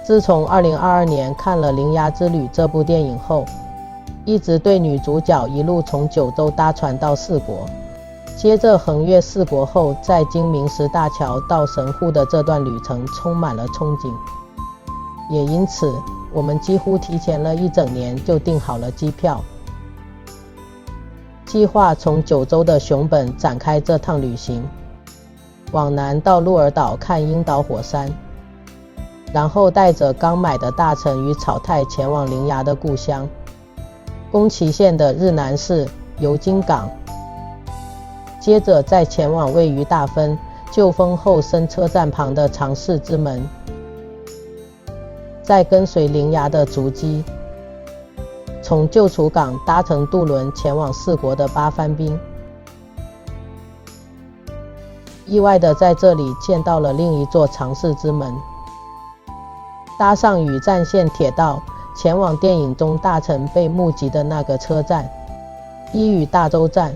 自从2022年看了《铃芽之旅》这部电影后，一直对女主角一路从九州搭船到四国，接着横越四国后再经明石大桥到神户的这段旅程充满了憧憬。也因此，我们几乎提前了1整年就订好了机票，计划从九州的熊本展开这趟旅行，往南到鹿儿岛看樱岛火山，然后带着刚买的大城与草太前往铃芽的故乡宫崎县的日南市油津港，接着再前往位于大分旧丰后生车站旁的长市之门，再跟随铃芽的足迹，从旧楚港搭乘渡轮前往四国的八幡滨。意外的在这里见到了另一座长市之门，搭上与战线铁道前往电影中大臣被目击的那个车站伊予大洲站。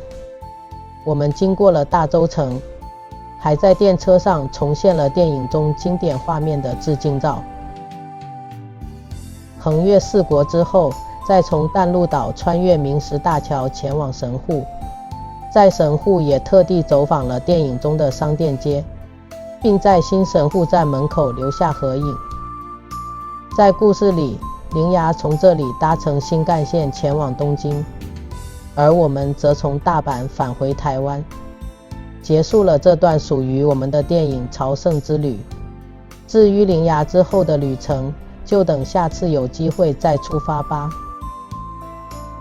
我们经过了大洲城，还在电车上重现了电影中经典画面的致敬照。横越四国之后，再从淡路岛穿越明石大桥前往神户，在神户也特地走访了电影中的商店街，并在新神户站门口留下合影。在故事里，铃芽从这里搭乘新干线前往东京，而我们则从大阪返回台湾，结束了这段属于我们的电影朝圣之旅。至于铃芽之后的旅程，就等下次有机会再出发吧。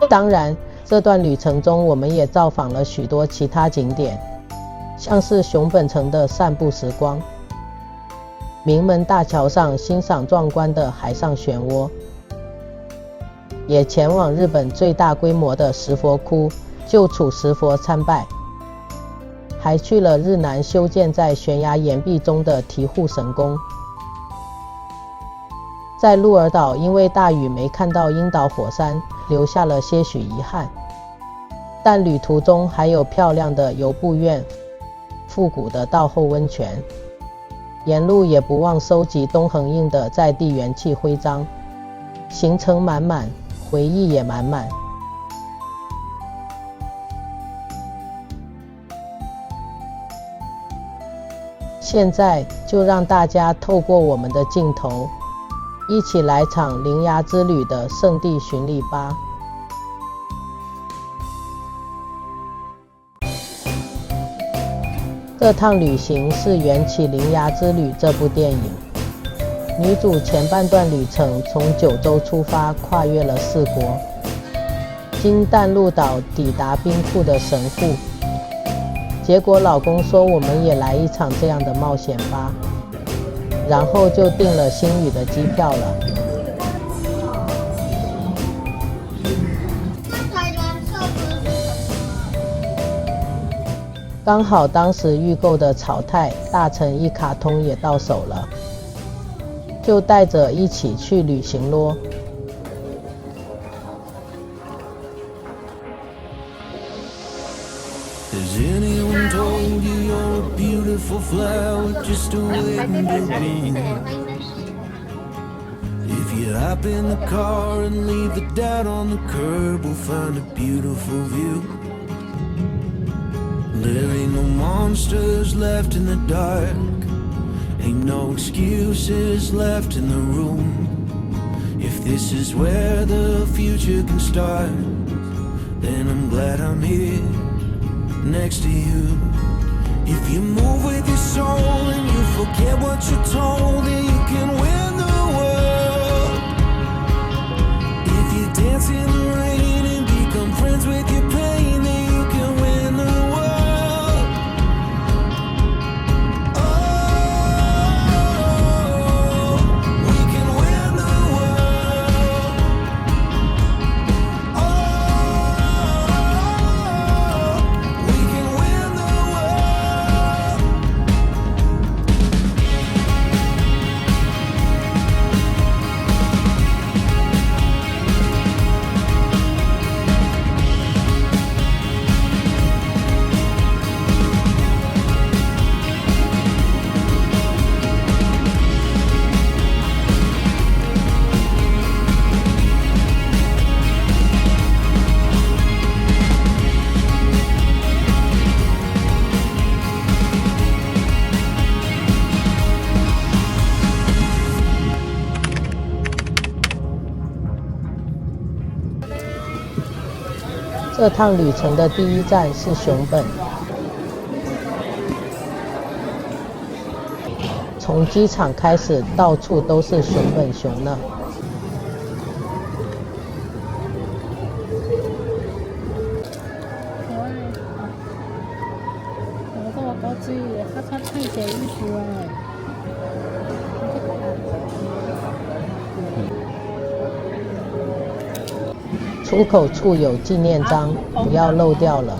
当然，这段旅程中我们也造访了许多其他景点，像是熊本城的散步时光，名门大桥上欣赏壮观的海上漩涡，也前往日本最大规模的石佛窟旧楚石佛参拜，还去了日南修建在悬崖岩壁中的醍醐神宫。在鹿儿岛因为大雨没看到樱岛火山，留下了些许遗憾，但旅途中还有漂亮的游步院、复古的稻后温泉，沿路也不忘收集东横印的在地元气徽章，行程满满，回忆也满满。现在就让大家透过我们的镜头，一起来场铃芽之旅的圣地巡礼吧。这趟旅行是缘起《铃芽之旅》这部电影。女主前半段旅程从九州出发，跨越了四国，经淡路岛抵达冰库的神户。结果老公说我们也来一场这样的冒险吧，然后就订了星宇的机票了。刚好当时预购的草太大成一卡通也到手了，就带着一起去旅行咯。Has anyone told you you're a beautiful flower just waiting to bloom? If you hop in the car and leave the doubt on the curb, we'll find a beautiful view. There ain't no monsters left in the dark, ain't no excuses left in the room. If this is where the future can start, then I'm glad I'm here next to you. If you move with your soul and you forget what you're told, then you can win the world. If you dance in the rain and become friends with your pain, then you can win the world. Oh, we can win the world. Oh, we can win the world. 这趟旅程的第一站是熊本。从机场开始，到处都是熊本熊呢。可爱，这么高级，他穿探险衣服哎，出口处有纪念章，不要漏掉了。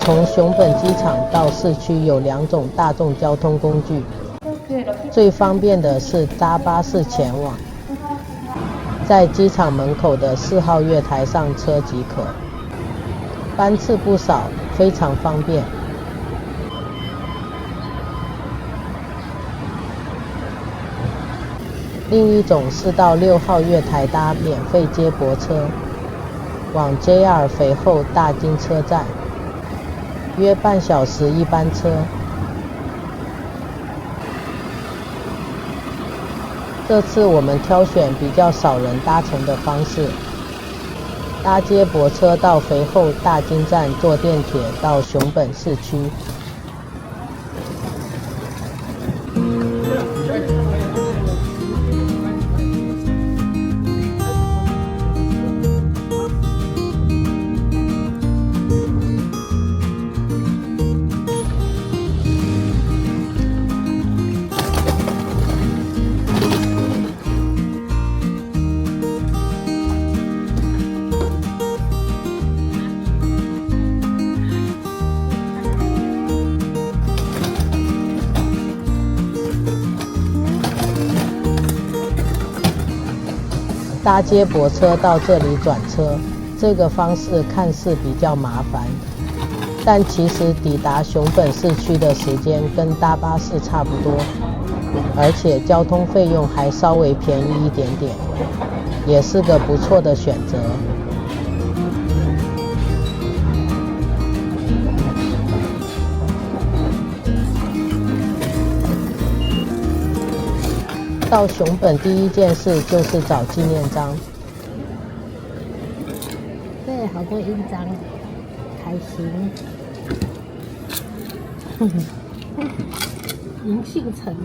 从熊本机场到市区有2种大众交通工具，最方便的是搭巴士前往，在机场门口的4号月台上车即可，班次不少，非常方便。另一种是到6号月台搭免费接驳车，往 JR 肥后大津车站，约半小时一班车。这次我们挑选比较少人搭乘的方式，搭接驳车到肥后大津站，坐电铁到熊本市区。搭接驳车到这里转车，这个方式看似比较麻烦，但其实抵达熊本市区的时间跟搭巴士差不多，而且交通费用还稍微便宜一点点，也是个不错的选择。到熊本第一件事就是找纪念章。对，好多印章，开心。银杏城。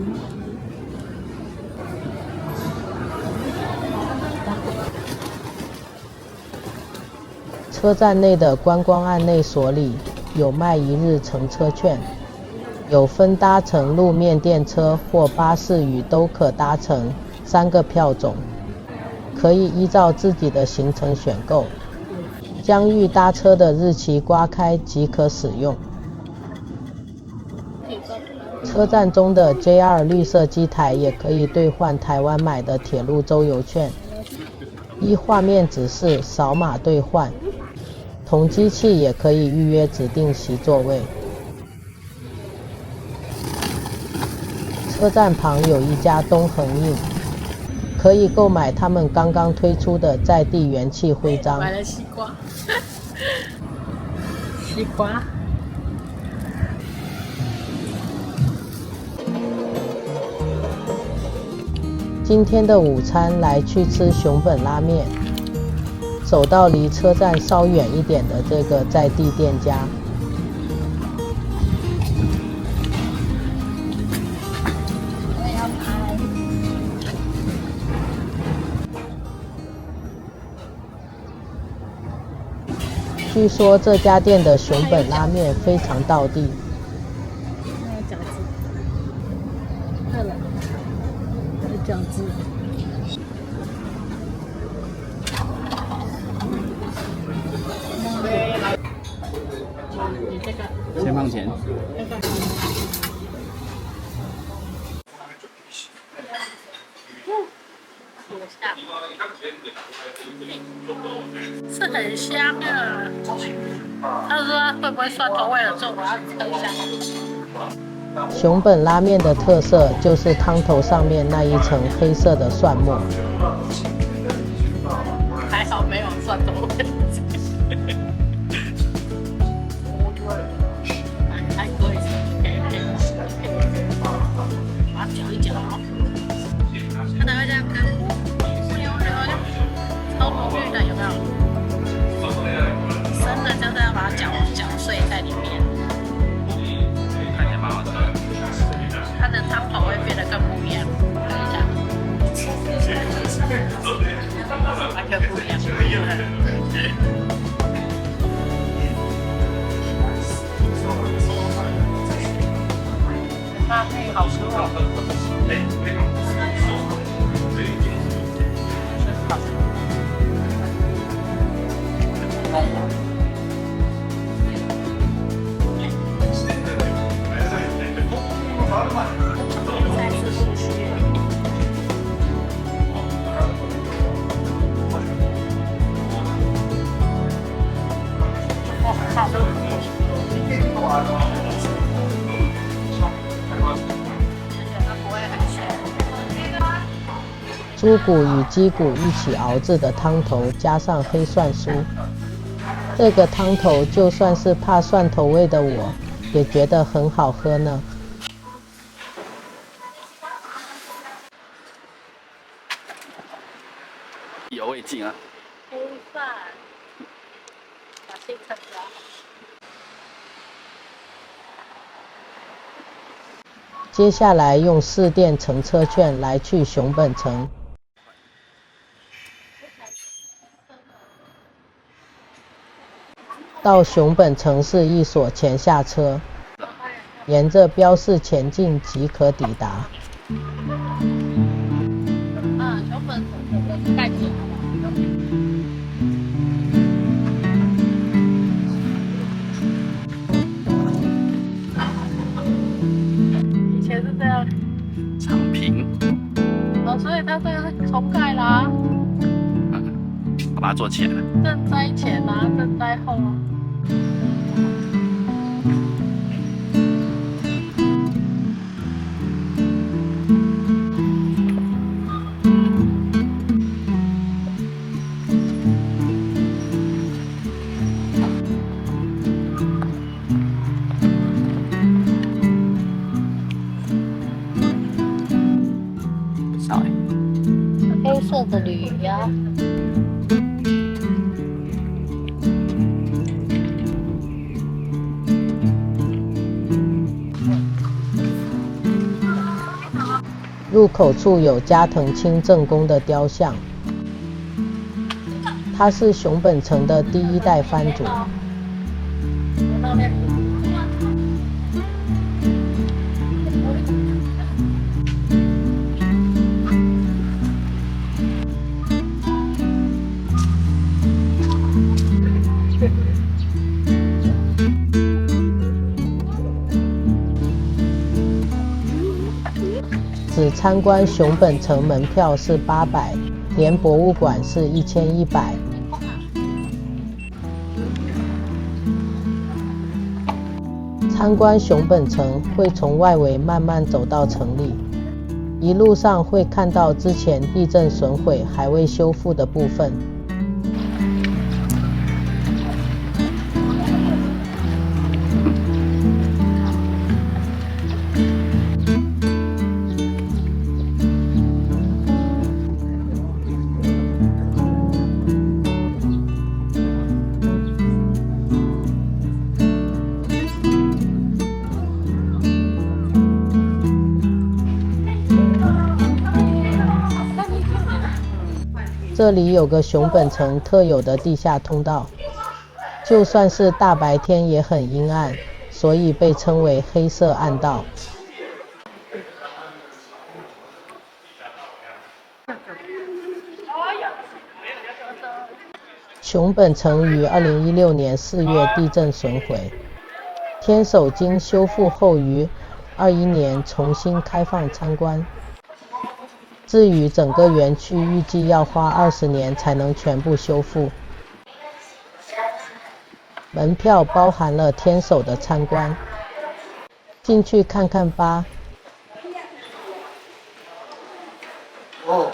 车站内的观光案内所里有卖1日乘车券。有分搭乘路面电车或巴士与都可搭乘3个票种，可以依照自己的行程选购，将欲搭车的日期刮开即可使用。车站中的 JR 绿色机台也可以兑换台湾买的铁路周游券，依画面指示扫码兑换，同机器也可以预约指定席座位。车站旁有一家东横印，可以购买他们刚刚推出的在地元气徽章。买了西瓜，西瓜。今天的午餐来去吃熊本拉面，走到离车站稍远一点的这个在地店家。据说这家店的熊本拉面非常道地。还有饺子，饿了，有饺子。你这个先放钱。是很香啊！他说会不会蒜头味很重？我要吃一下。熊本拉面的特色就是汤头上面那一层黑色的蒜末。还好没有蒜头味。还可以。红绿的有没有？生的就是要把它搅碎在里面，看起来蛮好吃的。它的汤头会变得更不一样。看一下，完全不一样。那好吃哦。再次复习。哦，好的。猪骨与鸡骨一起熬制的汤头，加上黑蒜酥，这个汤头就算是怕蒜头味的我，也觉得很好喝呢。意犹未尽啊！黑饭，把这啃掉。接下来用市电乘车券来去熊本城。到熊本城市一所前下车，沿着标示前进即可抵达。熊本城的概念。以前是这样。长平。哦，所以它这个是重盖啦。我把它做起来了。赈灾前啊，赈灾后啊。少哎。黑色的铝呀。入口处有加藤清正公的雕像，他是熊本城的第一代藩主。只参观熊本城门票是800，连博物馆是1100。参观熊本城会从外围慢慢走到城里，一路上会看到之前地震损毁还未修复的部分。这里有个熊本城特有的地下通道，就算是大白天也很阴暗，所以被称为黑色暗道。熊本城于2016年4月地震损毁，天守经修复后于21年重新开放参观。至于整个园区预计要花20年才能全部修复。门票包含了天守的参观，进去看看吧。哦，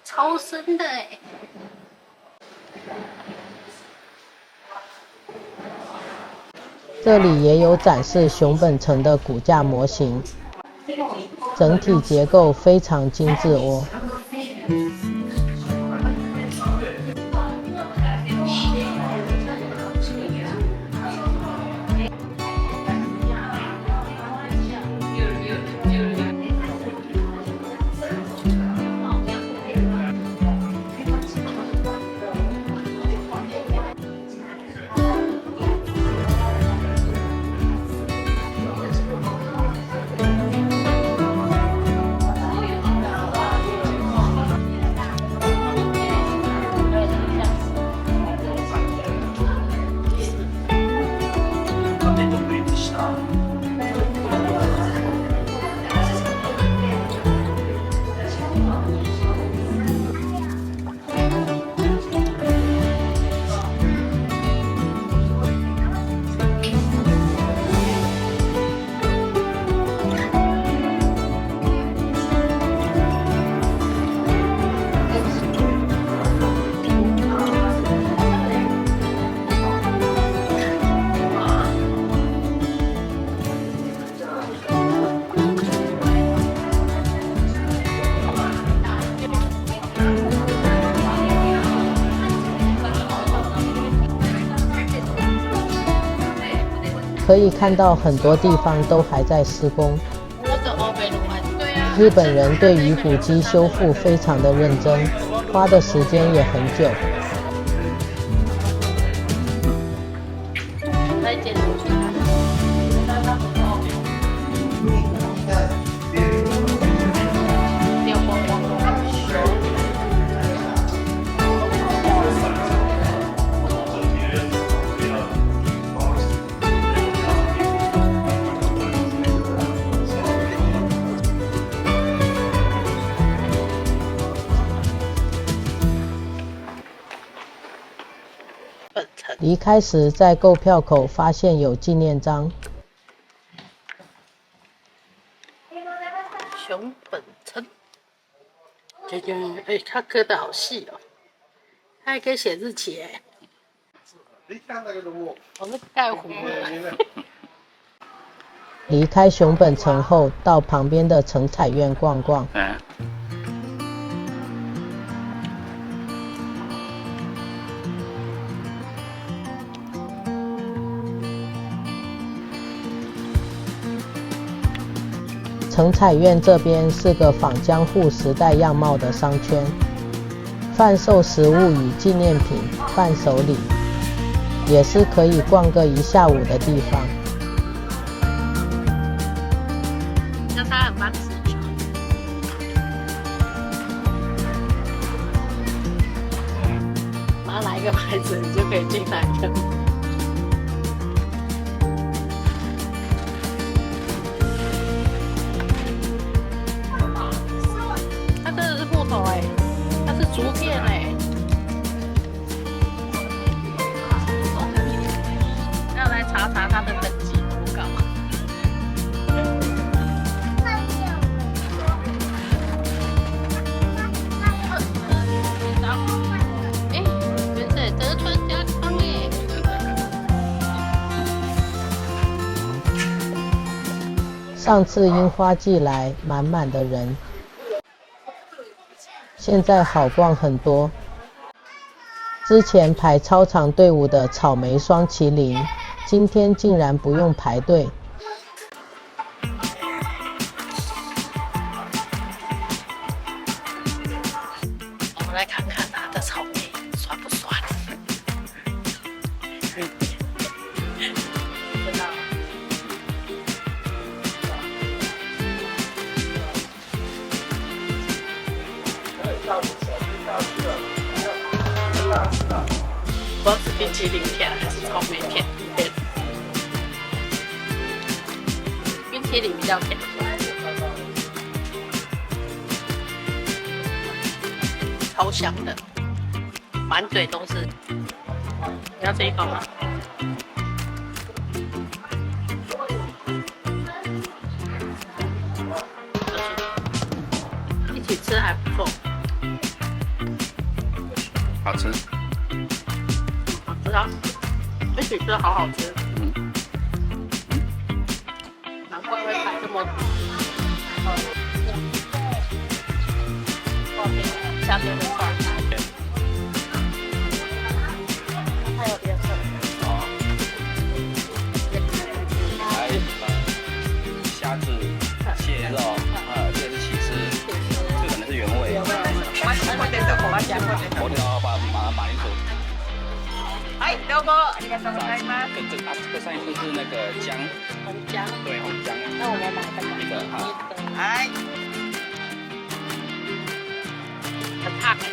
超深的哎！这里也有展示熊本城的骨架模型。整体结构非常精致哦。可以看到很多地方都还在施工。日本人对于古迹修复非常的认真，花的时间也很久。离开时，在购票口发现有纪念章。熊本城，哎，他刻的好细哦，他还可以写日期哎。我们盖糊了。离开熊本城后，到旁边的城彩院逛逛。城彩院这边是个仿江户时代样貌的商圈，贩售食物与纪念品、伴手礼，也是可以逛个一下午的地方。那他很棒吃球。拿哪一个牌子，你就可以进哪一个。它是竹片哎，要来查查它的等级多高。哎，原来德川家康哎。上次樱花季来，满满的人。现在好逛很多，之前排超长队伍的草莓双麒麟，今天竟然不用排队。我们来看看它的草莓酸不酸。不知道是冰淇淋片还是草莓片，冰淇淋比较甜，超香的，满嘴都是。你要这一包吗？一起吃还不错，好吃。知道，一起吃好好吃，难怪会排这么下面的串，还有莲粉。还有虾子、蟹肉，这个是起司，这可能是原味。我要把马铃薯。はいどうもありがとうございます。这个上一次是那个姜，红姜，对，红姜。那我们买这个一个哈，哎，很烫哎。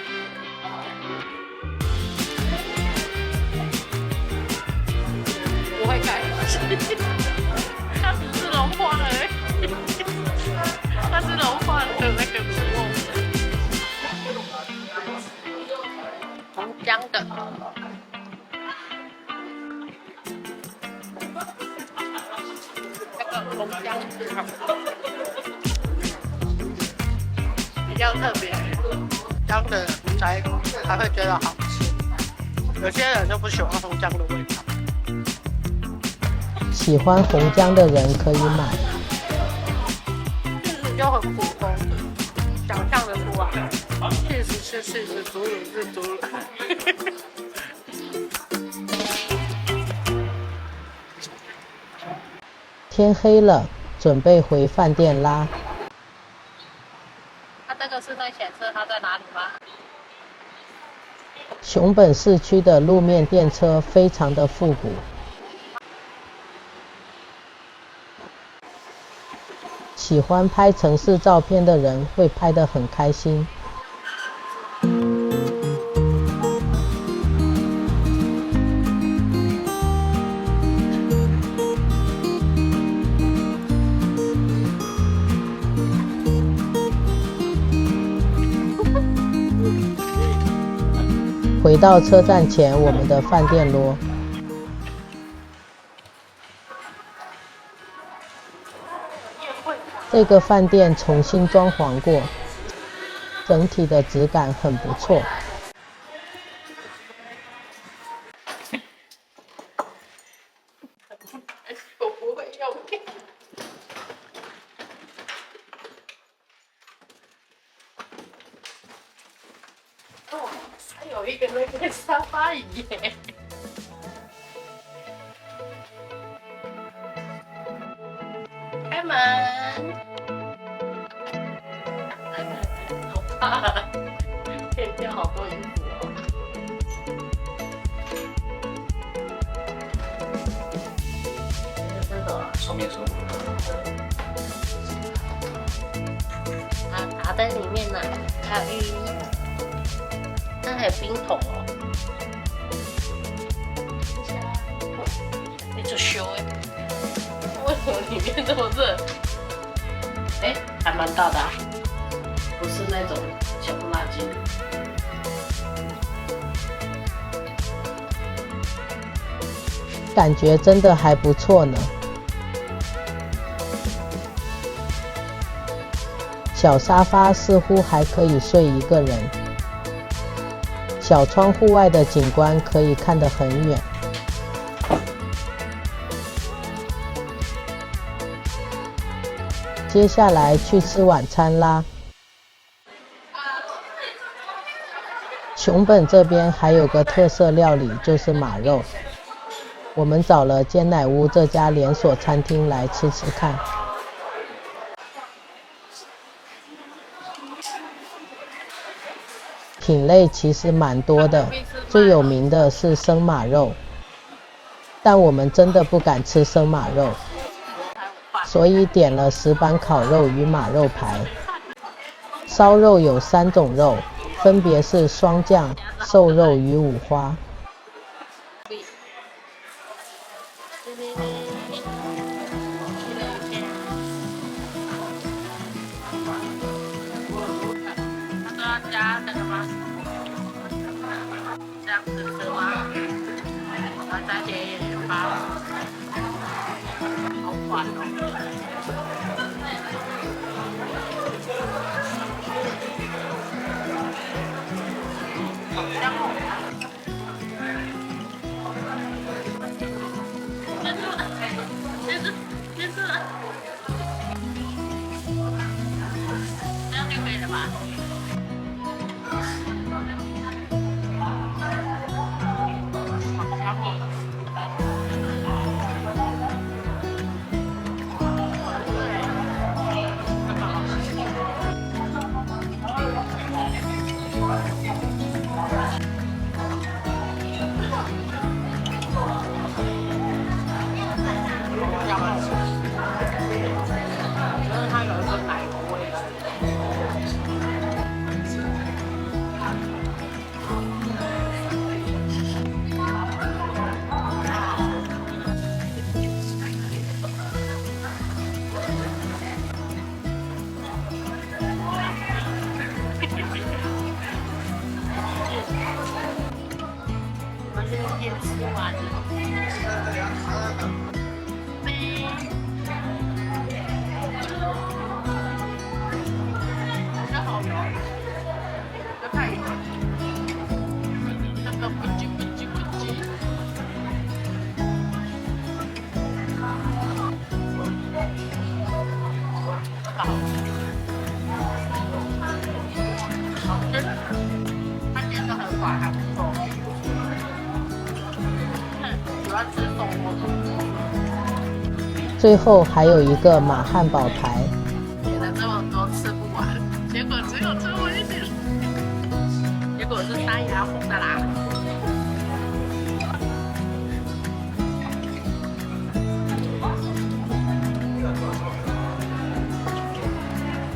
不会开，它只是融化了而已，它是融化了那个锅。红姜的。红姜比较特别，姜的才会觉得好吃。有些人就不喜欢红姜的味道。喜欢红姜的人可以买。其实就很普通，想象得出来。确实是事实，猪乳是猪乳。天黑了，准备回饭店啦。它这个是在显示它在哪里吗？熊本市区的路面电车非常的复古。喜欢拍城市照片的人会拍得很开心。回到车站前，我们的饭店咯。这个饭店重新装潢过，整体的质感很不错。我不会用。哦，还有一个那个沙发椅耶。开门。好怕，可以掉好多衣服哦。这种双面书。啊，打在里面呢，还有浴衣，那还有冰桶哦。一直修哎，为什么里面这么热？哎，还蛮大的啊，不是那种小不拉几。感觉真的还不错呢。小沙发似乎还可以睡一个人。小窗户外的景观可以看得很远。接下来去吃晚餐啦。熊本这边还有个特色料理，就是马肉。我们找了煎奶屋这家连锁餐厅来吃吃看。品类其实蛮多的，最有名的是生马肉，但我们真的不敢吃生马肉，所以点了石板烤肉与马肉排。烧肉有3种肉，分别是双酱、瘦肉与五花。加那个吗？这样子是吗？然后加些包，好烦哦。结束了，这样就可以了吧？最后还有一个马汉堡排。点了这么多吃不完，结果只有最后一点，结果是塞牙红的啦。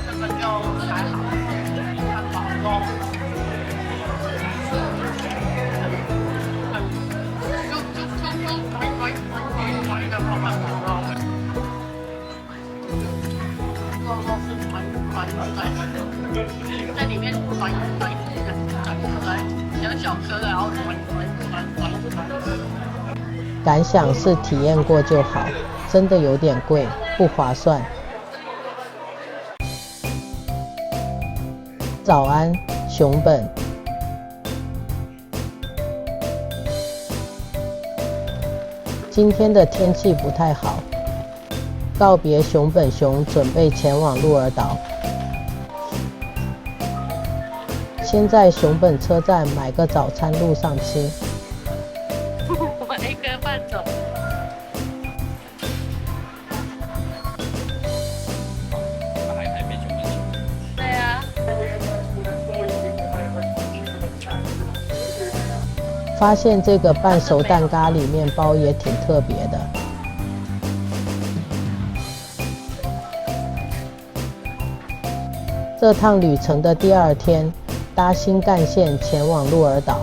这个就还好，汉堡肉。在里面转小颗的，然后转。感想是体验过就好，真的有点贵，不划算。早安，熊本。今天的天气不太好，告别熊本熊，准备前往鹿儿岛。先在熊本车站买个早餐，路上吃。我一个半走。还没熊本熊。对啊。发现这个半熟蛋咖喱面包也挺特别的。这趟旅程的第二天，搭新干线前往鹿儿岛。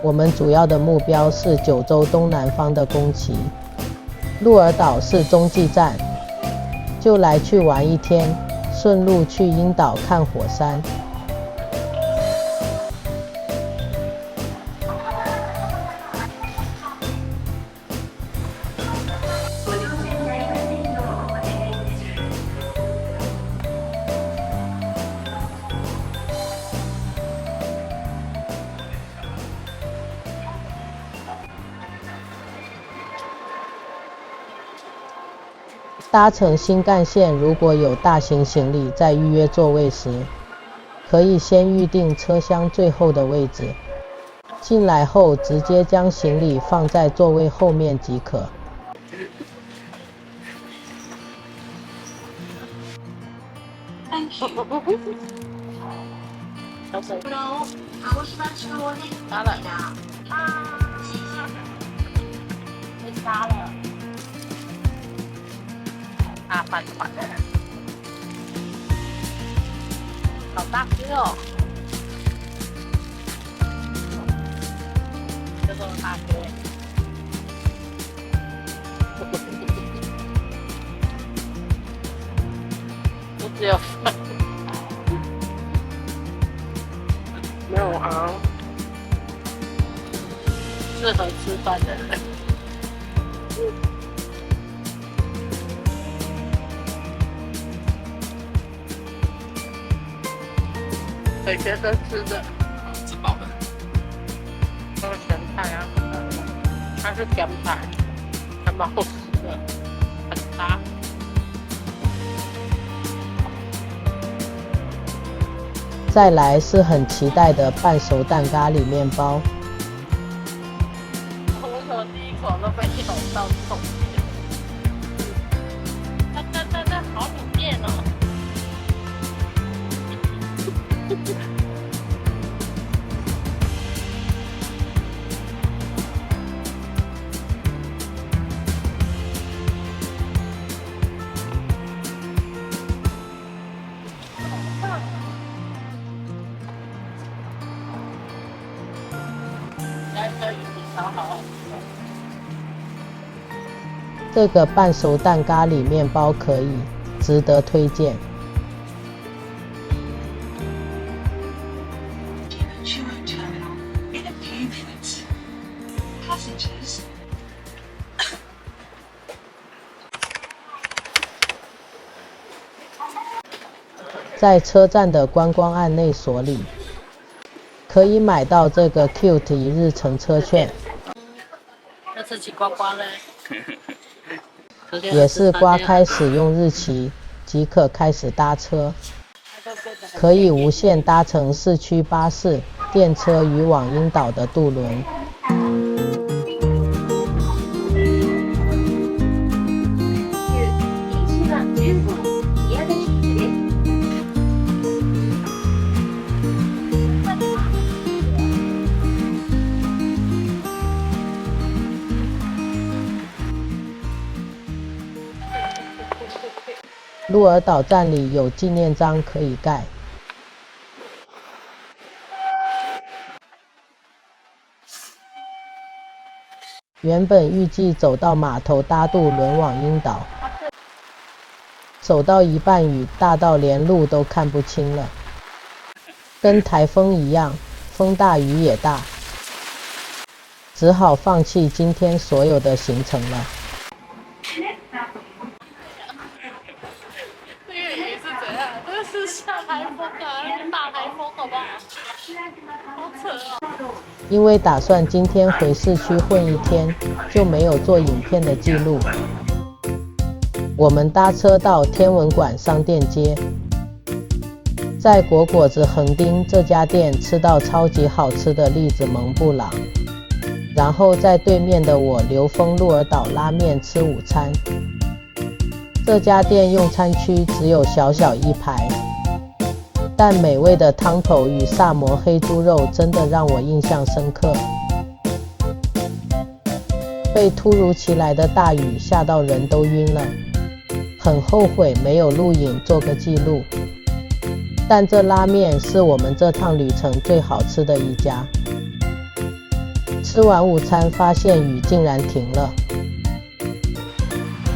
我们主要的目标是九州东南方的宫崎，鹿儿岛是中继站，就来去玩一天，顺路去樱岛看火山。搭乘新干线，如果有大型行李，在预约座位时，可以先预定车厢最后的位置。进来后，直接将行李放在座位后面即可。杀了，被杀了。大饭团，好大只哦！这个大只，我只有饭，没有啊，适合吃饭的人。给学生吃的，吃饱了。这个咸菜啊，它是咸菜，还蛮好吃的，很搭。再来是很期待的半熟蛋咖喱面包。我第一口都被咬到痛。它好里面哦。这个半熟蛋咖喱面包可以，值得推荐。在车站的观光案内所里，可以买到这个 Cute 一日乘车券。要吃起刮刮嘞。也是刮开使用日期即可开始搭车，可以无限搭乘市区巴士、电车与往樱岛的渡轮。鹿儿岛站里有纪念章可以盖。原本预计走到码头搭渡轮往樱岛，走到一半雨大到连路都看不清了，跟台风一样，风大雨也大，只好放弃今天所有的行程了。这个雨是怎样？这是下台风啊，大台风好不好？好扯哦！因为打算今天回市区混一天，就没有做影片的记录。我们搭车到天文馆商店街，在果果子横丁这家店吃到超级好吃的栗子蒙布朗，然后在对面的我流峰鹿儿岛拉面吃午餐。这家店用餐区只有小小一排，但美味的汤头与萨摩黑猪肉真的让我印象深刻。被突如其来的大雨吓到人都晕了，很后悔没有录影做个记录。但这拉面是我们这趟旅程最好吃的一家。吃完午餐发现雨竟然停了，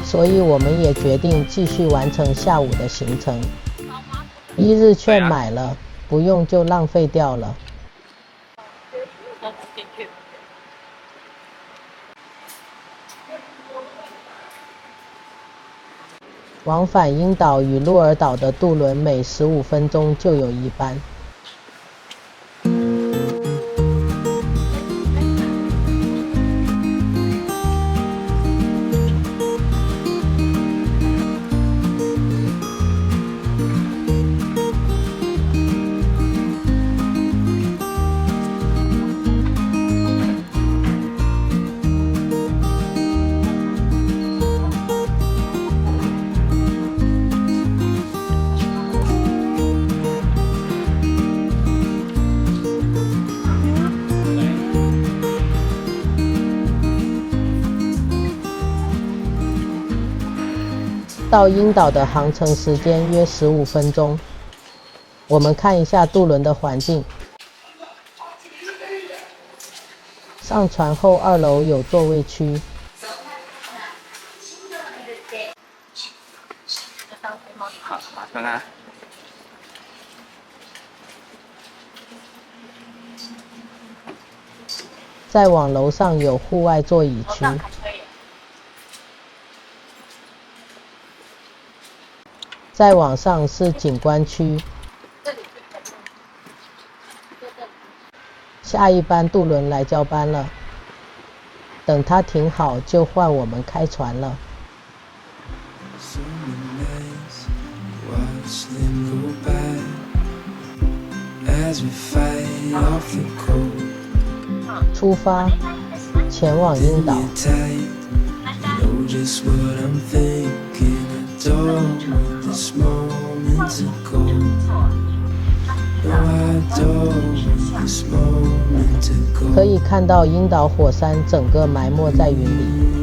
所以我们也决定继续完成下午的行程。一日券买了，不用就浪费掉了。往返樱岛与鹿儿岛的渡轮每15分钟就有一班。到樱岛的航程时间约15分钟。我们看一下渡轮的环境。上船后2楼有座位区。好，看看。再往楼上有户外座椅区。再往上是景观区。下一班渡轮来交班了，等它停好就换我们开船了。出发，前往樱岛。可以看到樱岛火山整个埋没在云里。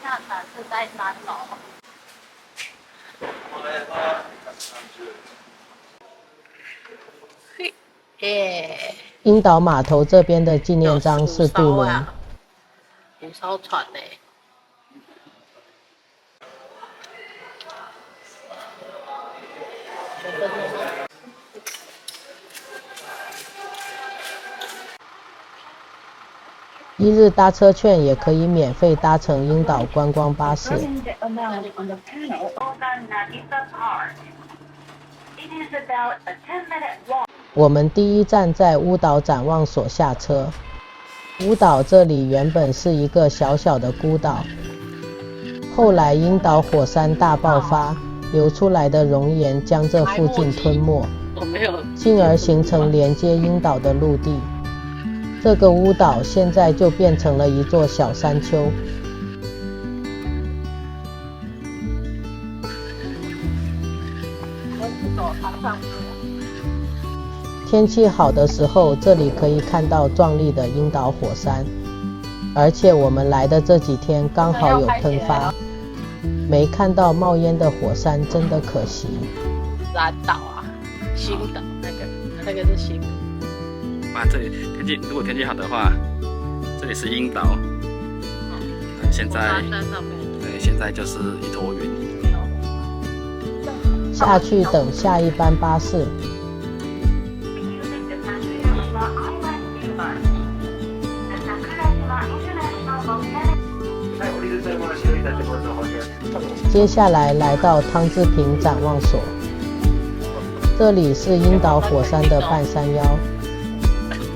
下船是在3楼。耶！樱岛码头这边的纪念章是渡轮。5艘船呢。1日搭车券也可以免费搭乘樱岛观光巴士。我们第一站在乌岛展望所下车。乌岛这里原本是一个小小的孤岛，后来樱岛火山大爆发，流出来的熔岩将这附近吞没，进而形成连接樱岛的陆地。这个乌岛现在就变成了一座小山丘。天气好的时候，这里可以看到壮丽的樱岛火山，而且我们来的这几天刚好有喷发，没看到冒烟的火山真的可惜。蓝岛啊，新岛那个是新岛。哇，这里如果天气好的话，这里是樱岛。现在对，现在就是一坨云。下去等下一班巴士。接下来来到汤之平展望所，这里是樱岛火山的半山腰，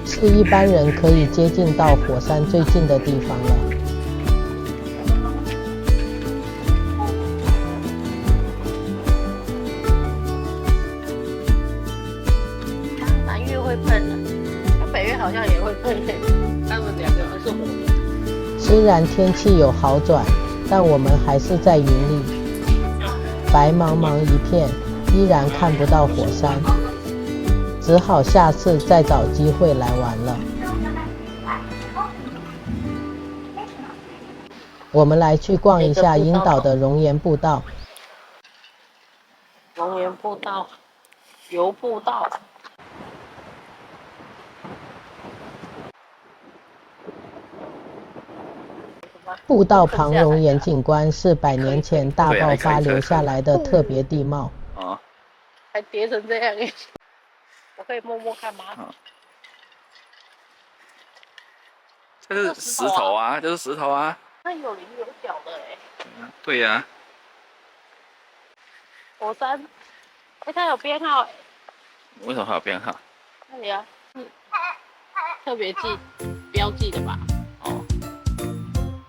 是一般人可以接近到火山最近的地方了。南越会喷的，北越好像也会喷的，他们两个都是火的。虽然天气有好转，但我们还是在云里，白茫茫一片，依然看不到火山，只好下次再找机会来玩了。我们来去逛一下樱岛的熔岩步道。熔岩步道、游步道。步道旁熔岩景观是100年前大爆发留下来的特别地貌。哦，还叠成这样，我可以摸摸看吗？这是石头啊，这是石头啊。那有棱有角的哎。对呀。火山，它有编号哎。为什么还有编号？那里啊，是特别记标记的吧？哦。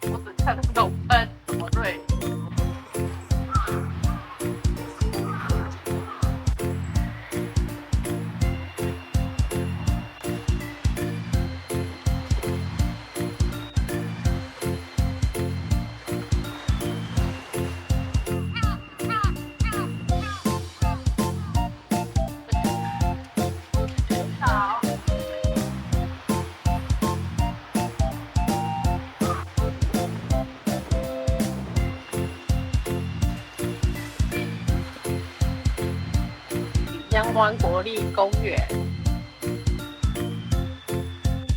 我只看得懂喷什么瑞。江湾国立公园，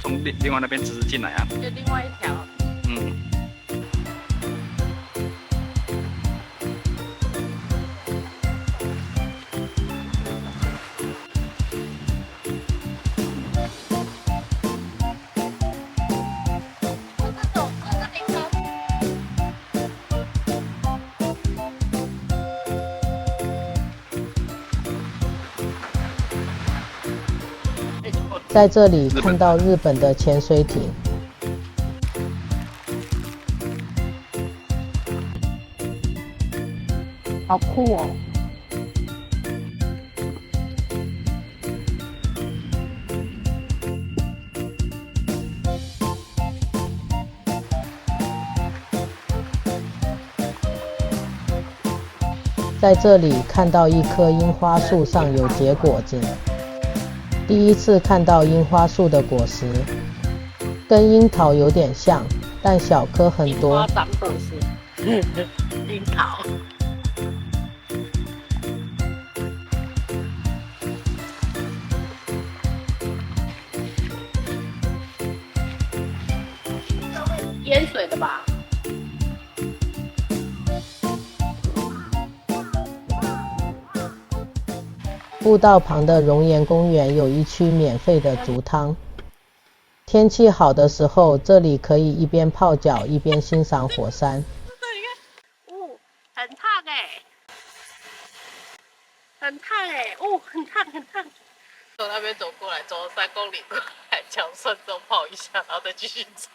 从另外那边直直进来啊？就另外一条。嗯。在这里看到日本的潜水艇，好酷哦！在这里看到一棵樱花树上有结果子。第一次看到樱花树的果实，跟樱桃有点像，但小颗很多。樱花长果实，樱桃。淹水的吧？步道旁的熔岩公园有一区免费的竹汤。天气好的时候，这里可以一边泡脚一边欣赏火山。很烫哎，很烫哎，很烫很烫。从那边走过来，走了3公里过来，想顺手跑一下，然后再继续走。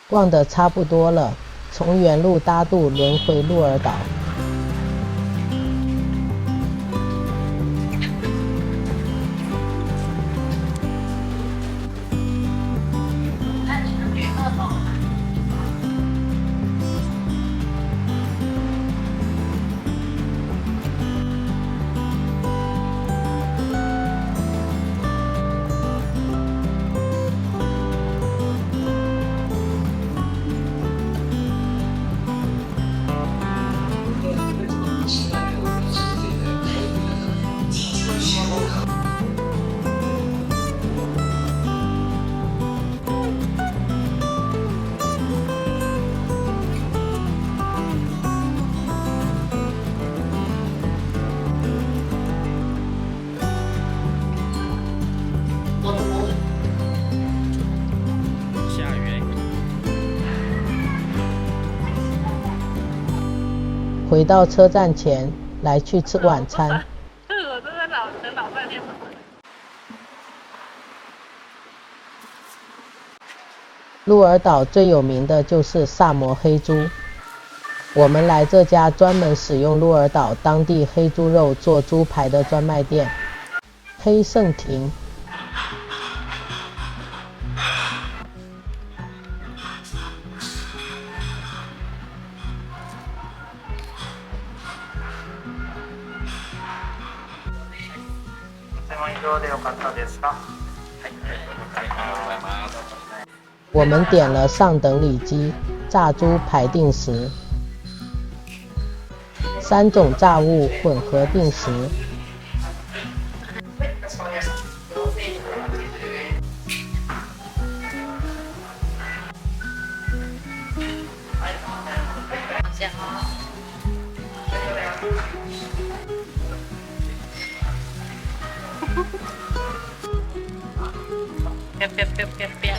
逛得差不多了，从原路搭渡轮回鹿儿岛。回到车站前，来去吃晚餐。我正在等老半天。鹿儿岛最有名的就是萨摩黑猪。我们来这家专门使用鹿儿岛当地黑猪肉做猪排的专卖店——黑盛亭。我们点了上等里脊、炸猪排定时，3种炸物混合定时。别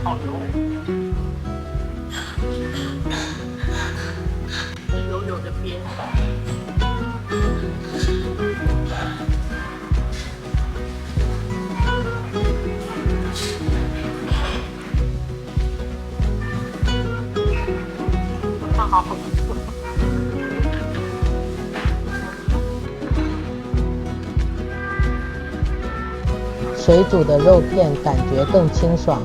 好油，油油的边。好。水煮的肉片感觉更清爽。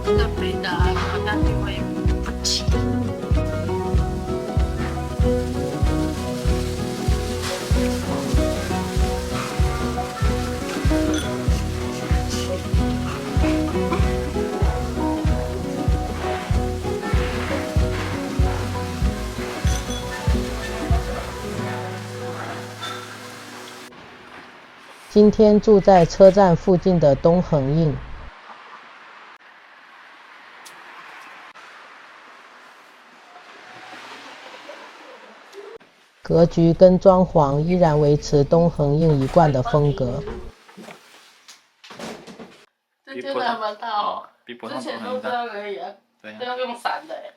这个肥的好像因为不起。今天住在车站附近的东横印，格局跟装潢依然维持东横印一贯的风格。这真的还蛮大哦，比普通之前都这样而已啊，这要用伞的哎，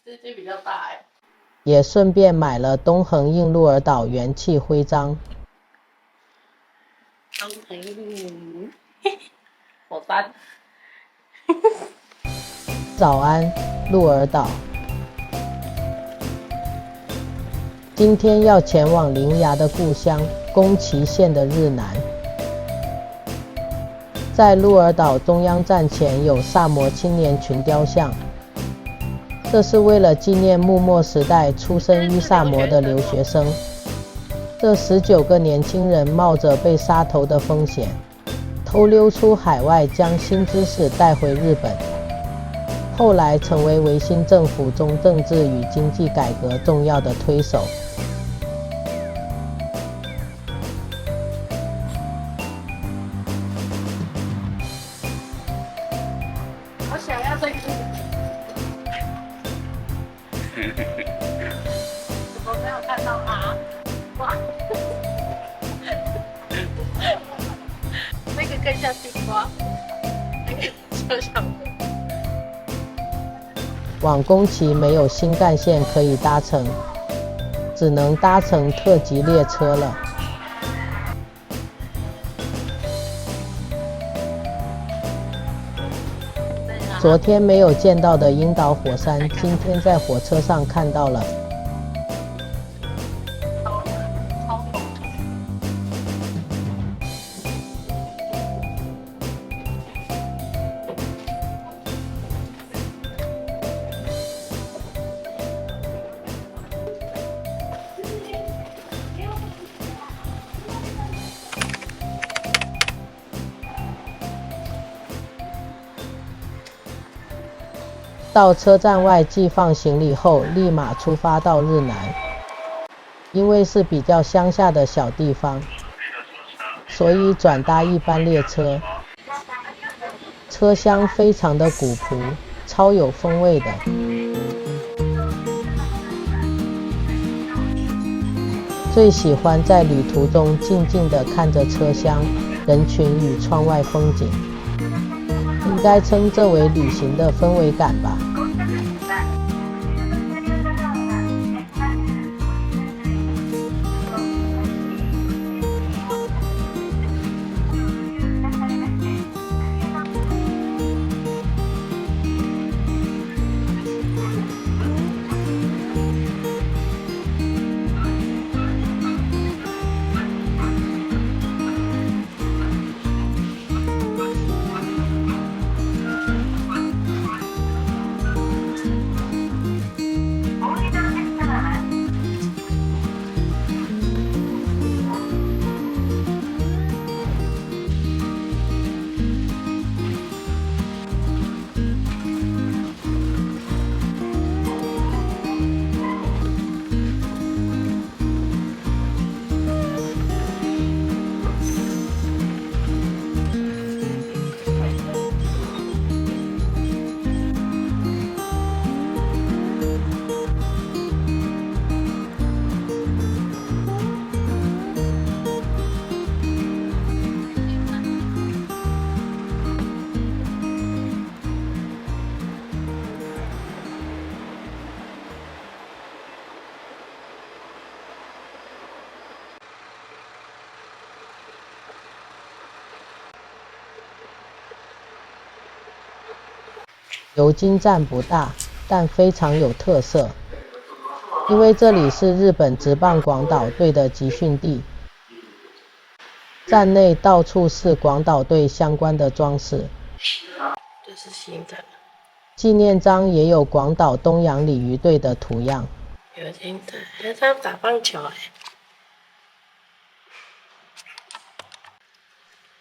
这比较大哎。也顺便买了东横印鹿儿岛元气徽章。东横印，火山。早安，鹿儿岛。今天要前往铃芽的故乡宫崎县的日南。在鹿儿岛中央站前有萨摩青年群雕像，这是为了纪念幕末时代出生于萨摩的留学生。这19个年轻人冒着被杀头的风险，偷溜出海外，将新知识带回日本，后来成为维新政府中政治与经济改革重要的推手。我想要这个。我没有看到它。哇！那个更像地瓜，那个就像。往宫崎没有新干线可以搭乘，只能搭乘特急列车了。昨天没有见到的樱岛火山，今天在火车上看到了。到车站外寄放行李后，立马出发到日南。因为是比较乡下的小地方，所以转搭一般列车。车厢非常的古朴，超有风味的。最喜欢在旅途中静静地看着车厢、人群与窗外风景。应该称这为旅行的氛围感吧。油津站不大，但非常有特色，因为这里是日本职棒广岛队的集训地。站内到处是广岛队相关的装饰，这是新的。纪念章也有广岛东洋鲤鱼队的图样。有新的，他打棒球哎。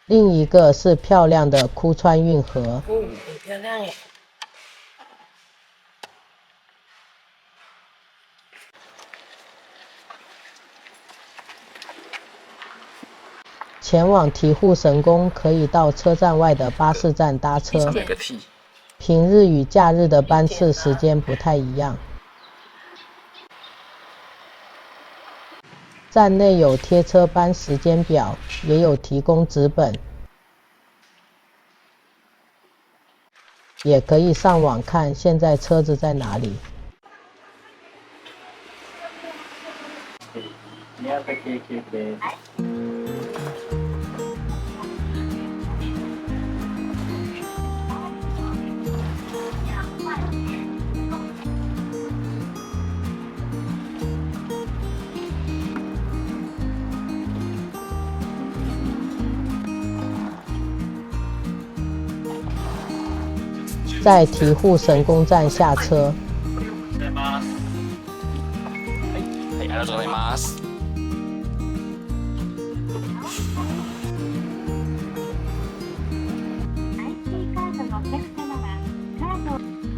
另一个是漂亮的枯川运河，很漂亮哎。前往醍醐神宫可以到车站外的巴士站搭车，平日与假日的班次时间不太一样。站内有贴车班时间表，也有提供纸本，也可以上网看现在车子在哪里。在醍醐神宫站下车。ありがとうございます。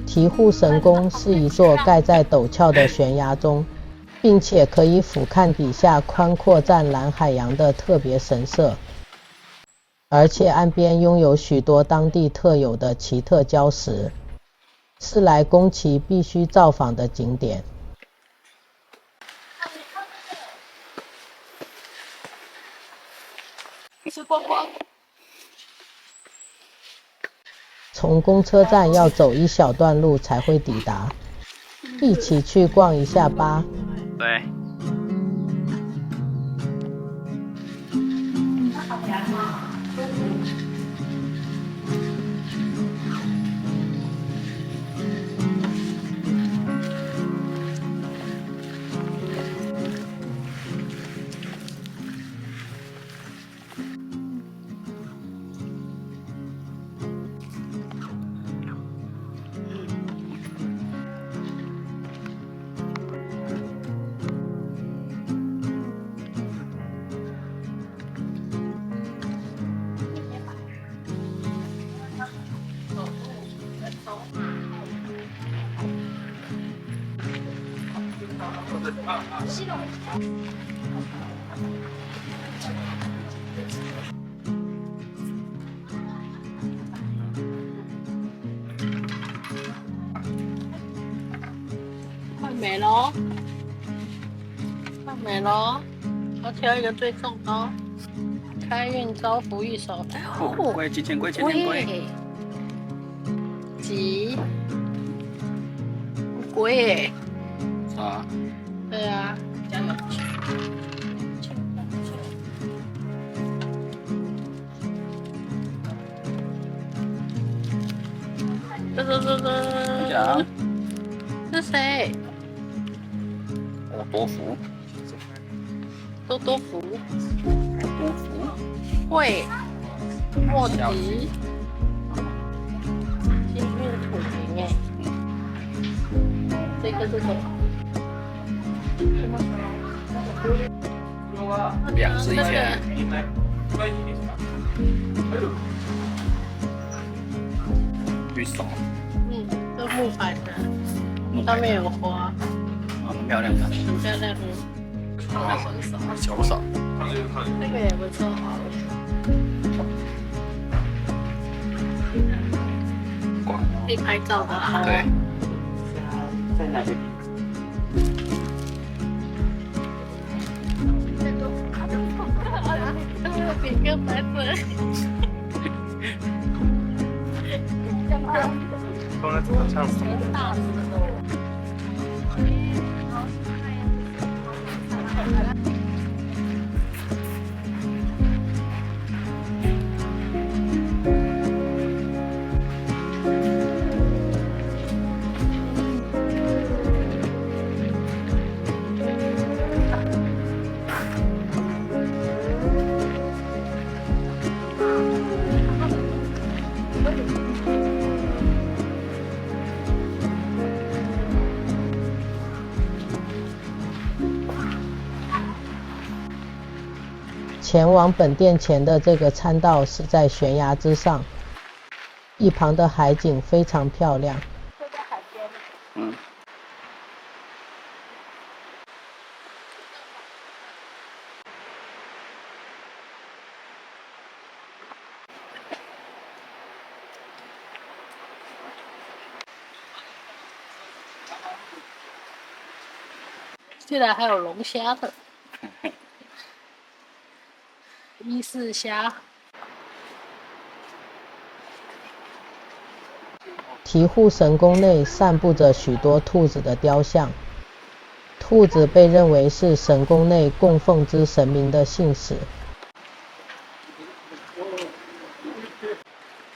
醍醐神宫是一座盖在陡峭的悬崖中，并且可以俯瞰底下宽阔湛蓝海洋的特别神社，而且岸边拥有许多当地特有的奇特礁石，是来宫崎必须造访的景点。从公车站要走一小段路才会抵达，一起去逛一下吧。对。快没咯，快没咯，要挑一个最重的哦。开运招福玉手，贵几千贵，千千贵。几？贵耶。是啊。对啊。加油！讲。是谁？多福。多福。多福。贵。莫迪。幸运土灵哎。这个是什么？2是1000。玉手。这木牌的，上面有花，很漂亮的。很漂亮的。小手。这个也不错。可以拍照的。对。在哪里？比个白色。刚才怎么唱什么？前往本店前的这个参道是在悬崖之上，一旁的海景非常漂亮。就在海边。竟然还有龙虾的。伊势虾。醍醐神宫内散布着许多兔子的雕像，兔子被认为是神宫内供奉之神明的信使。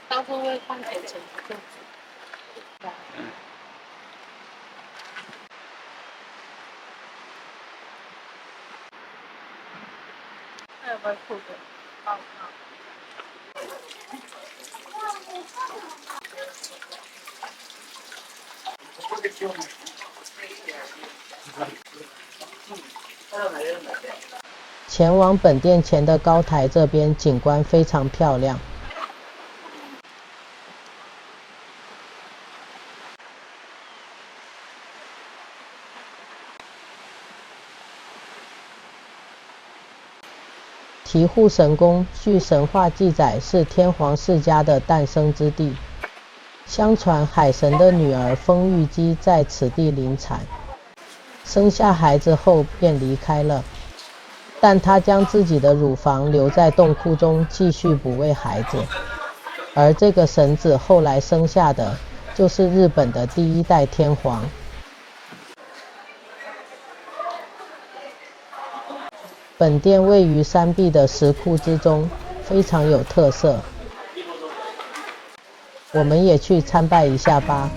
当初会看起来成兔子。还有个兔子报告。前往本殿前的高台这边景观非常漂亮。醍醐神宫据神话记载是天皇世家的诞生之地，相传海神的女儿丰玉姬在此地临产，生下孩子后便离开了，但她将自己的乳房留在洞窟中继续哺喂孩子，而这个神子后来生下的就是日本的第一代天皇。本殿位于山壁的石窟之中，非常有特色。我们也去参拜一下吧。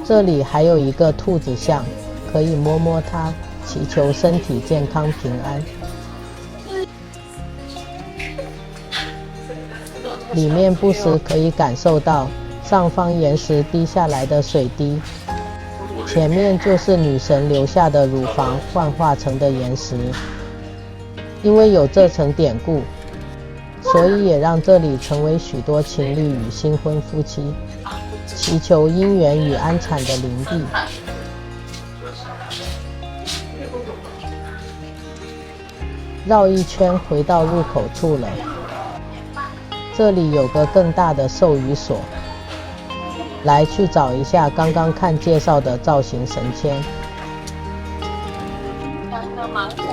这里还有一个兔子像，可以摸摸它，祈求身体健康平安。里面不时可以感受到上方岩石滴下来的水滴，前面就是女神留下的乳房幻化成的岩石。因为有这层典故，所以也让这里成为许多情侣与新婚夫妻祈求姻缘与安产的灵地。绕一圈回到入口处了，这里有个更大的授予所，来去找一下刚刚看介绍的造型神签。3个芒果。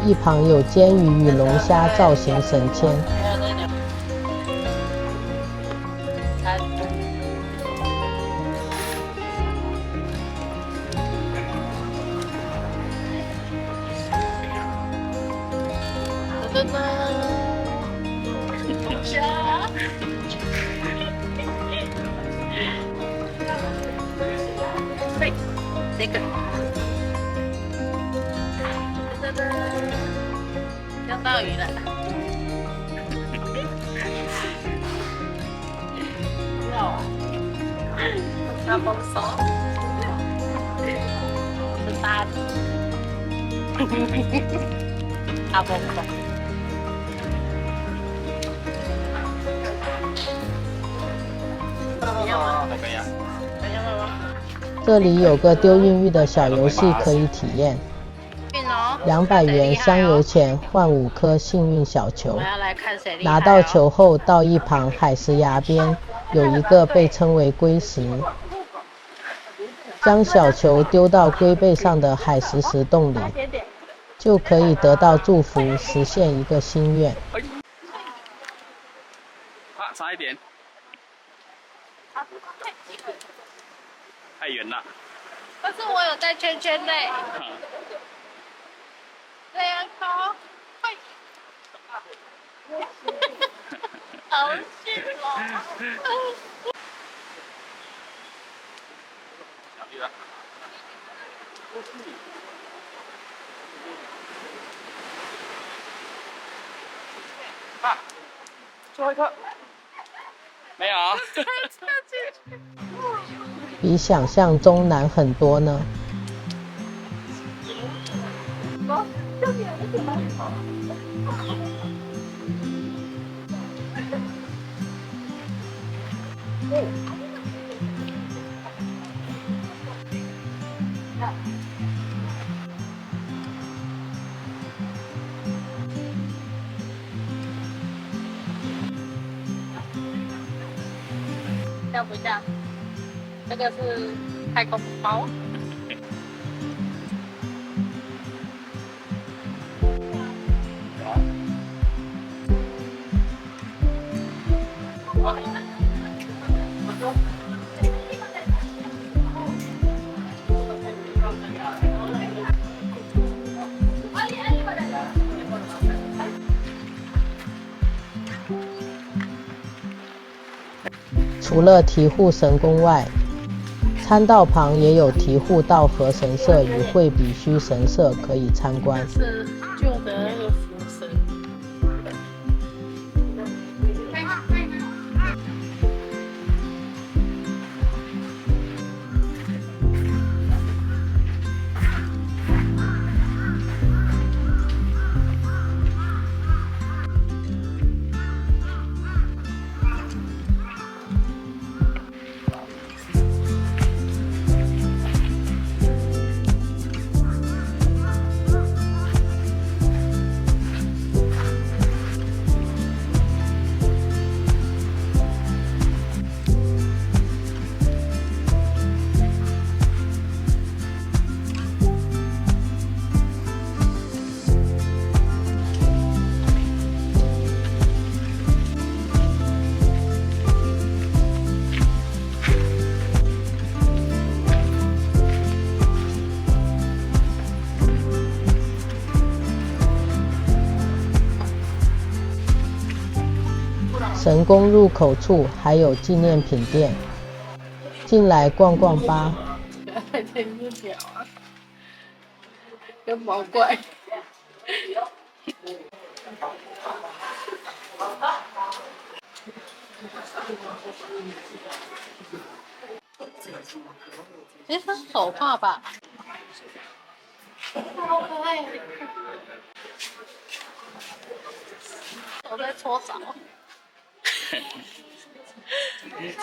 一旁有煎鱼与龙虾造型神签。这个，钓到鱼了，要啊，大丰收，是大的，大丰收。这里有个丢运玉的小游戏可以体验，200元香油钱换5颗幸运小球。拿到球后，到一旁海石崖边有一个被称为龟石，将小球丢到龟背上的海石石洞里，就可以得到祝福，实现一个心愿。差一点。太远了。但是我有带圈圈嘞。这样高，快！好险哦！啊，最后一颗。没有。比想象中难很多呢。像不像？这个是太空包。除了醍醐神宫外，参道旁也有醍醐道和神社与惠比须神社可以参观。是旧的那个福神。神宫入口处还有纪念品店，进来逛逛吧。可爱的一只鸟啊，跟毛怪。其实是手帕吧，好可爱。我在搓澡，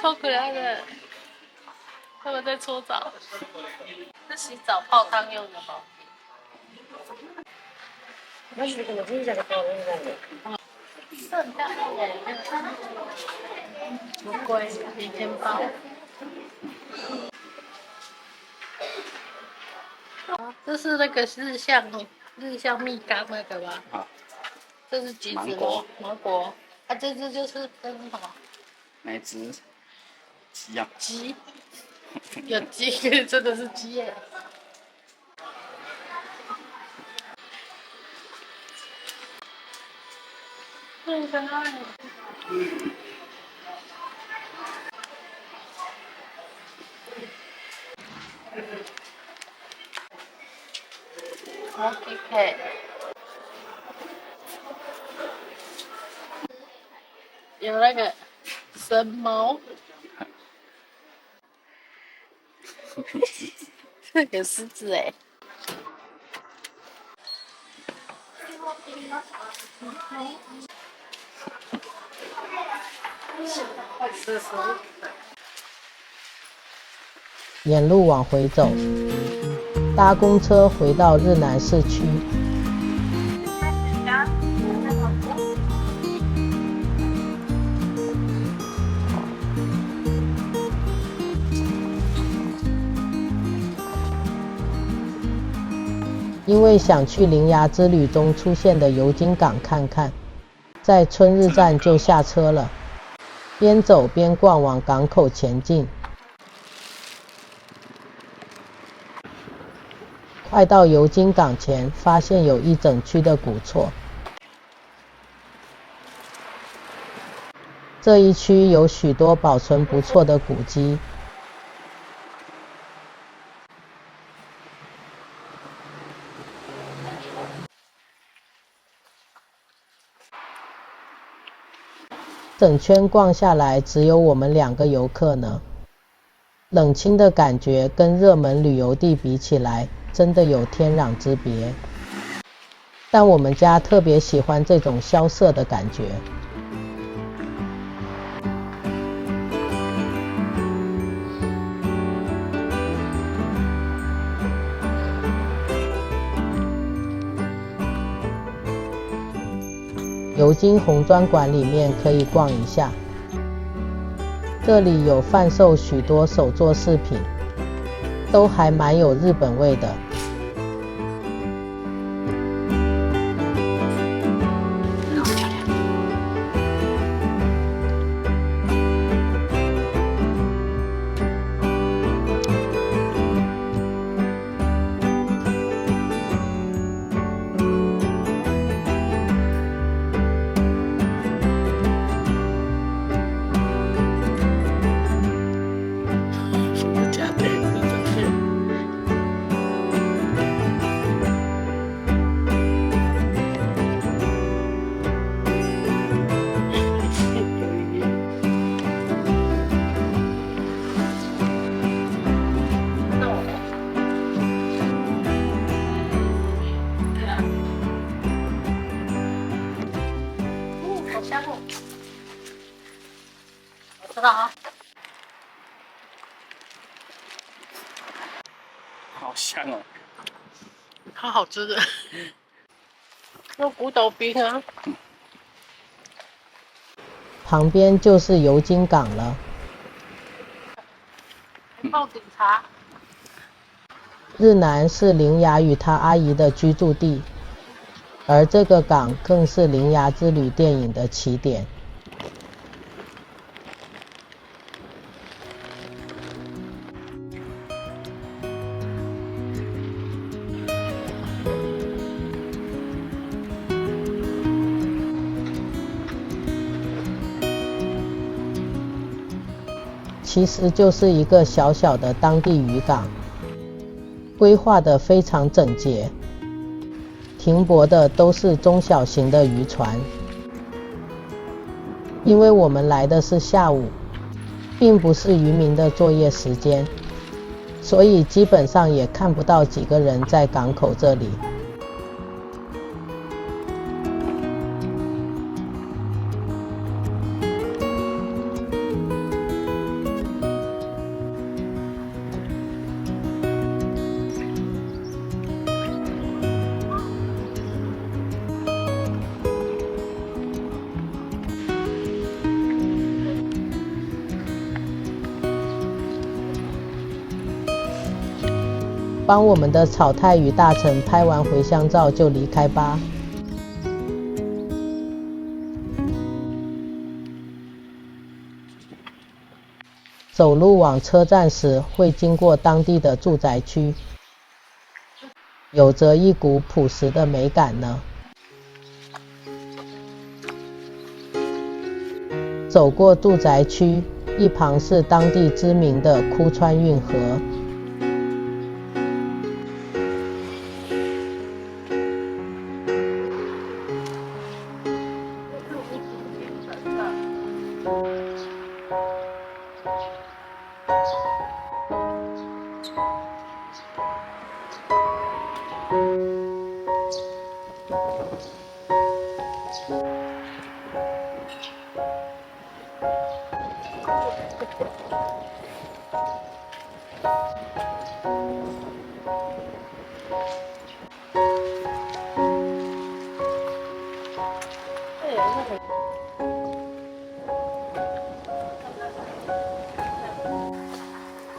超可爱的。他们在搓澡，是洗澡泡汤用的吗？圣诞夜，什么龟？米钱包。这是那个日向蜜柑那个吧？啊，这是橘子芒果，芒果。啊，这只就是这是什么？哪一只？鸡呀。鸡，有鸡，真的是鸡耶！很可爱。OK， 有那个神猫，有狮子哎。试试。沿路往回走，搭公车回到日南市区。因为想去铃芽之旅中出现的油津港看看，在春日站就下车了，边走边逛往港口前进。快到油津港前，发现有一整区的古厝。这一区有许多保存不错的古迹。整圈逛下来只有我们2个游客呢。冷清的感觉跟热门旅游地比起来，真的有天壤之别。但我们家特别喜欢这种萧瑟的感觉。油金红砖馆里面可以逛一下，这里有贩售许多手作饰品，都还蛮有日本味的。知道啊，好香哦！超好吃的，有古董冰啊。旁边就是油金港了。泡顶茶。日南是铃芽与她阿姨的居住地，而这个港更是《铃芽之旅》电影的起点。其实就是一个小小的当地渔港，规划得非常整洁，停泊的都是中小型的渔船。因为我们来的是下午，并不是渔民的作业时间，所以基本上也看不到几个人在港口这里。帮我们的草太与大臣拍完回乡照就离开吧。走路往车站时会经过当地的住宅区，有着一股朴实的美感呢。走过住宅区，一旁是当地知名的枯川运河。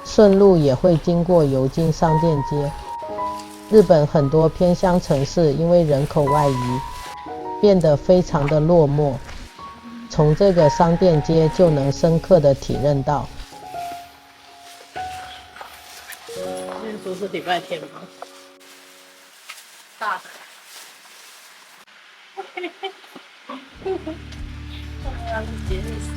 顺路也会经过油金商店街。日本很多偏乡城市因为人口外移，变得非常的落寞，从这个商店街就能深刻的体认到。今天不是礼拜天吗？大的。要是节日死。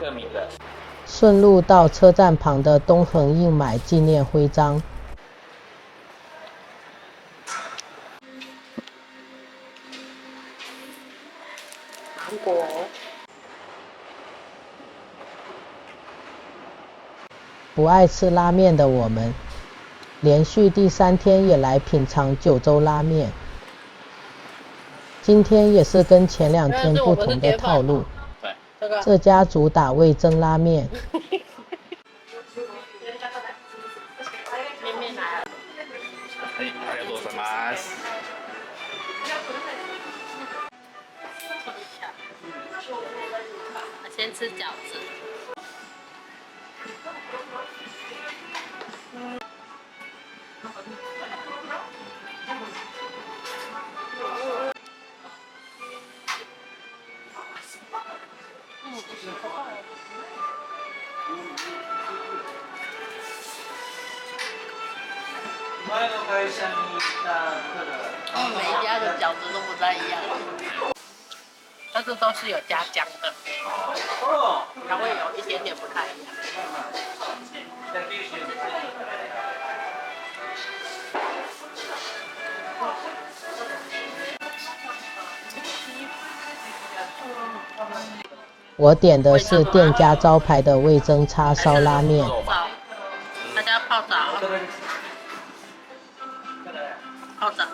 个名的。顺路到车站旁的东横印买纪念徽章。韩国。不爱吃拉面的我们，连续第3天也来品尝九州拉面。今天也是跟前2天不同的套路。这家主打味噌拉面。面面来了。はい、ありがとうございます。先吃饺子。每一家的饺子都不太一样，但是都是有加姜的，它会有一点点不太一样。我点的是店家招牌的味噌叉烧拉面。大家泡澡，泡澡，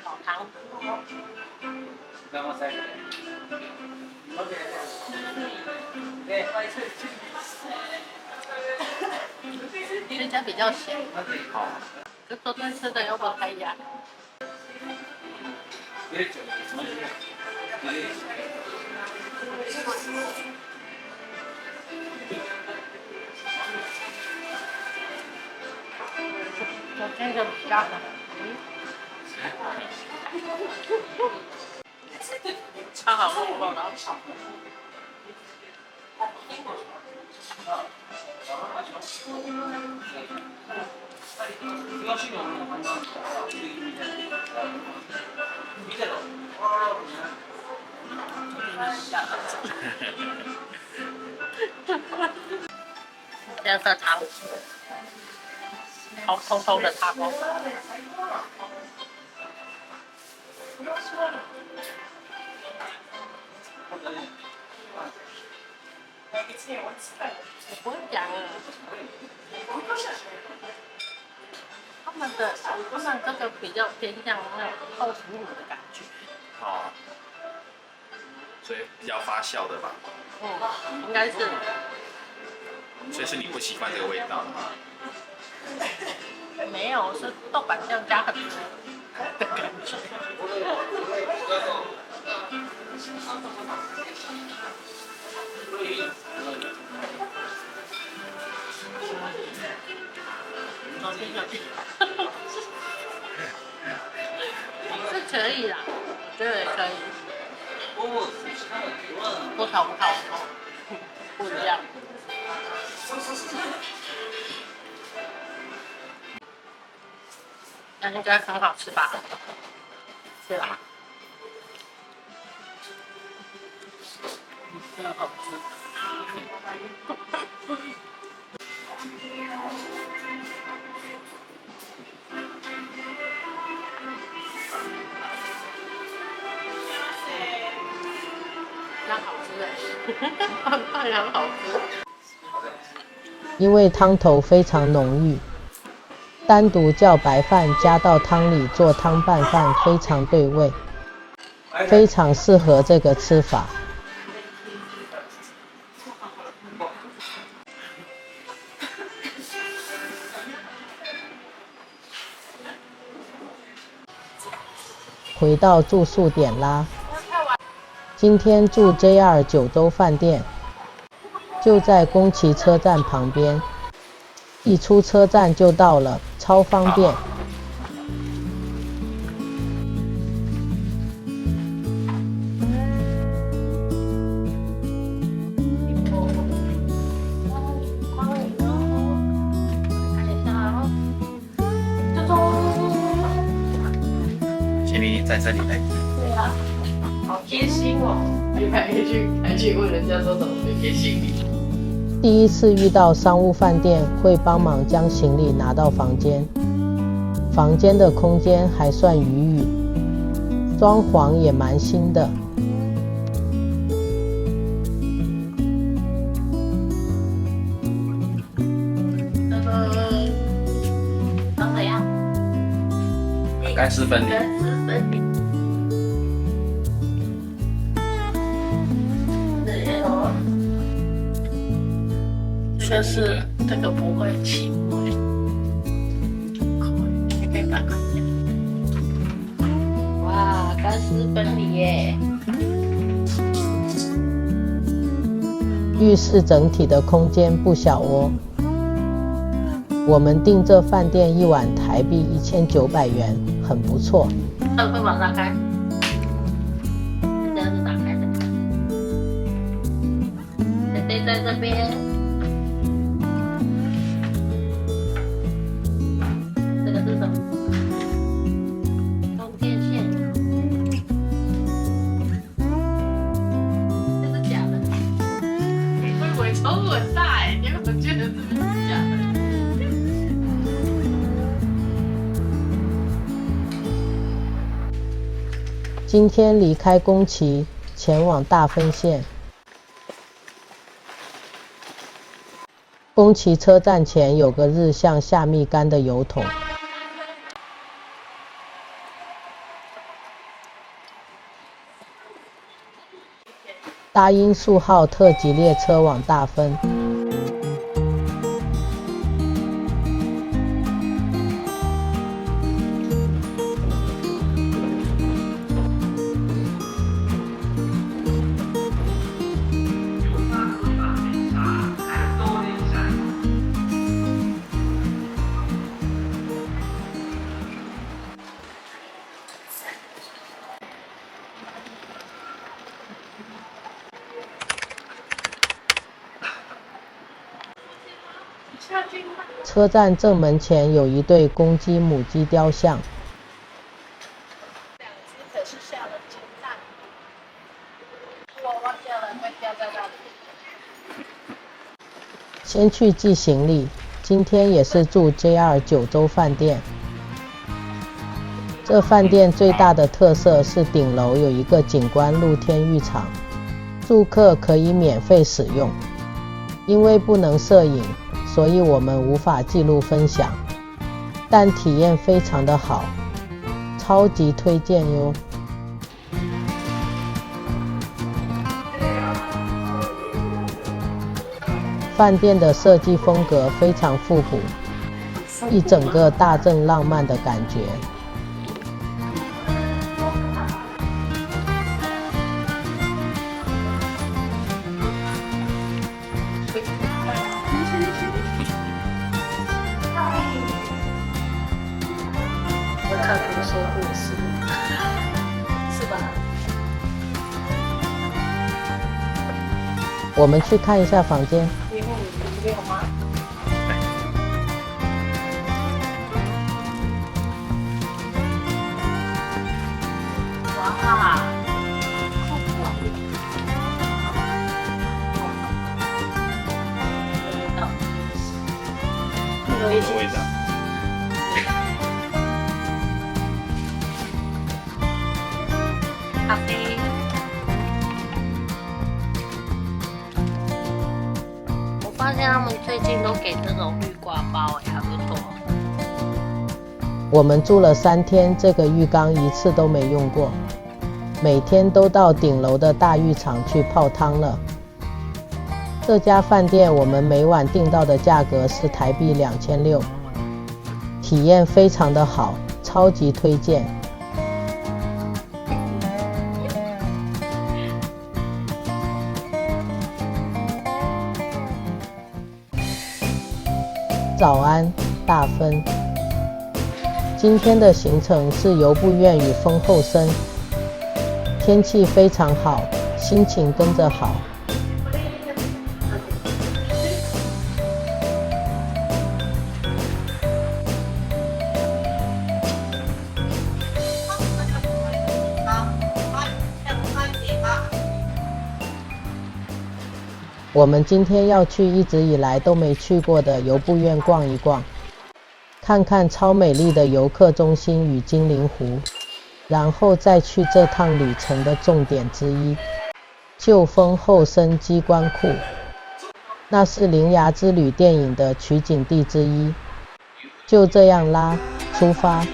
老汤。这家比较咸，跟昨天吃的又不太一样。昨天就比较超好吃的。这样色汤，好通通的汤哦。我不会讲啊。他们这个比较偏向那种豆腐乳的感觉。哦，所以比较发酵的吧？应该是。所以是你不习惯这个味道？没有，是豆瓣酱加很多的感觉。是可以啦，我觉得也可以。不同，不一样。那应该很好吃吧？是吧？真的好吃。那好吃哎，当然好吃。因为汤头非常浓郁，单独叫白饭加到汤里做汤拌饭非常对味，非常适合这个吃法。回到住宿点啦，今天住 JR 九州饭店，就在宫崎车站旁边，一出车站就到了，超方便。谢丽在这里嘞。对啊，好贴心哦。还去问人家说怎么没给行李。第一次遇到商务饭店会帮忙将行李拿到房间，房间的空间还算余裕，装潢也蛮新的。长怎样？干湿分离。干湿分离。这个不会起灰，你可以打开。哇，干湿分离耶！浴室整体的空间不小哦。我们订这饭店一晚台币1900元，很不错。会把它打开，这样子打开的。谁在这边？这个是什么？充电线。这是假的。我以为抽很大哎，结果我觉得这是假的。今天离开宫崎，前往大分县。宫崎车站前有个日向下蜜柑的油桶。大鹰树号特急列车往大分。车站正门前有一对公鸡母鸡雕像。两只可是下了金蛋，我忘掉了，会掉在那里。先去寄行李，今天也是住 JR 九州饭店。这饭店最大的特色是顶楼有一个景观露天浴场，住客可以免费使用。因为不能摄影，所以我们无法记录分享，但体验非常的好，超级推荐哟。饭店的设计风格非常复古，一整个大正浪漫的感觉。看图说故事，是吧？我们去看一下房间。里面有吗？哇！有一些味道。咖啡。我发现他们最近都给这种浴挂包，还不错。我们住了3天，这个浴缸一次都没用过，每天都到顶楼的大浴场去泡汤了。这家饭店我们每晚订到的价格是台币2600，体验非常的好，超级推荐。早安，大分。今天的行程是游步院与丰后森，天气非常好，心情跟着好。我们今天要去一直以来都没去过的游步院逛一逛，看看超美丽的游客中心与精灵湖，然后再去这趟旅程的重点之一——旧丰后生机关库。那是《铃芽之旅》电影的取景地之一。就这样啦，出发！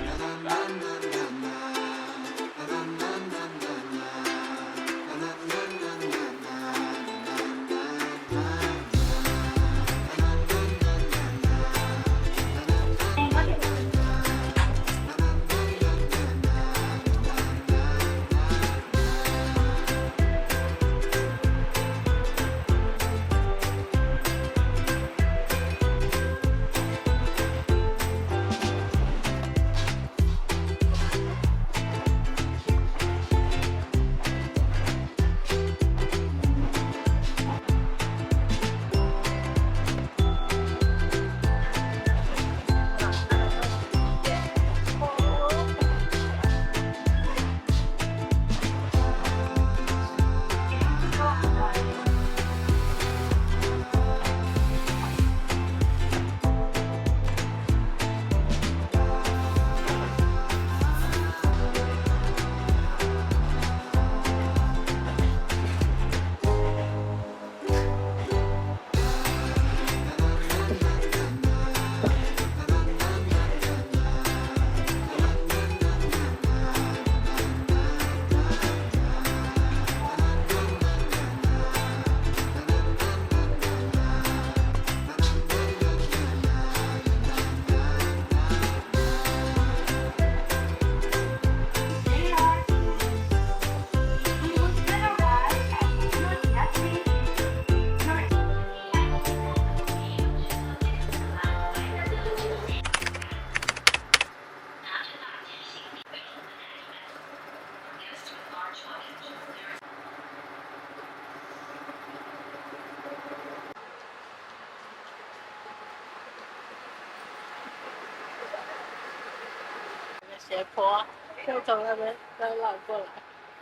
斜坡，就从那边再绕过来，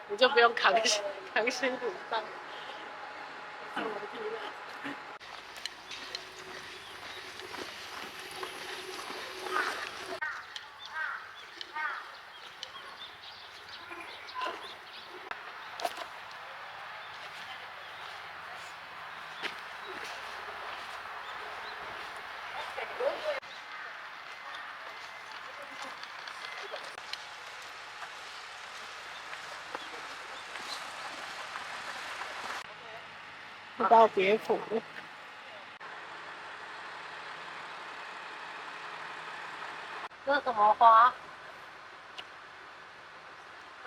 你就不用扛辛苦上楼梯了。到别府，这是什么花？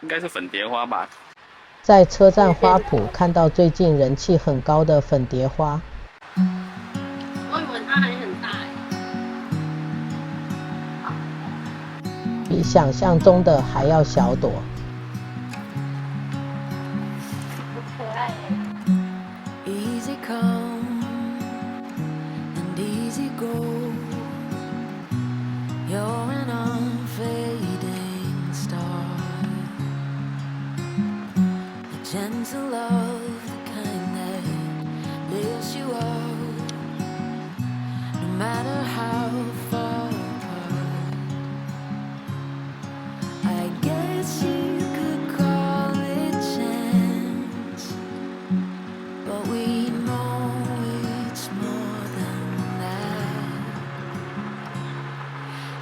应该是粉蝶花吧。在车站花圃看到最近人气很高的粉蝶花。我以为它还很大比想象中的还要小朵。很可爱耶。Easy come and easy go. You're an unfading star, a gentle love, the kind that lifts you up, no matter how far apart. I guess you could call it chance, but we know it's more than that.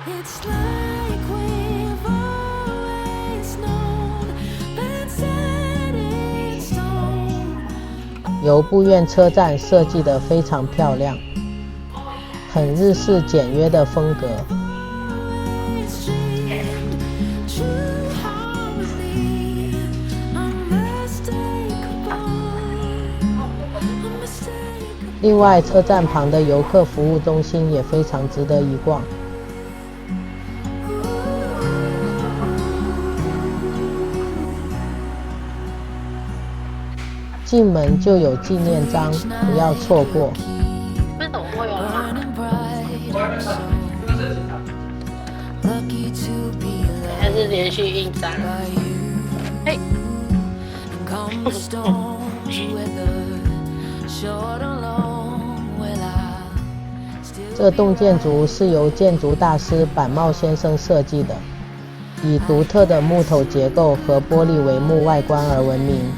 It's like we've always known, been set in stone. 游步院车站设计得非常漂亮，很日式简约的风格。Always dreamed true harmony, unmistakable. 另外，车站旁的游客服务中心也非常值得一逛。进门就有纪念章，不要错过。为什么会有马？ Burning bright, lucky to be 还 loved 是连续印章？ by you. 嘿， And come the storms weather, short or long, well, I'll still 这栋建筑是由建筑大师板茂先生设计的，以独特的木头结构和玻璃帷幕外观而闻名。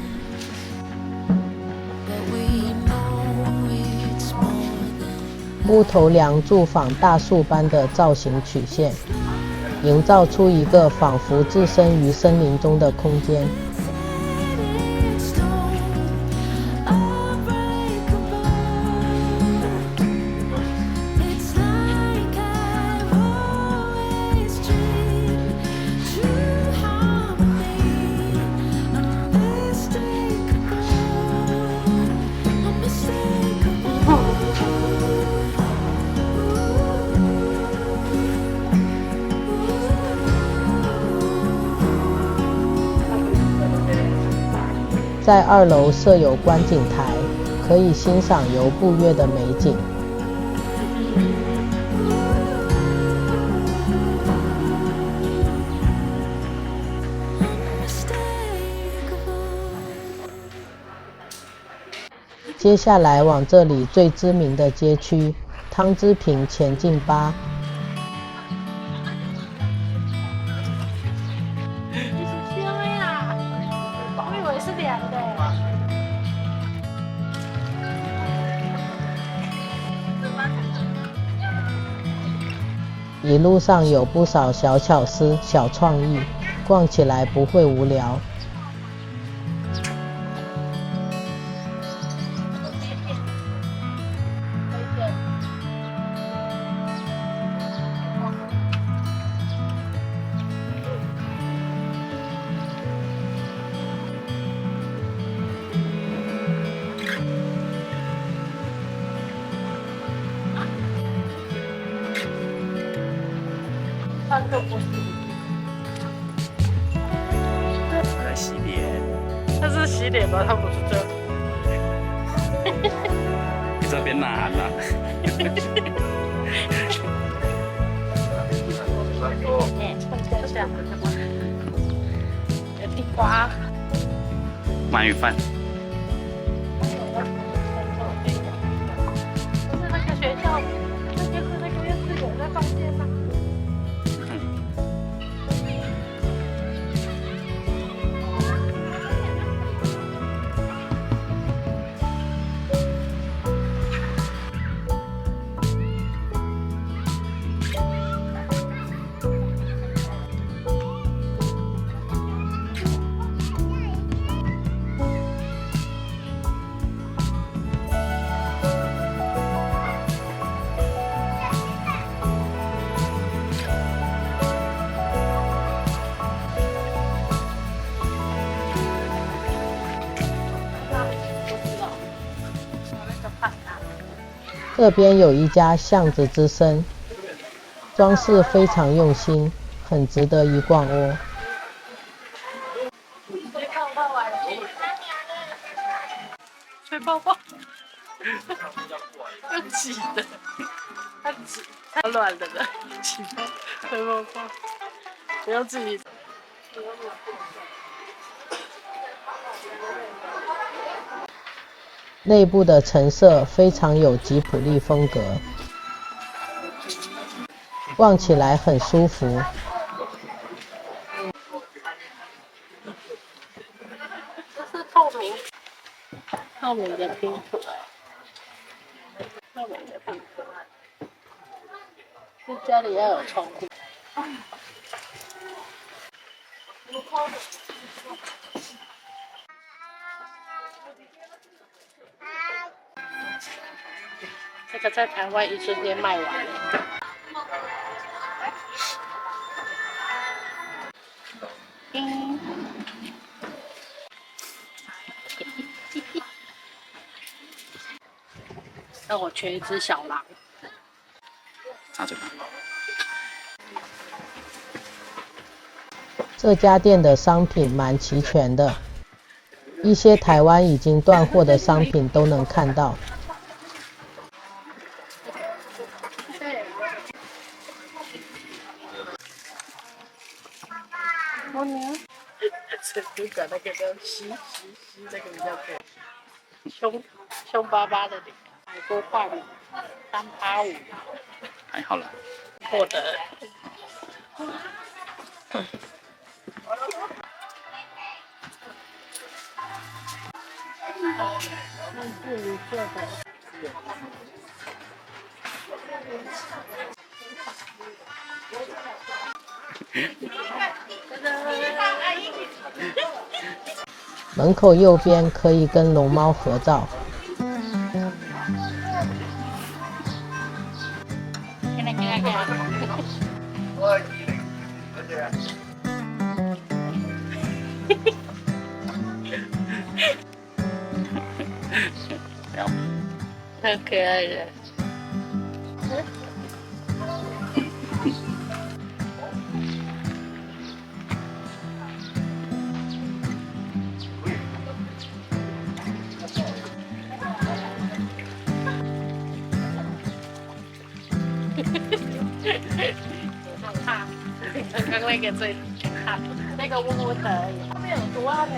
but we know it's more than 木头梁柱仿大树般的造型曲线，营造出一个仿佛置身于森林中的空间。 in stone, unbreakable. It's like I've always dreamed, true harmony, unmistakable. 在2楼设有观景台，可以欣赏由步月的美景。 接下来往这里最知名的街区汤之坪前进吧。香呀！我以为是凉的。一路上有不少小巧思、小创意，逛起来不会无聊。 它这不是，我在洗脸，它是洗脸吧？它不是这。你这边呐喊了。哎，看一下，有地瓜。鳗鱼饭。不是那个学校，那个院是有在放电吗？这边有一家巷子之声，装饰非常用心，很值得一逛哦。吹泡泡玩具，吹泡泡，用挤的，它挤太软了的，挤泡吹泡泡，不要自己。内部的陈设非常有吉普力风格，逛起来很舒服。这是透明的拼图，透明的拼图，这家里要有窗户。这个在台湾一瞬间卖完了。但我缺一只小狼。插嘴巴。这家店的商品蛮齐全的，一些台湾已经断货的商品都能看到。我呢？谁不管那个叫吸，那个比较贵。凶巴巴的脸，100多块嘛，385，还好了。获得。是你做的。门口右边可以跟龙猫合照。很可爱的。刚刚那个最看，那个温温的而已，后面有图案呢。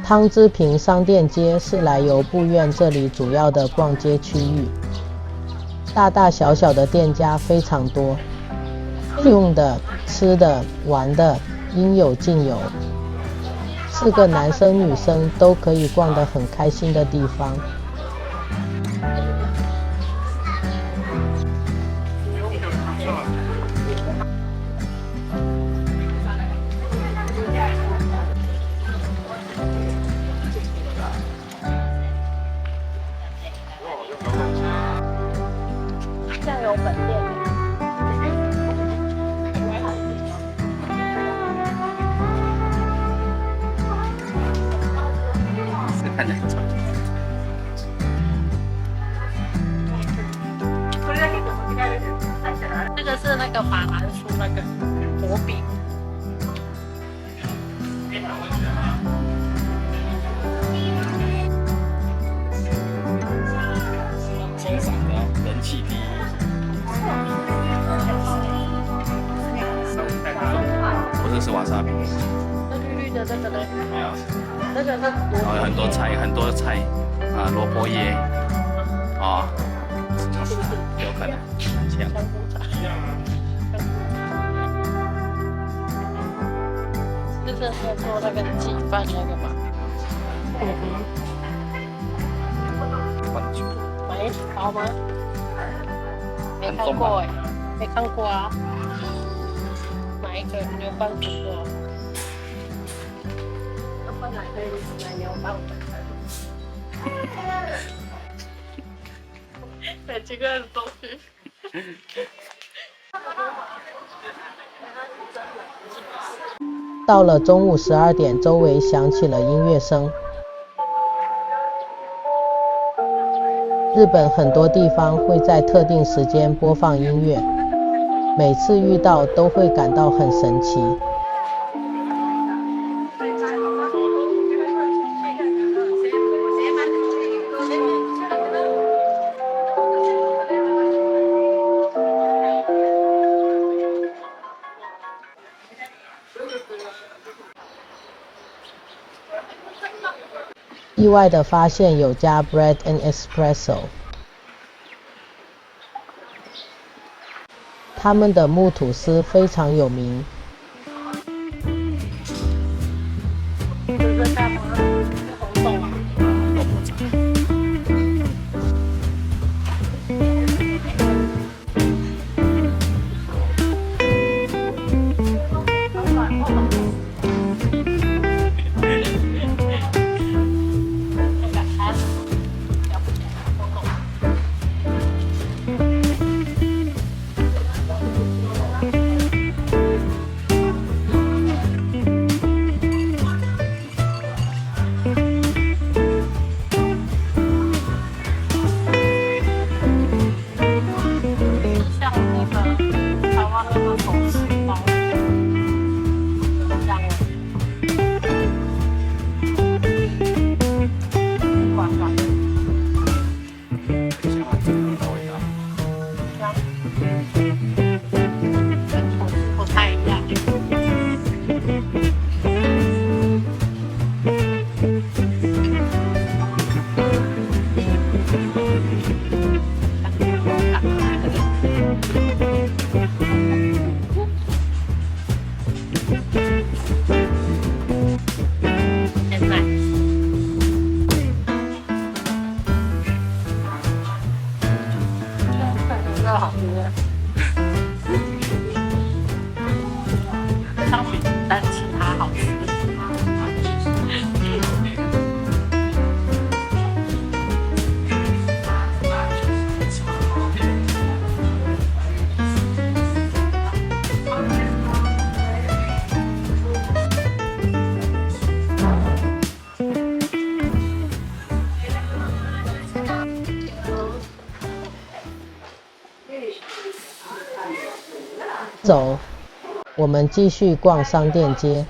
汤之平商店街是来由部院这里主要的逛街区域，大大小小的店家非常多，用的、吃的、玩的应有尽有，是个男生女生都可以逛得很开心的地方。酱油本店。看起来很长。那个是那个法兰酥那个薄饼。欣赏的人气第一。不是瓦萨比。那绿绿的这个呢？没有。这个是然后很多菜啊，萝卜叶啊，有可能像。就是在做那个鸡饭那个嘛。没好吗？没看过哎，没看过啊。哪一个牛蒡不错？本来可以买牛蒡很奇怪的东西。到了中午12点，周围响起了音乐声。日本很多地方会在特定时间播放音乐，每次遇到都会感到很神奇。意外的发现有家 Bread and Espresso， 他们的木吐司非常有名。这是干嘛？红豆啊。走，我们继续逛商店街。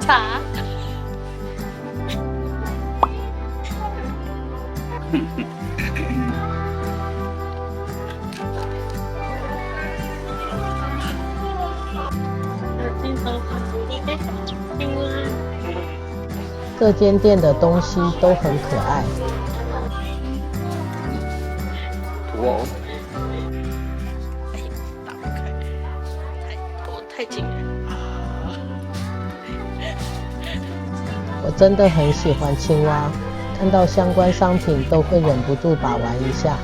茶。这间店的东西都很可爱。土偶，打不开，太紧了。我真的很喜欢青蛙，看到相关商品都会忍不住把玩一下。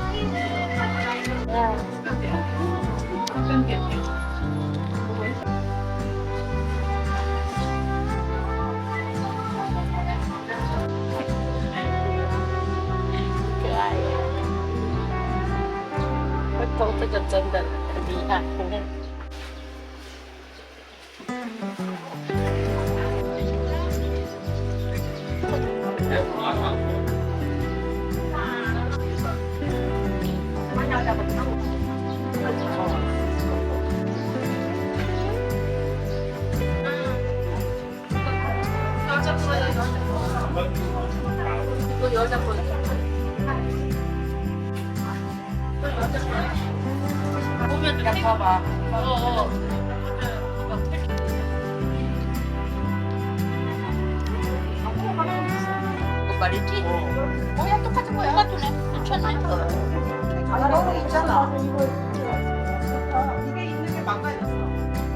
可爱耶！会勾这个真的很厉害，你看。말이지? 뭐야 똑같은 거야. 똑같으네. 괜찮네. 너무 있잖아. 이게 있는 게 망가졌어.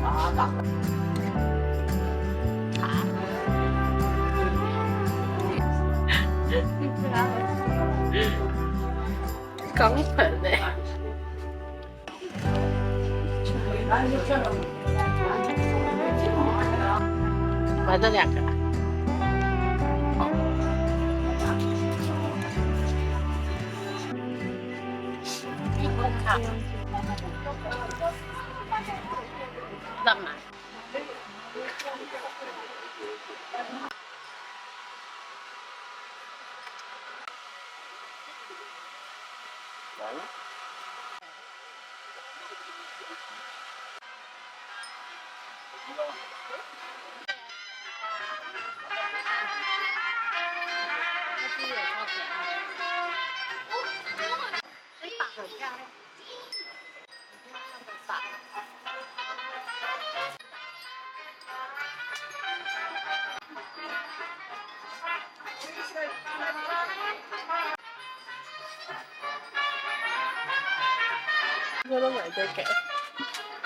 아, 나. 깡盆네.买这2个。乱买。这把很漂亮。这都买这个，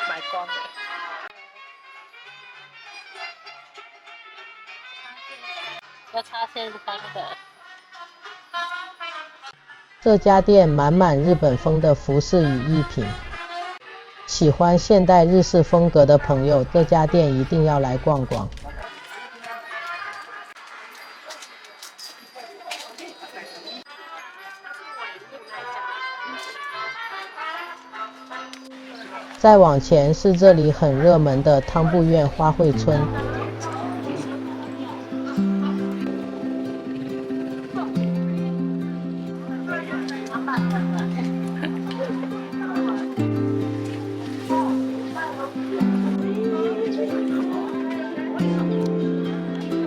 买光了。要插线方的。这家店满满日本风的服饰与艺品，喜欢现代日式风格的朋友，这家店一定要来逛逛。再往前是这里很热门的汤布院花卉村。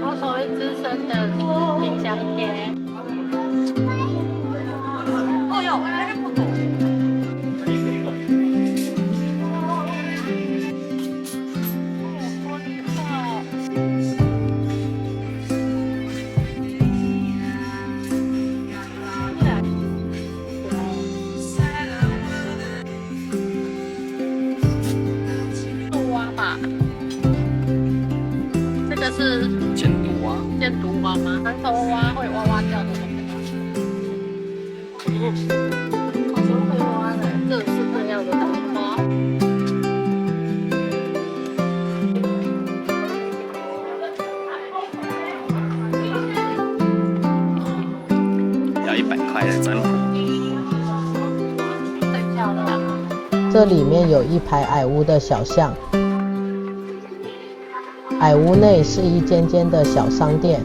我所谓资深的冰箱贴。哦哟，我还是不懂。这个是箭毒蛙，箭毒蛙吗？长头蛙会哇哇叫的那个。好像会蛙的，各式各样的花。要100块的真。这里面有一排矮屋的小巷，矮屋内是一间间的小商店，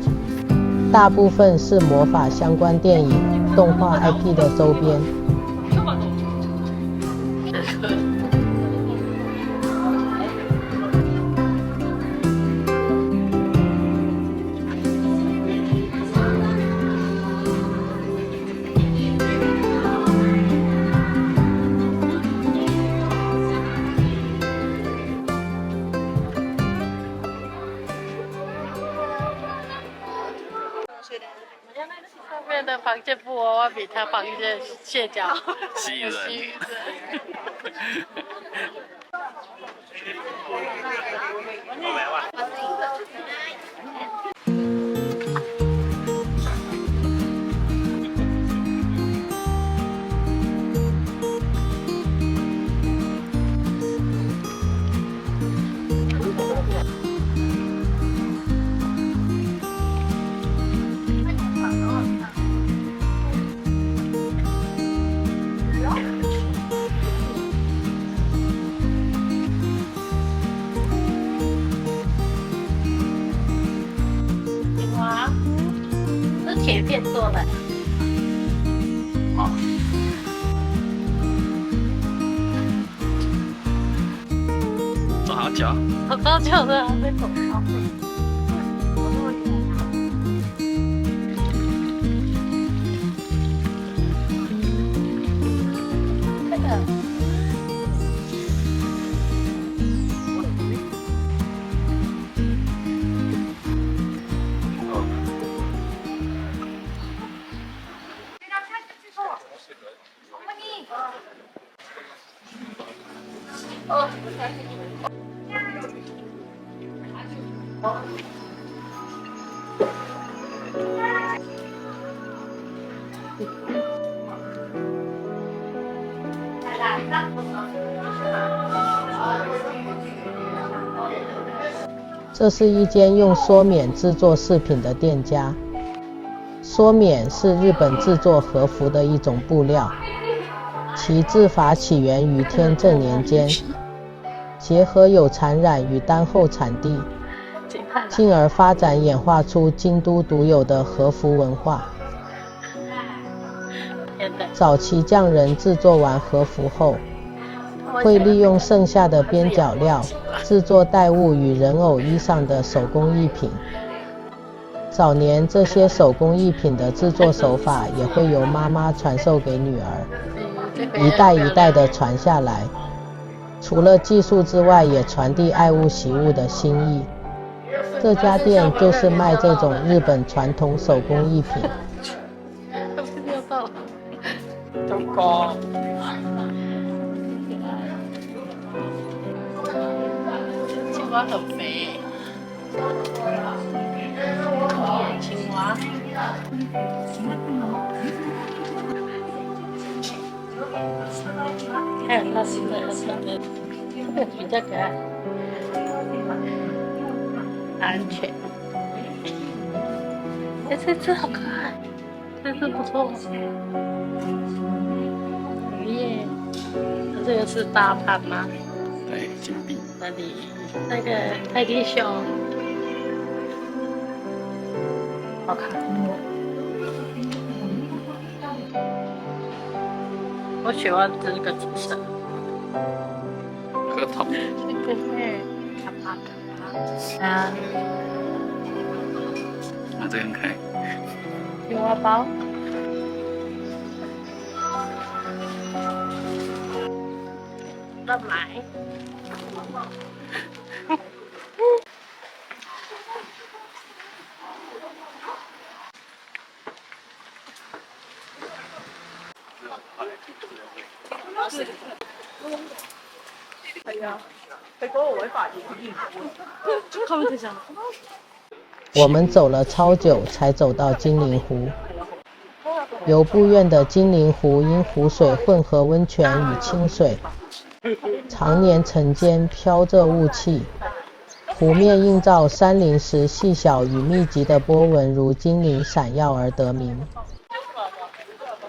大部分是魔法相关电影、动画 IP 的周边。上面的螃蟹布娃娃比它螃蟹蟹脚吸引人。哇，是铁片做的。走好久。好高久的还没走到。这个。这是一间用梭冕制作饰品的店家。梭冕是日本制作和服的一种布料，其制法起源于天正年间，结合有产染与丹后产地，进而发展演化出京都独有的和服文化。早期匠人制作完和服后，会利用剩下的边角料制作带物与人偶衣上的手工艺品。早年这些手工艺品的制作手法也会由妈妈传授给女儿，一代一代的传下来。除了技术之外，也传递爱物惜物的心意。这家店就是卖这种日本传统手工艺品。青蛙很肥，青蛙。看它是这个比较可爱，安全。哎，这只好可爱，这只不错。耶，这个是大盘吗？对，金币。那里那个泰迪熊，好看。我喜欢这个紫色。核桃。这个是卡巴卡巴。啊。啊，这个很可爱。青蛙包。乱买。我们走了超久才走到金陵湖。游步院的金陵湖因湖水混合温泉与清水，常年晨间飘着雾气，湖面映照山林时细小与密集的波纹如金鳞闪耀而得名。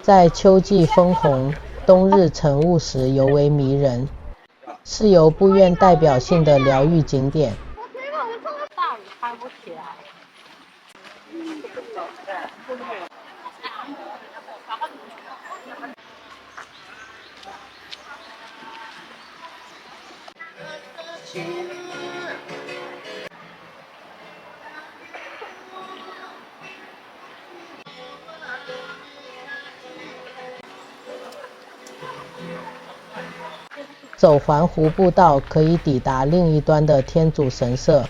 在秋季枫红、冬日晨雾时尤为迷人。是由部院代表性的疗愈景点。大雨开不起来。走环湖步道可以抵达另一端的天主神社。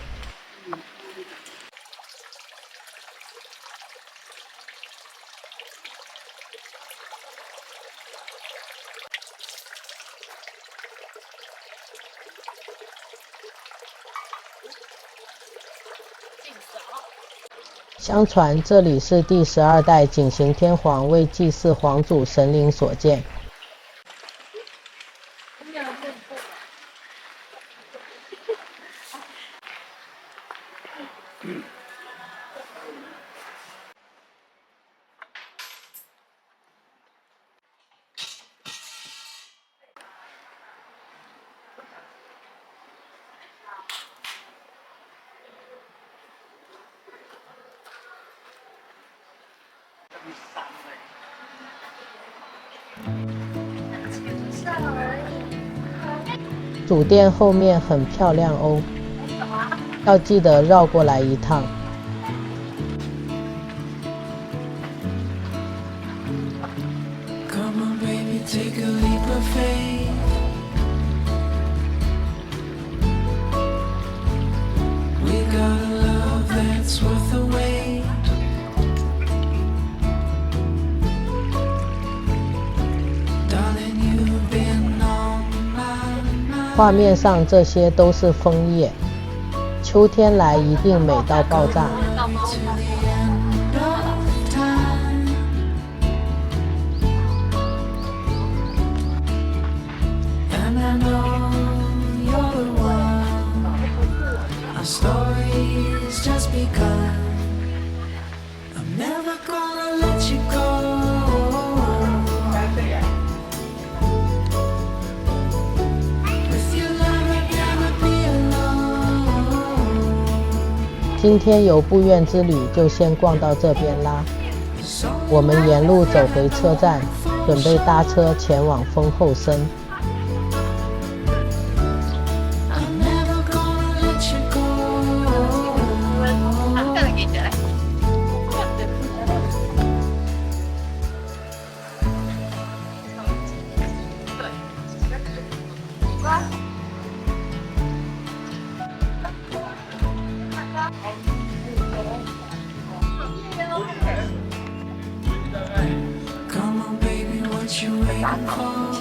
相传这里是第12代景行天皇为祭祀皇祖神灵所建。主殿后面很漂亮哦，要记得绕过来一趟。Come on, baby, take a leap of faith. We got a love that's worth the wait. Darling, you've been on my mind. 画面上这些都是枫叶，秋天来一定美到爆炸。 To the end of time. And I know you're the one. Our story's just begun. I'm never gonna let you go. With your love, I'd never be alone. 今天游步院之旅就先逛到这边啦，我们沿路走回车站，准备搭车前往丰后森。 I'm never gonna let you go. ，Come on, baby, what you waiting for?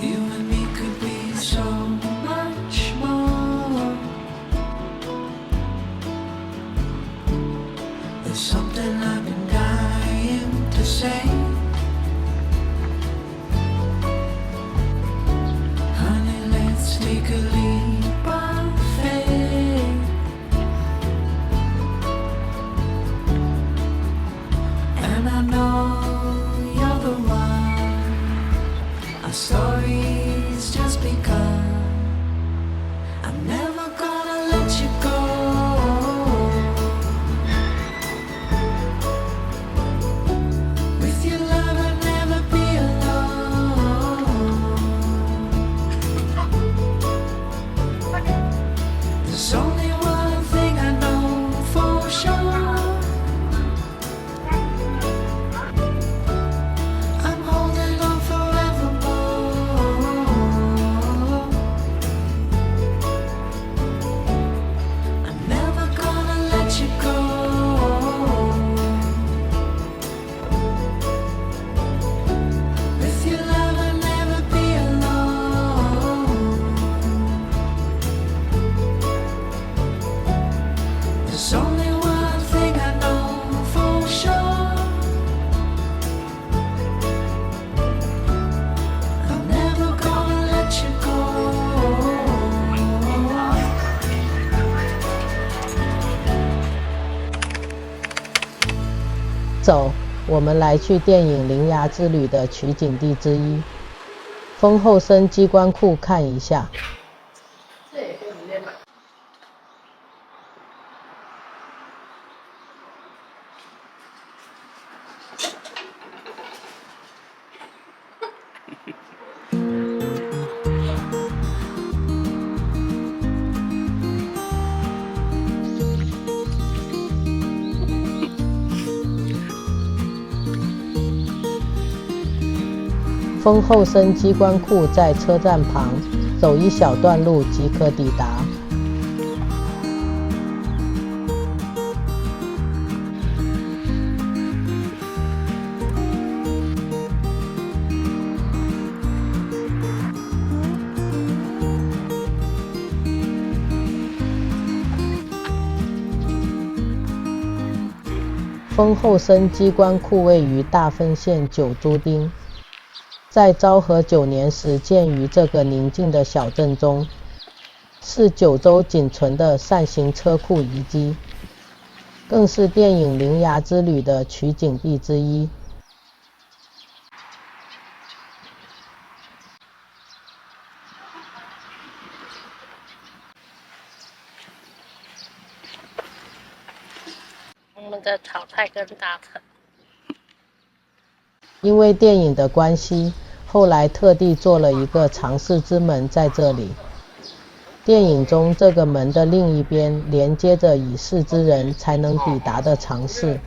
You and me could be so much more. There's something I've been dying to say. Honey, let's take a leap of faith. And I know you're the one. Our story's just begun. I'm never gonna let you go. With your love, I'd never be alone. There's only one thing I know for sure. I'm holding on forevermore. I'm never gonna let you go. With your love, I'll never be alone. There's only one thing I know for sure. I'm never gonna let you go. 走，我们来去电影《铃芽之旅》的取景地之一——丰后森机关库看一下。这也可以里面买。丰后森机关库在车站旁，走一小段路即可抵达。丰后森机关库位于大分县九州町。在昭和9年时建于这个宁静的小镇中，是九州仅存的扇形车库遗迹，更是电影《铃芽之旅》的取景地之一。我们的淘汰跟达成。因为电影的关系，后来特地做了一个尝试之门在这里。电影中这个门的另一边连接着已逝之人才能抵达的尝试。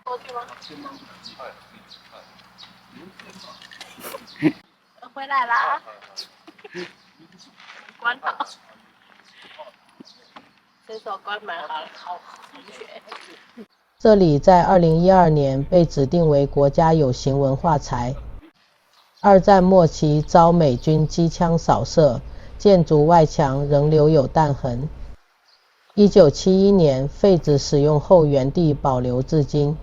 过去吗？回来啦！关好，伸手关门好了，好同学。这里在2012年被指定为国家有形文化财。二战末期遭美军机枪扫射，建筑外墙仍留有弹痕。1971年废止使用后原地保留至今。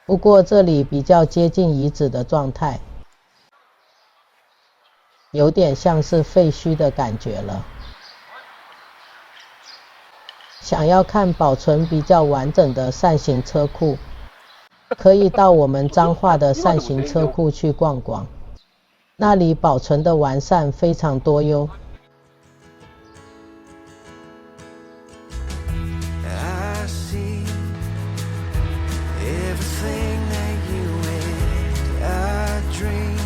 不过这里比较接近遗址的状态，有点像是废墟的感觉了。想要看保存比较完整的扇形车库，可以到我们彰化的扇形车库去逛逛，那里保存的完善非常多哟。I see everything that you and I dream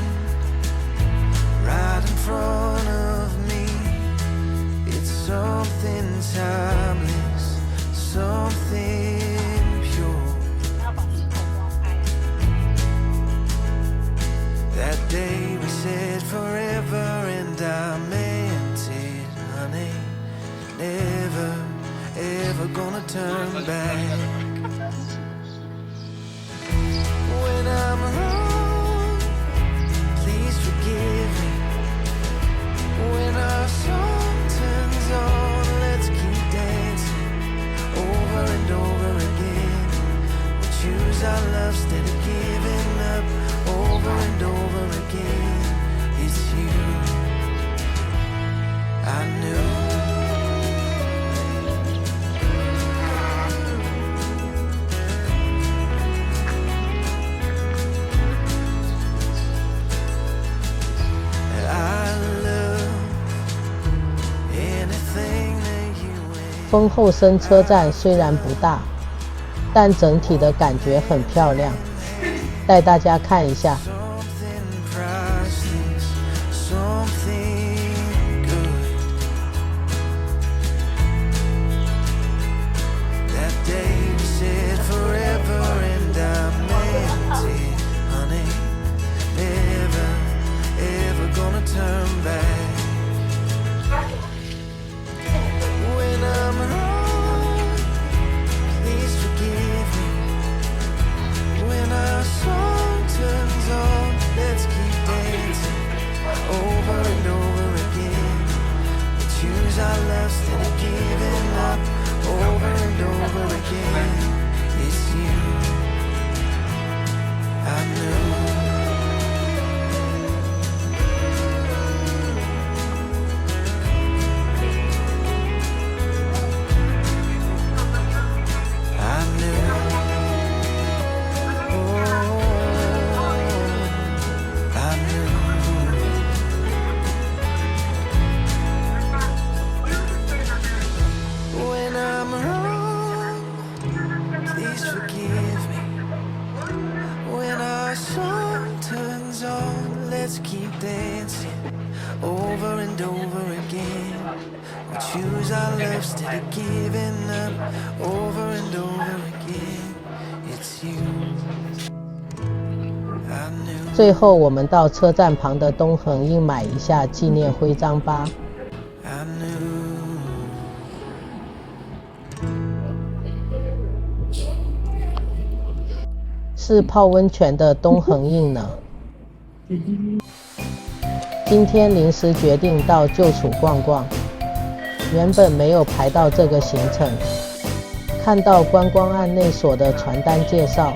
right in front of me. It's something timeless, something pure. That day we said forever and I meant it, honey. Never, ever gonna turn back. When I'm wrong, please forgive me. When our song turns on, let's keep dancing over and over again. We'll choose our love instead of giving up over and over again. It's you I knew. I love anything that you ain't. 丰后森车站虽然不大，但整体的感觉很漂亮，带大家看一下。 Something priceless, something good. That day we said forever and I meant it, honey. Never, ever gonna turn back. When I'm wrong, please forgive me. When our song turns our love instead of giving up over and over again. It's you I knew. Let's keep dancing over and over again. We'll choose our love instead of giving up over and over again. It's you I knew. 最后，我们到车站旁的东横印买一下纪念徽章吧。I knew. 是泡温泉的东横印呢。今天临时决定到旧处逛逛，原本没有排到这个行程。看到观光案内所的传单介绍，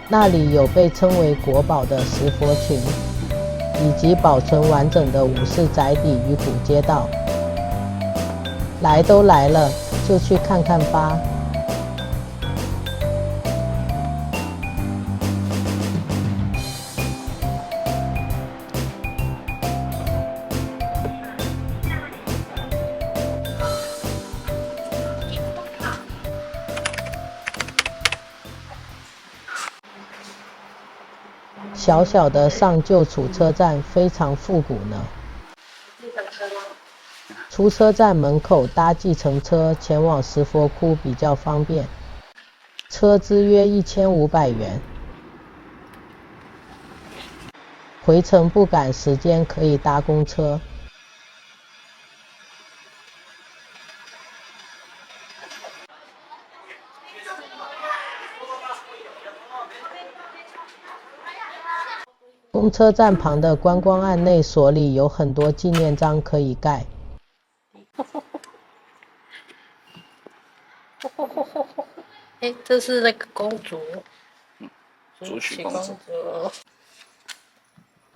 那里有被称为国宝的石佛群，以及保存完整的武士宅邸与古街道。来都来了，就去看看吧。小小的上旧处车站非常复古呢。出车站门口搭计程车前往石佛窟比较方便，车资约1500元。回程不赶时间可以搭公车。公车站旁的观光案内所里有很多纪念章可以盖。哎，这是那个公主，竹取公主，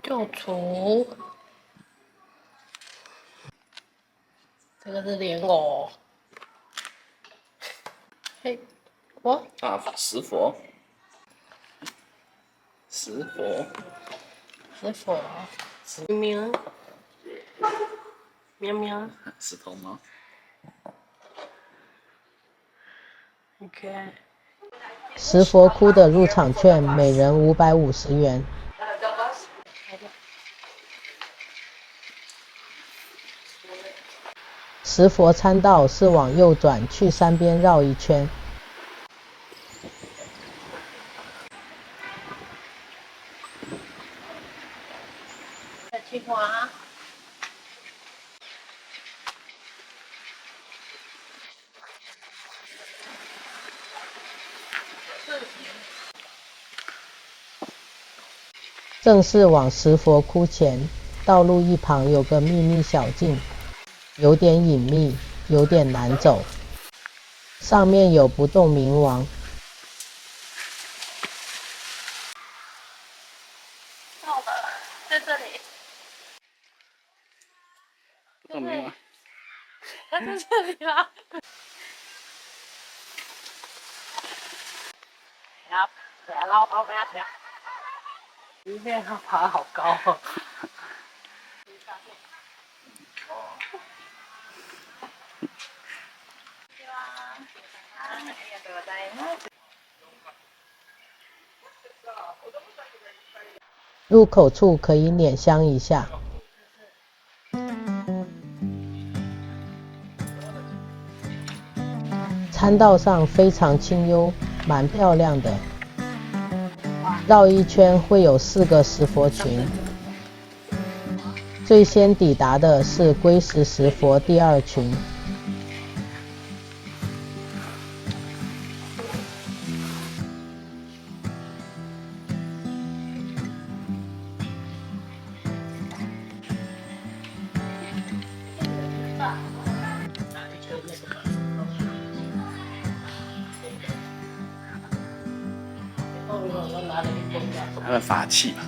旧厨，这个是莲藕。嘿，我啊，石佛，石佛，石佛，喵喵喵，石头猫。OK。石佛窟的入场券每人550元。石佛参道是往右转，去山边绕一圈。青花。正式往石佛窟前，道路一旁有个秘密小径，有点隐秘，有点难走。上面有不动明王。到了，在这里。不动明王。它在这里啦。呀，来捞包给他吃。里面它爬好高哦。入口处可以捻香一下。参道上非常清幽，蛮漂亮的。绕一圈会有4个石佛群，最先抵达的是龟石石佛第2群。他的法器吧。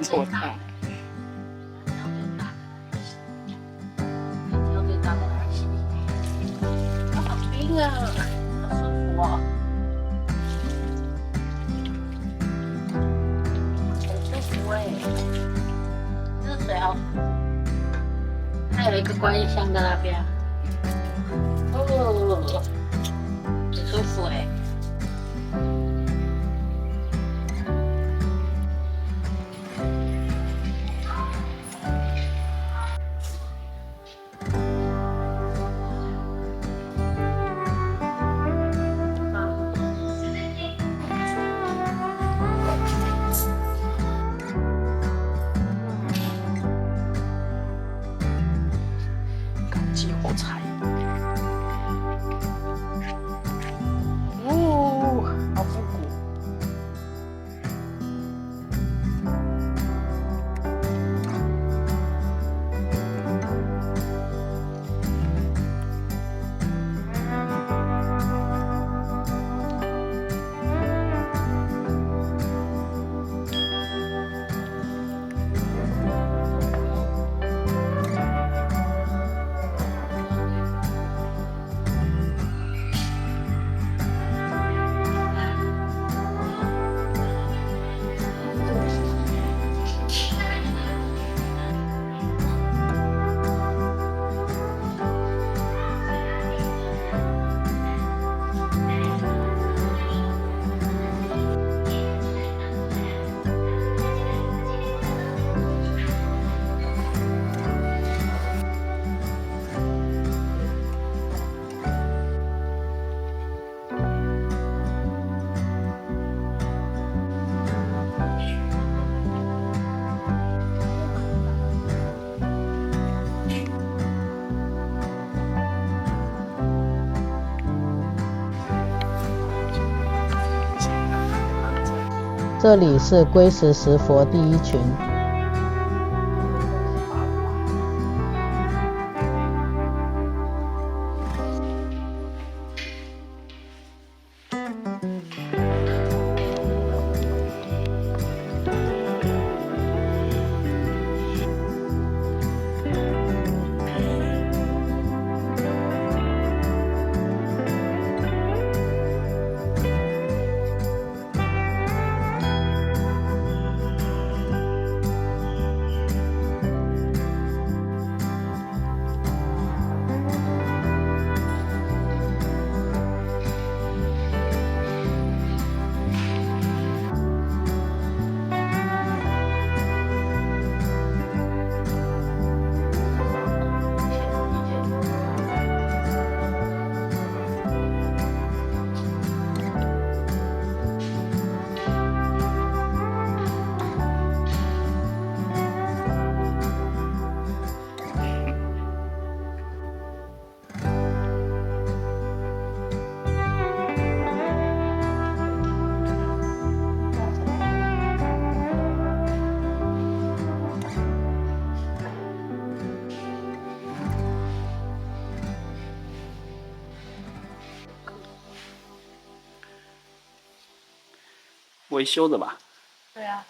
这么大。挑最大的法器。好冰啊，好舒服哦。很舒服哎，这个水好。还有一个观音像在那边，哦，很舒服哎。激活彩。哦，好复古。这里是龟石石佛第一群。维修的吧？对啊。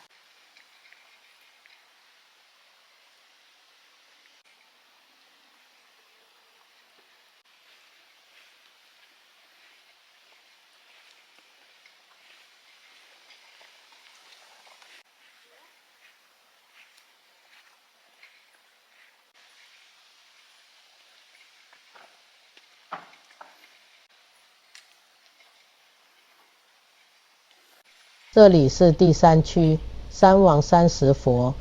这里是第3区，三王三石佛。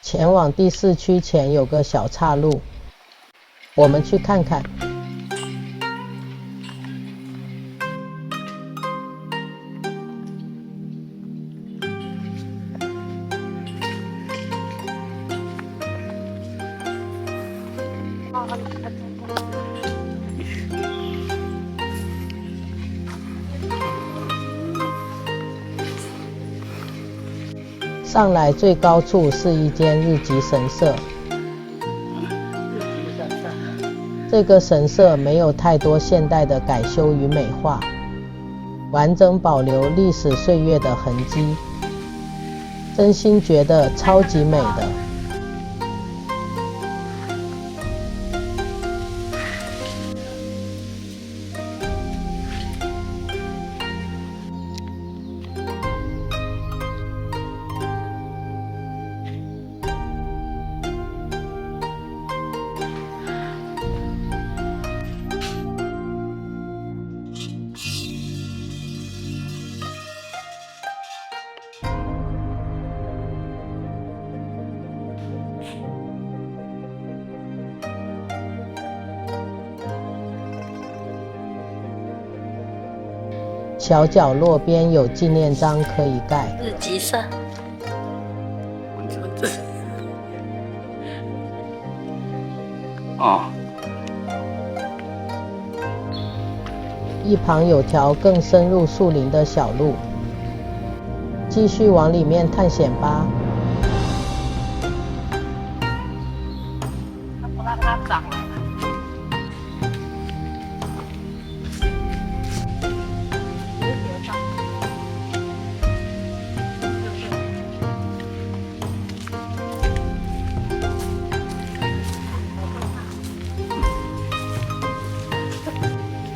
前往第4区前有个小岔路，我们去看看。上来最高处是一间日籍神社。这个神社没有太多现代的改修与美化，完整保留历史岁月的痕迹，真心觉得超级美的。小角落边有纪念章可以盖。日籍社。哦，一旁有条更深入树林的小路，继续往里面探险吧。不让它长了。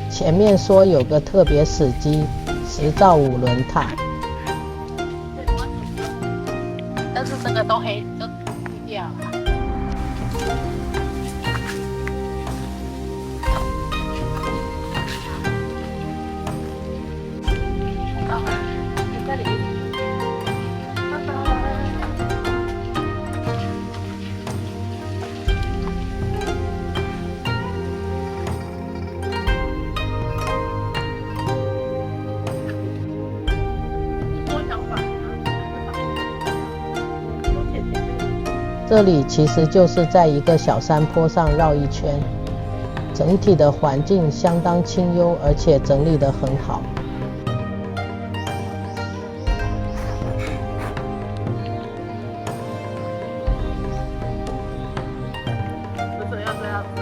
前面说有个特别死机，10兆5轮塔。但是这个都黑，都绿掉了。这里。这里其实就是在一个小山坡上绕一圈，整体的环境相当清幽，而且整理得很好。就是要这样子。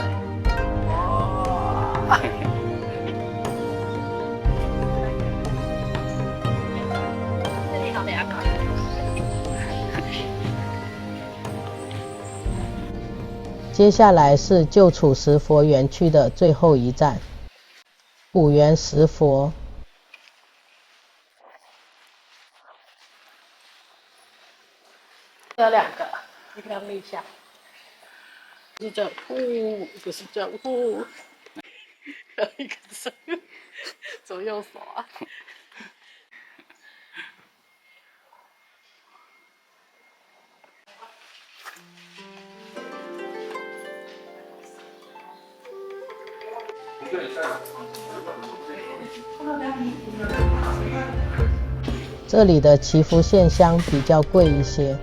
这里好凉啊。接下来是旧楚石佛园区的最后一站，古原石佛。有2个，一个立像，是这样，不是这样，一个手，左右手啊。这里的祈福线香比较贵一些。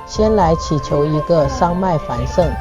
先来祈求一个商脉繁盛。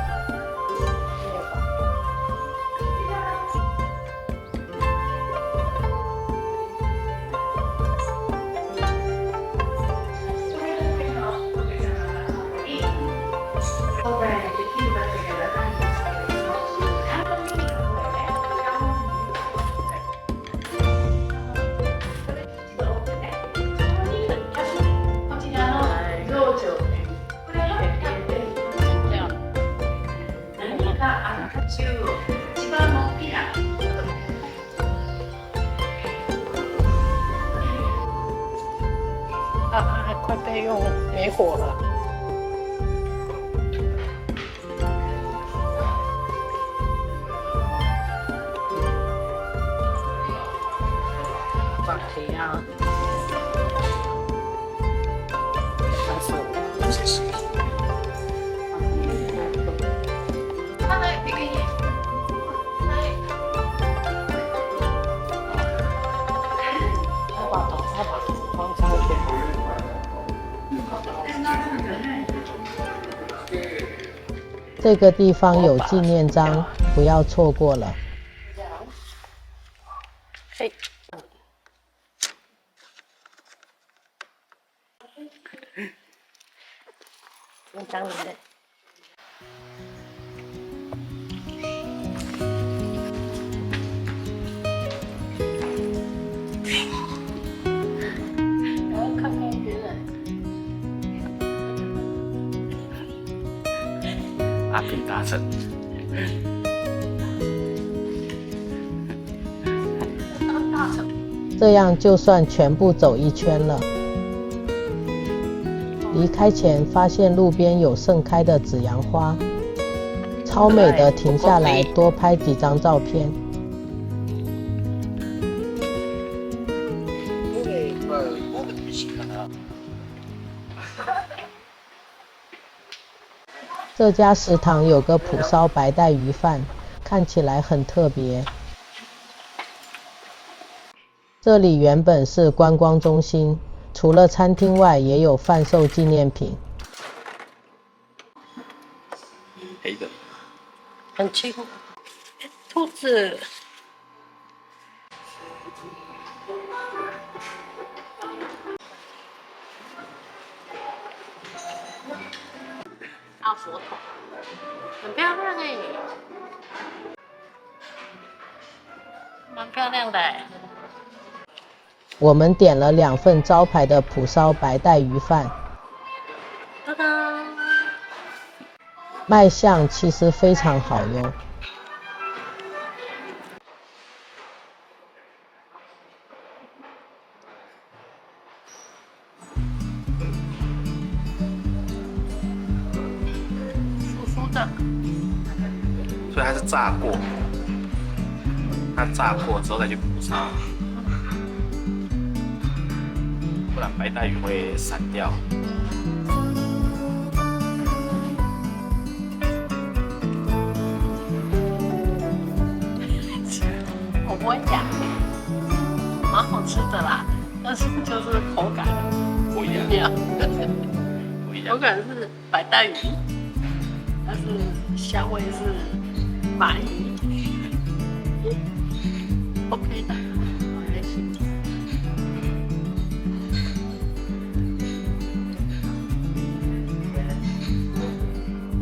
快备用没火了。放题啊。这个地方有纪念章，不要错过了。嘿，紧张的。然后看看别人。阿平大成。这样就算全部走一圈了。离开前发现路边有盛开的紫阳花，超美的，停下来多拍几张照片。这家食堂有个蒲烧白带鱼饭，看起来很特别。这里原本是观光中心，除了餐厅外，也有贩售纪念品。黑的，很轻。兔子。大佛头，很漂亮哎，蛮漂亮的哎。我们点了2份招牌的蒲烧白带鱼饭。哒哒，卖相其实非常好哟。酥酥的。所以它是炸过，它炸过之后再去蒲烧，不然白带鱼会散掉。我不会讲，蛮好吃的啦，但是就是口感不一样，不一样，不一样口。感是白带鱼，但是香味是马鱼，OK 的，还行。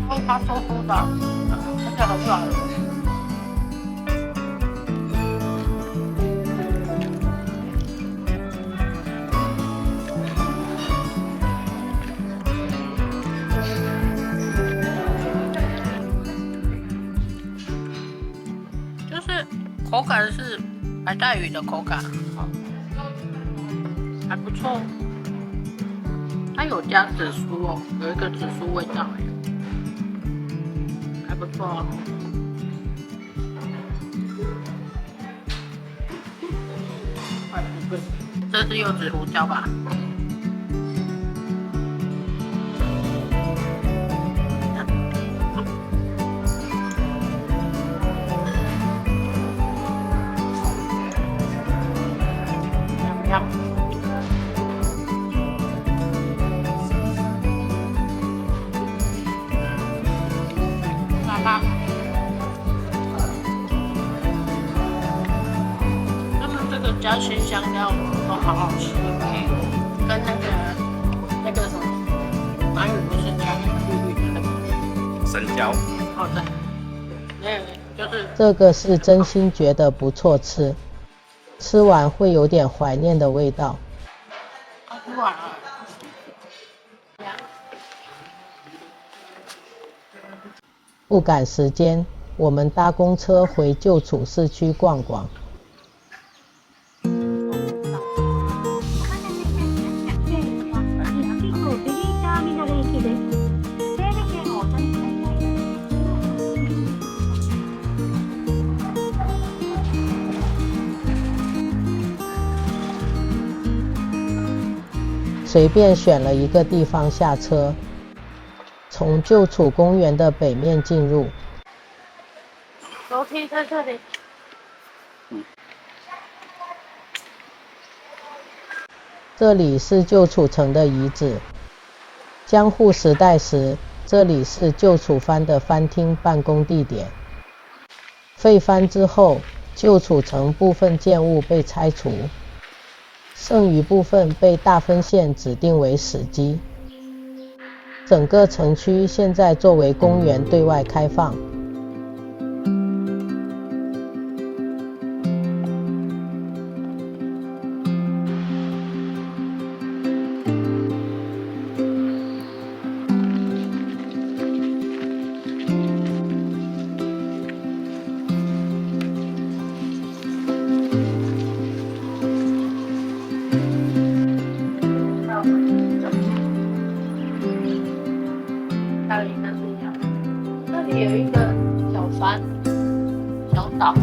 因为它酥酥的，而且很软。就是口感是白带鱼的口感，还不错。它有加紫苏哦，有一个紫苏味道哎，还不错哦。这是柚子胡椒吧？辣辣，他们这个加鲜香料都好好吃，跟那个什么，鳗鱼不是加那个绿绿的那个生椒，哦对，那个就是这个是真心觉得不错吃，吃完会有点怀念的味道。吃完了。不赶时间，我们搭公车回旧楚市区逛逛。随便选了一个地方下车，从旧楚公园的北面进入。楼梯在这里。这里是旧楚城的遗址。江户时代时，这里是旧楚藩的藩厅办公地点。废藩之后，旧楚城部分建物被拆除，剩余部分被大分县指定为史迹。整个城区现在作为公园对外开放。这里有一个小山、小岛。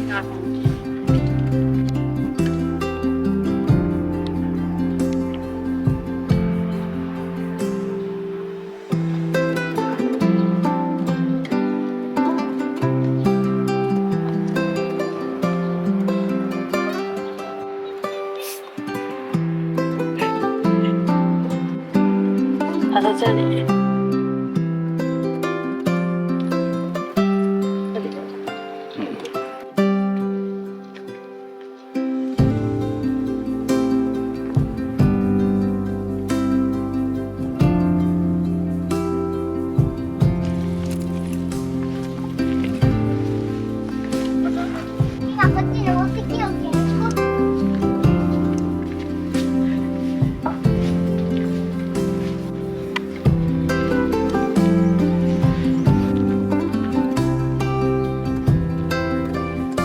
大风景。它在这里。这里。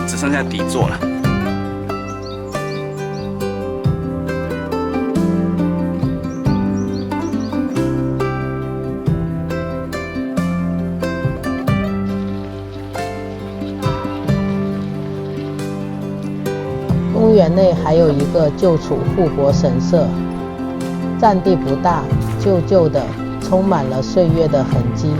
只剩下底座了。公园内还有一个旧楚护国神社，占地不大，旧旧的，充满了岁月的痕迹。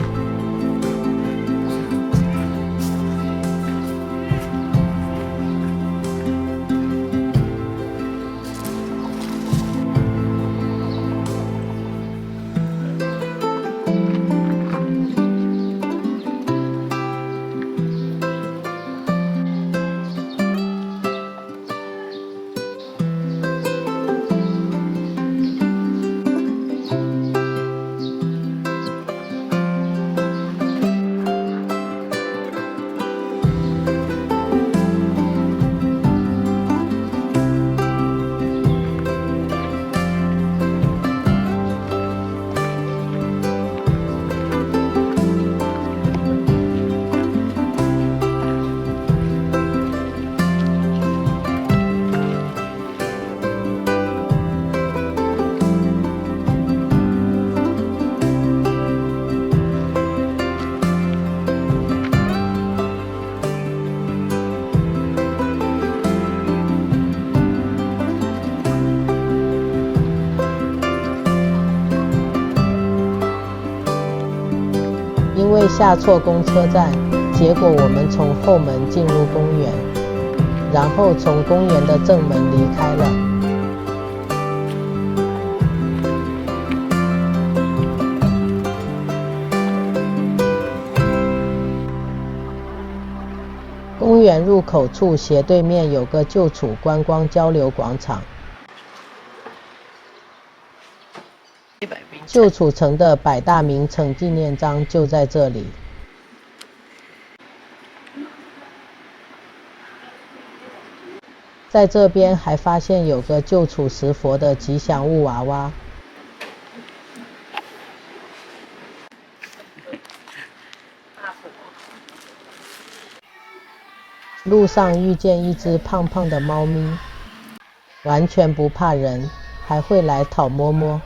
因为下错公车站，结果我们从后门进入公园，然后从公园的正门离开了。公园入口处斜对面有个旧楚观光交流广场。旧楚城的百大名城纪念章就在这里。在这边还发现有个旧楚石佛的吉祥物娃娃。路上遇见一只胖胖的猫咪，完全不怕人，还会来讨摸摸。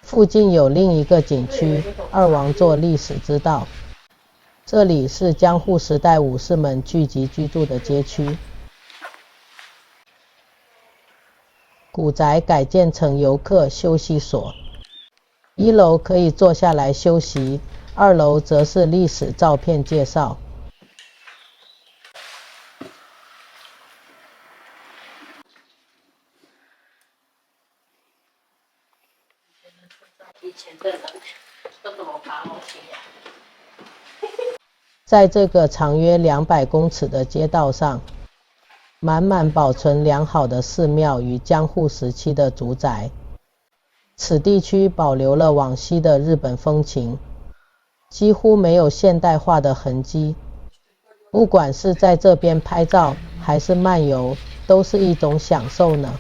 附近有另一个景区二王座历史之道，这里是江户时代武士们聚集居住的街区。古宅改建成游客休息所，一楼可以坐下来休息，二楼则是历史照片介绍。以前的人都怎么爬楼梯呀？在这个长约200公尺的街道上，满满保存良好的寺庙与江户时期的主宅。此地区保留了往昔的日本风情，几乎没有现代化的痕迹。不管是在这边拍照还是漫游，都是一种享受呢。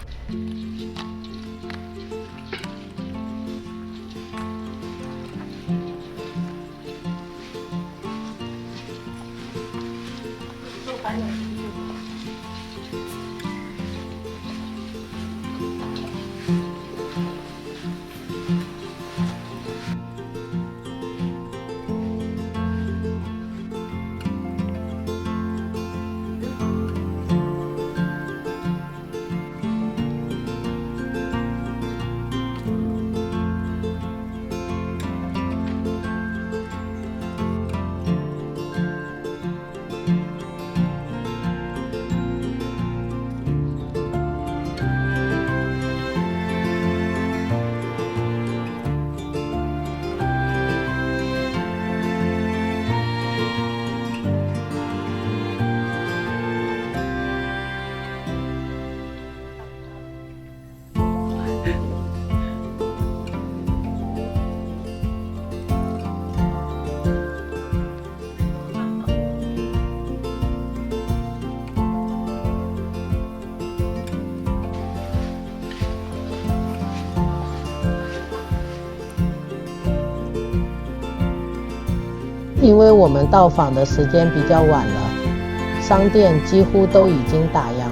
因为我们到访的时间比较晚了，商店几乎都已经打烊，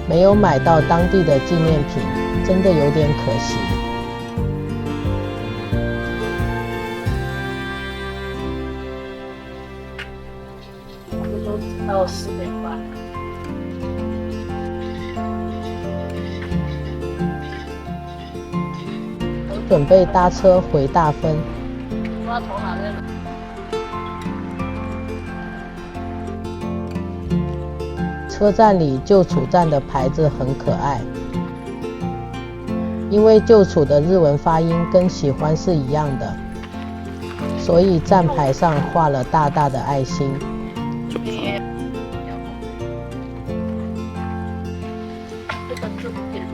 没有买到当地的纪念品，真的有点可惜。我们都到4点半。我准备搭车回大分。不知道从哪边来。车站里旧处站的牌子很可爱，因为旧处的日文发音跟喜欢是一样的，所以站牌上画了大大的爱心。这个字不见了。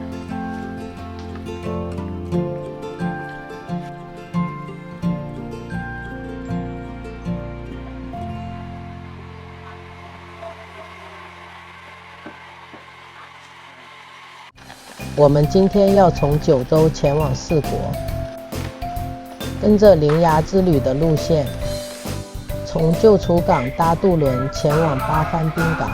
我们今天要从九州前往四国，跟着铃芽之旅的路线，从旧处港搭渡轮前往八幡滨港。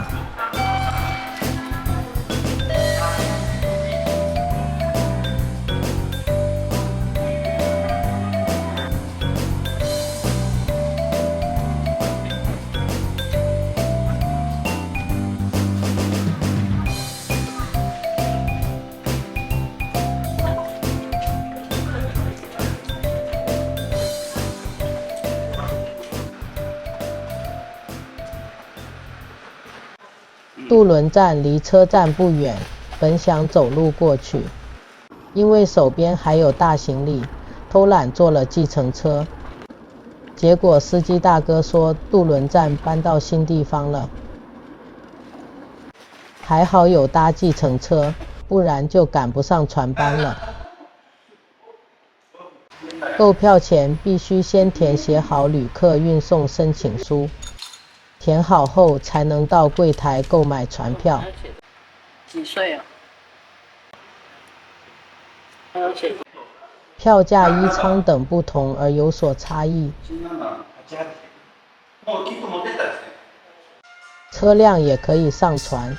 渡轮站离车站不远，本想走路过去，因为手边还有大行李，偷懒坐了计程车。结果司机大哥说渡轮站搬到新地方了，还好有搭计程车，不然就赶不上船班了。购票前必须先填写好旅客运送申请书，填好后才能到柜台购买船票。几岁啊？还要写。票价依舱等不同而有所差异。车辆也可以上船。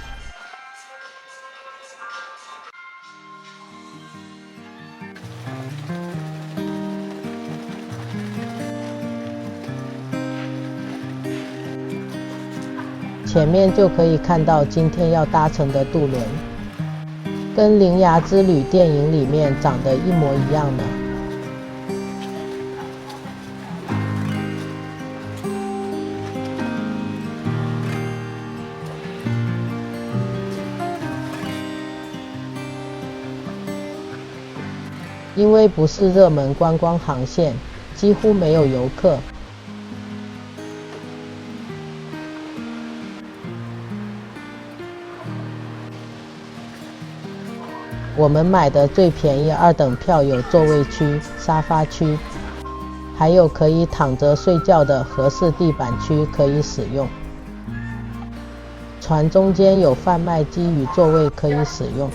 前面就可以看到今天要搭乘的渡轮，跟《铃芽之旅》电影里面长得一模一样呢。因为不是热门观光航线，几乎没有游客。我们买的最便宜2等票有座位区、沙发区，还有可以躺着睡觉的合适地板区可以使用。船中间有贩卖机与座位可以使用。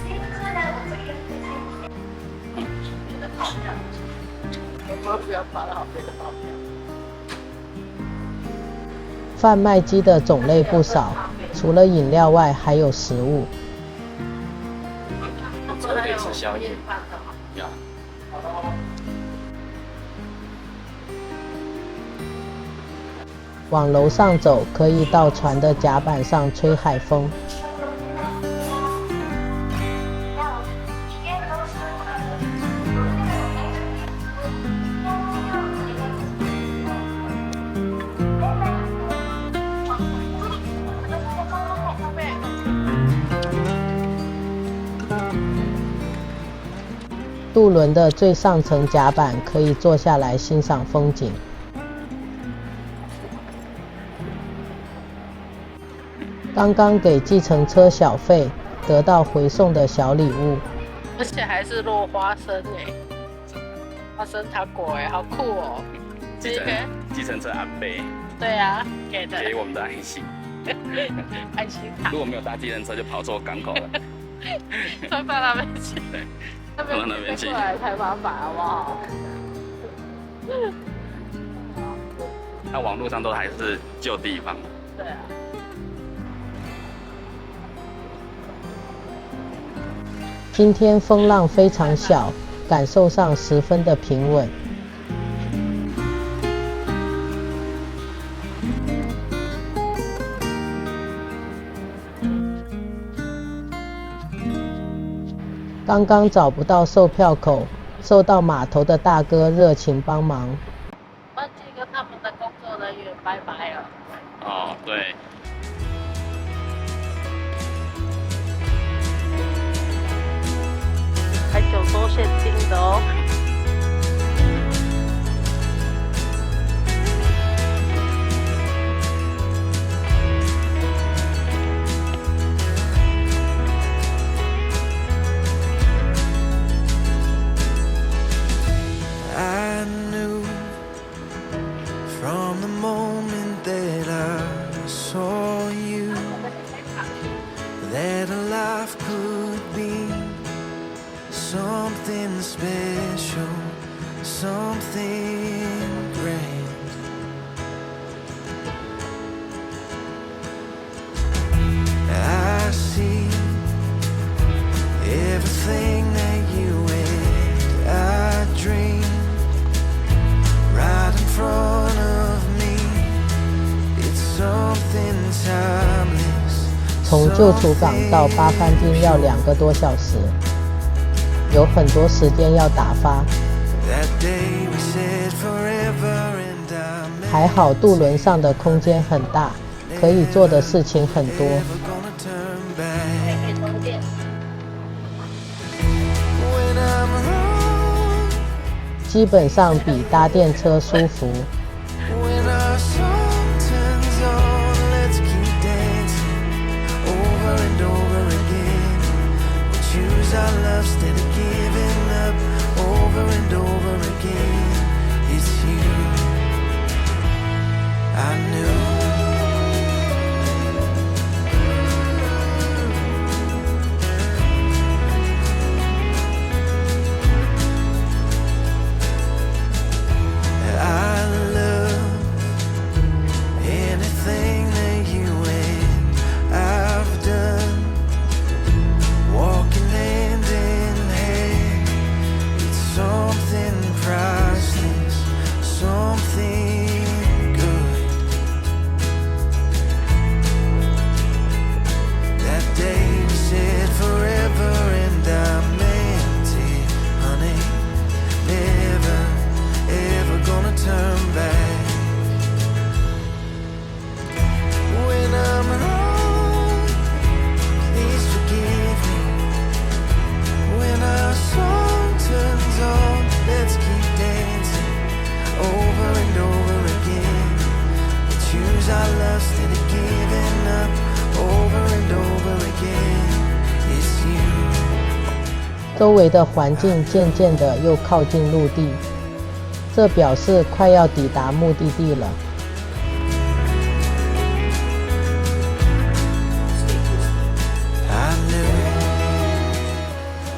贩卖机的种类不少，除了饮料外还有食物。可以吃宵夜。往楼上走，可以到船的甲板上吹海风。渡轮的最上层甲板可以坐下来欣赏风景。刚刚给计程车小费，得到回送的小礼物，而且还是落花生哎，花生糖果哎，好酷哦！计程车安倍，对啊，给我们的爱心，爱心糖。如果没有搭计程车，就跑错港口了，放到那边去，对，放到那边去，过来太麻烦好不好？那网络上都还是旧地方。对啊。今天风浪非常小，感受上十分的平稳。刚刚找不到售票口，受到码头的大哥热情帮忙。忘记跟他们的工作人员拜拜了。哦，对。还9周限定的哦。I knew from the moment that I saw you that life could be something special, something grand. I see everything that you and I dream right in front of me. It's something timeless. 从旧楚港到八幡町要2个多小时，有很多时间要打发。还好渡轮上的空间很大，可以做的事情很多。基本上比搭电车舒服。Our love instead of giving up over and over again. It's you I knew. I love anything that you and I've done. Walking hand in hand, it's something priceless, something good. 周围的环境渐渐的又靠近陆地，这表示快要抵达目的地了。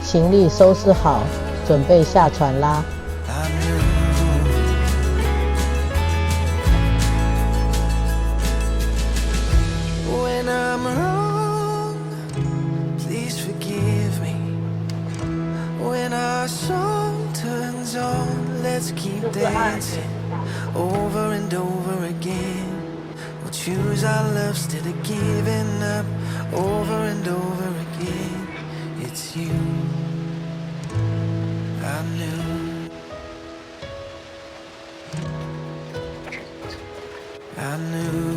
行李收拾好，准备下船啦。When I'm wrong, please forgive me. When our song turns on, let's keep dancing over and over again. We'll choose our love instead of giving up over and over again. It's you. I knew. I knew.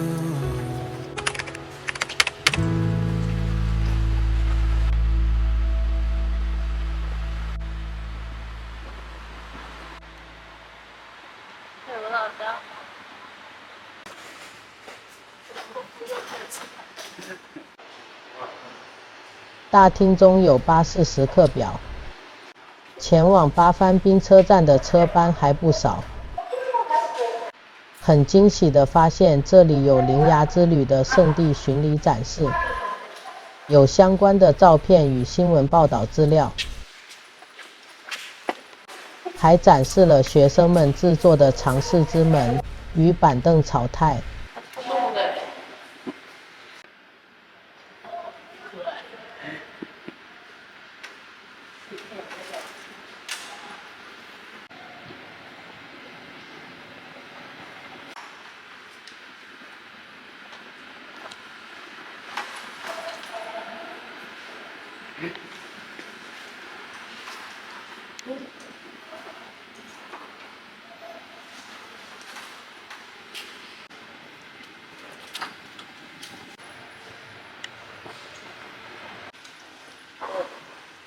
大厅中有巴士时刻表，前往八幡滨车站的车班还不少。很惊喜地发现这里有铃芽之旅的圣地巡礼展示，有相关的照片与新闻报道资料，还展示了学生们制作的尝试之门与板凳草太。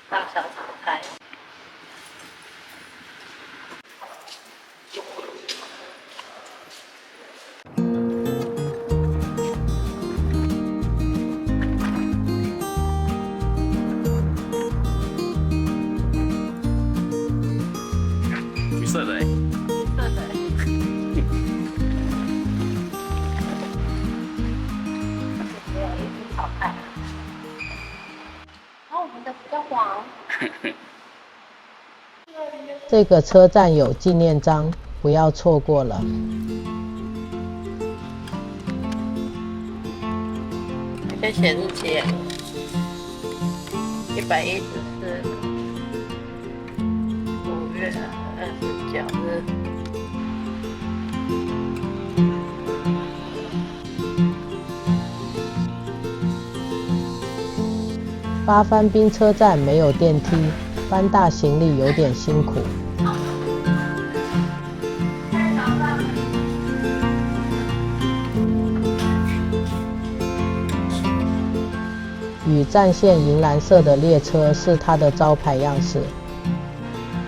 大小草太。橘色的草太。我们的比较黄。这个车站有纪念章，不要错过了。先写日期，114，5月29日。八幡滨车站没有电梯，搬大行李有点辛苦。与战线银蓝色的列车是它的招牌样式。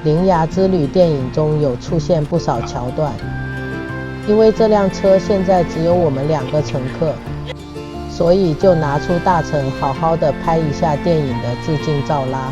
铃芽之旅电影中有出现不少桥段，因为这辆车现在只有我们2个乘客，所以就拿出大城好好的拍一下电影的致敬照啦。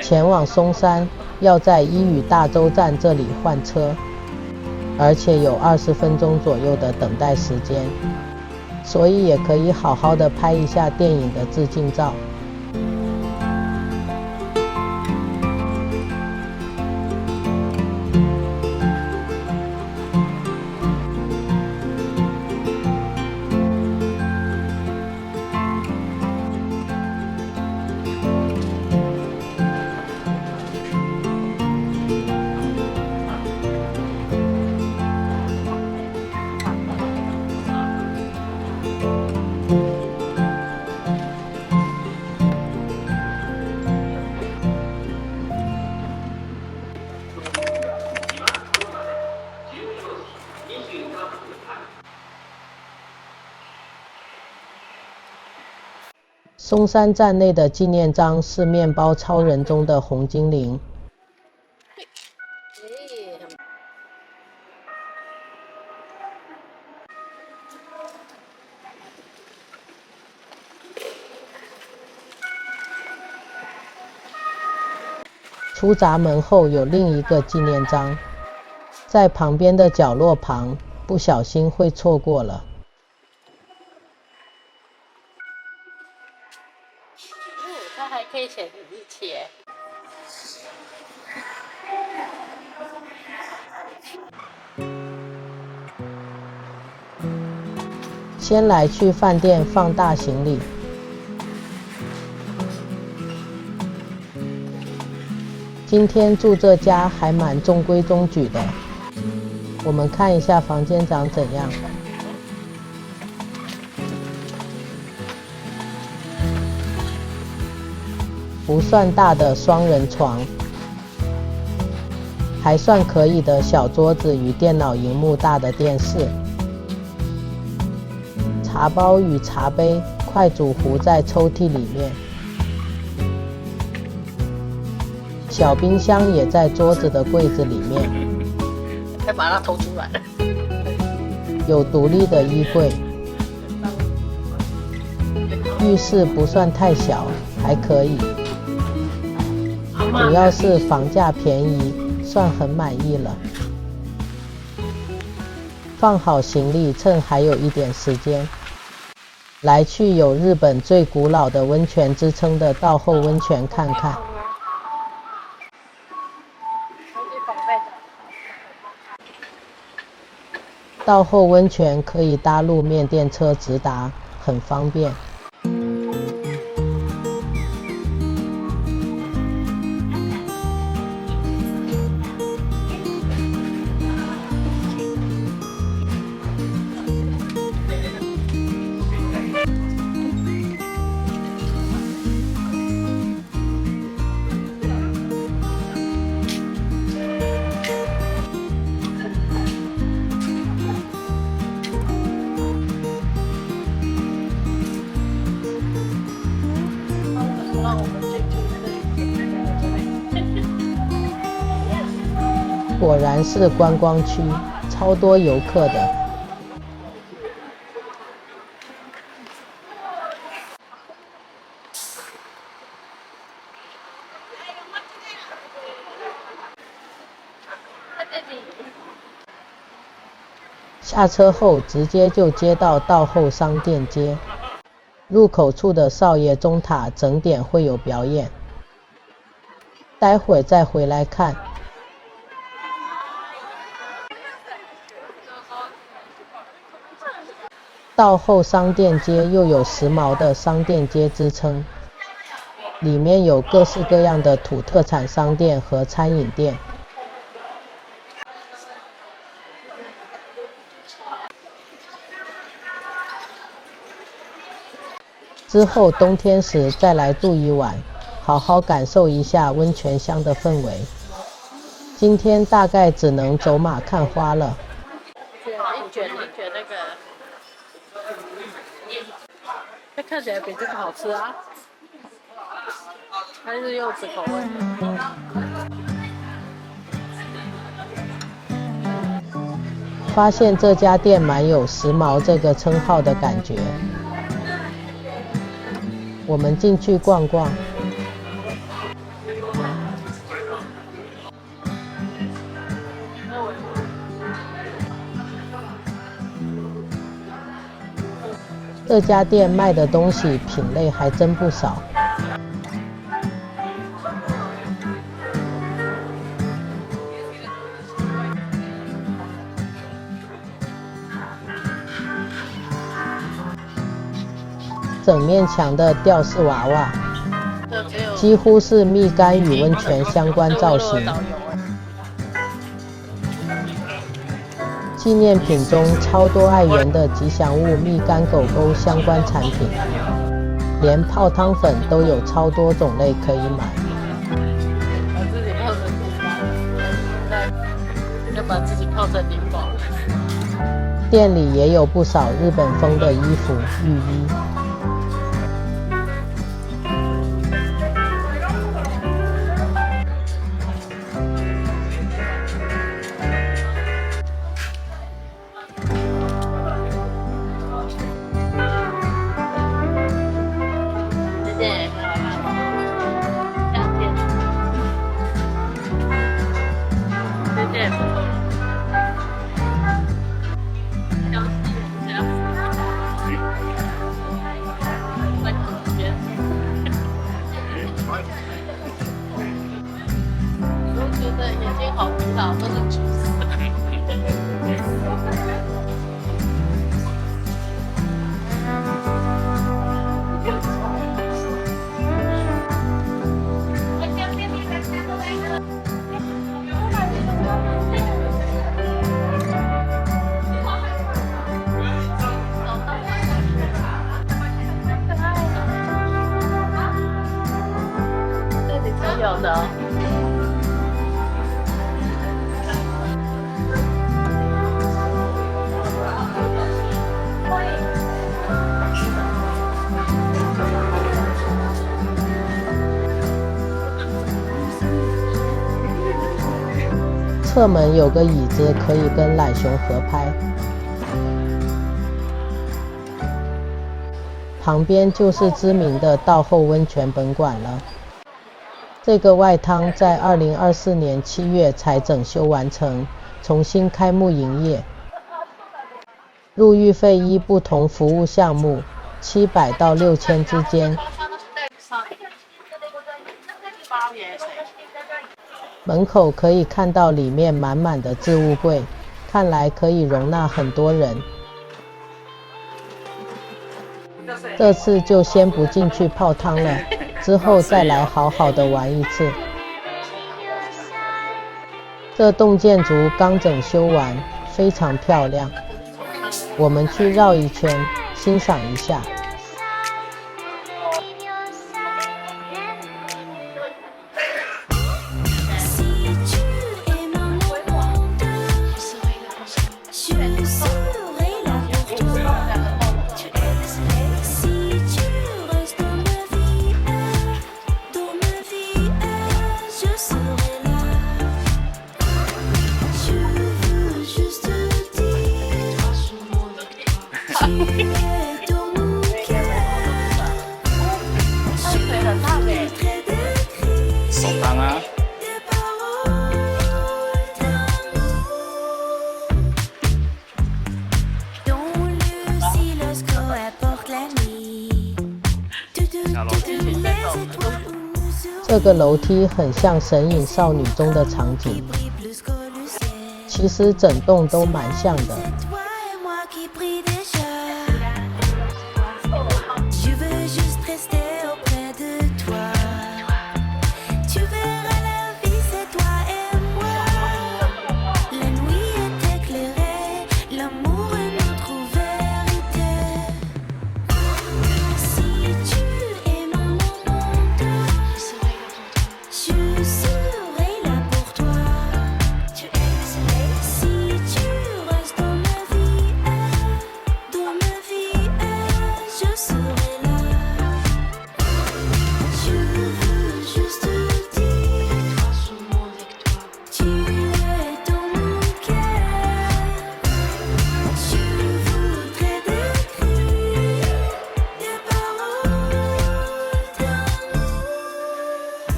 前往松山要在一屿大洲站这里换车，而且有20分钟左右的等待时间，所以也可以好好的拍一下电影的致敬照。松山站内的纪念章是面包超人中的红精灵。出闸门后有另一个纪念章，在旁边的角落旁，不小心会错过了。它还可以写日期耶。先来去饭店放大行李。今天住这家还蛮中规中矩的，我们看一下房间长怎样。不算大的双人床，还算可以的小桌子与电脑萤幕大的电视，茶包与茶杯、快煮壶在抽屉里面。小冰箱也在桌子的柜子里面，还把它偷出来了。有独立的衣柜。浴室不算太小，还可以。主要是房价便宜，算很满意了。放好行李，趁还有一点时间，来去有日本最古老的温泉之称的道后温泉看看。道后温泉可以搭路面电车直达，很方便。果然是观光区，超多游客的。下车后直接就接到道后商店街，入口处的少爷钟塔整点会有表演，待会再回来看。道后商店街又有时髦的商店街之称，里面有各式各样的土特产商店和餐饮店。之后冬天时再来住一晚，好好感受一下温泉乡的氛围。今天大概只能走马看花了。卷那个，这看起来比这个好吃啊，它是柚子口味的。发现这家店蛮有时髦这个称号的感觉。我们进去逛逛。这家店卖的东西品类还真不少。整面墙的吊饰娃娃，几乎是蜜柑与温泉相关造型。纪念品中超多爱媛的吉祥物蜜柑狗狗相关产品，连泡汤粉都有超多种类可以买。要把自己泡成灵宝。店里也有不少日本风的衣服、浴衣。我觉得眼睛好古老，都是橘色。这里才有的哦。侧门有个椅子可以跟奶熊合拍，旁边就是知名的道后温泉本馆了。这个外汤在2024年7月才整修完成，重新开幕营业。入浴费依不同服务项目，700到6000之间。门口可以看到里面满满的置物柜，看来可以容纳很多人。这次就先不进去泡汤了，之后再来好好的玩一次。这栋建筑刚整修完，非常漂亮。我们去绕一圈，欣赏一下。手汤啊！这个楼梯很像《神隐少女》中的场景，其实整栋都蛮像的。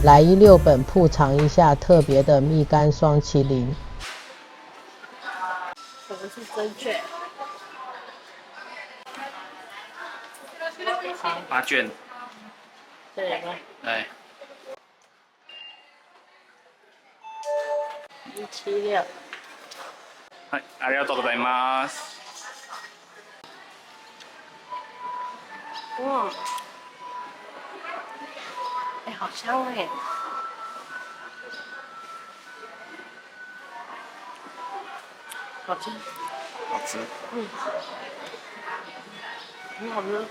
来16本铺尝一下特别的蜜柑双麒麟。什么是正确8卷。对吗？对。176。はい、ありがとうございます。哎，好香哎！好吃，好吃。很好吃。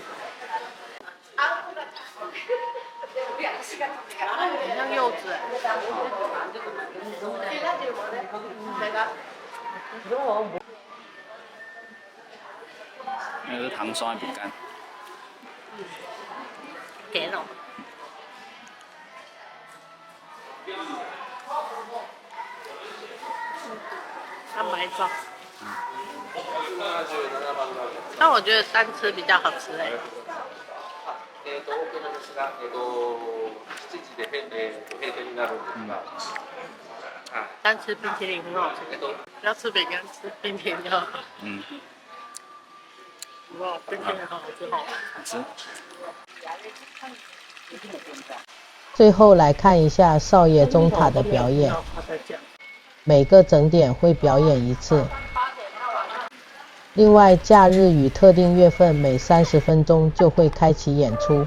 很像柚子哎。那个是糖霜的饼干。甜哦。300种。但我觉得单吃比较好吃哎。单吃冰淇淋很好吃，不要吃饼干，吃冰淇淋就好。哇，冰淇淋好好吃哦。好吃。最后来看一下少爷钟塔的表演，每个整点会表演一次。另外，假日与特定月份每30分钟就会开启演出。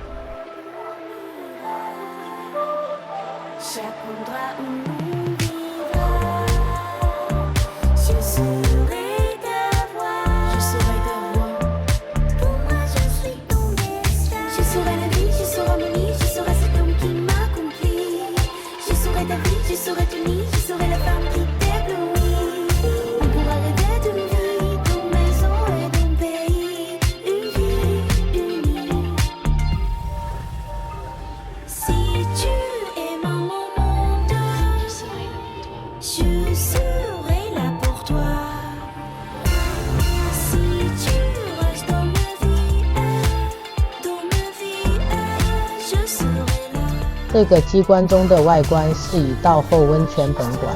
这个机关中的外观是以道后温泉本馆，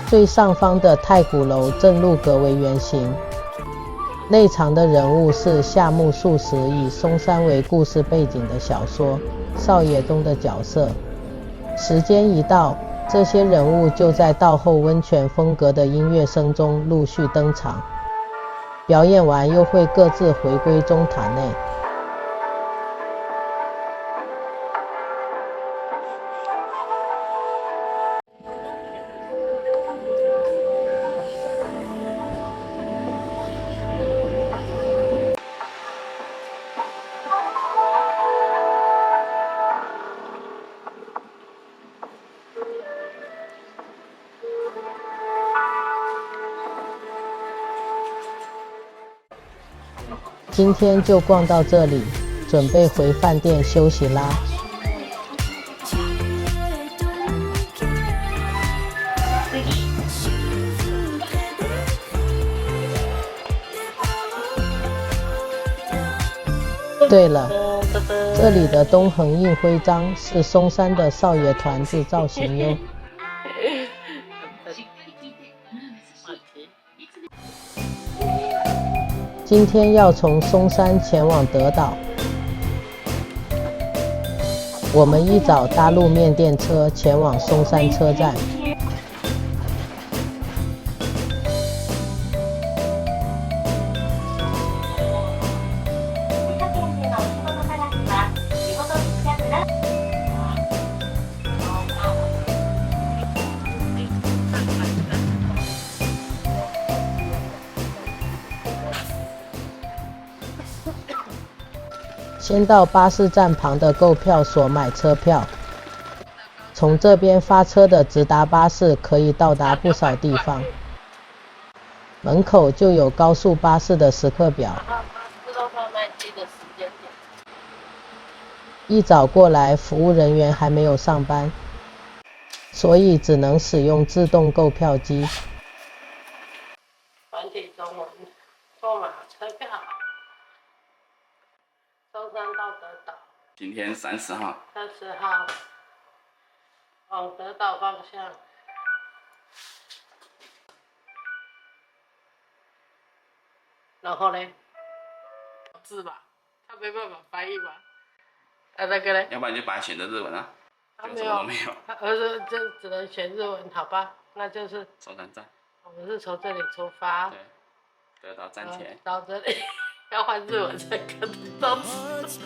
最上方的太古楼正入格为原型。内藏的人物是夏目漱石以松山为故事背景的小说《少爷》中的角色。时间一到，这些人物就在道后温泉风格的音乐声中陆续登场，表演完又会各自回归钟塔内。今天就逛到这里，准备回饭店休息啦。对了，这里的东横印徽章是松山的少爷团子造型哟。今天要从松山前往德岛，我们一早搭路面电车前往松山车站。先到巴士站旁的购票所买车票，从这边发车的直达巴士可以到达不少地方。门口就有高速巴士的时刻表。自动贩卖机的时间点。一早过来，服务人员还没有上班，所以只能使用自动购票机。繁体中文，购买车票。松山到德岛，今天30号。30号，往德岛方向。然后呢？字吧，他没办法翻译吧？那个呢？要不然就把它选择日文啊。他没有，他儿子就只能选日文，好吧？那就是松山站。我们是从这里出发。对，德岛站前。到这里。要换日文才看得到字。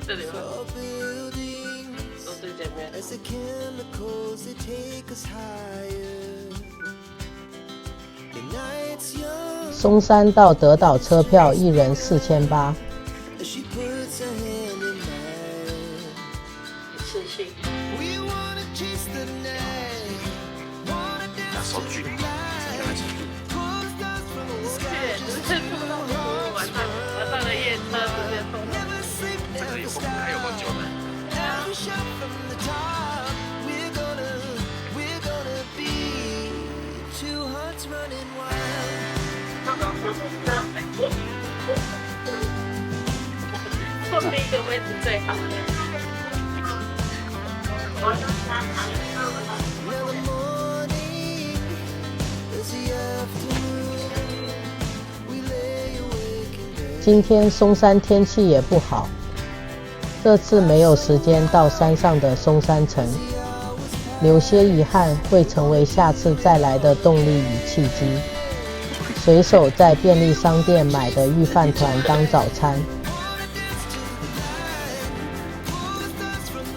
这里吗？都最前面。松山到德岛车票一人4800。手续，现在手续。晚上的夜车直接送。这个也不还有多久呢？坐第一个位置最好。今天松山天气也不好，这次没有时间到山上的松山城，留些遗憾会成为下次再来的动力与契机。随手在便利商店买的御饭团当早餐。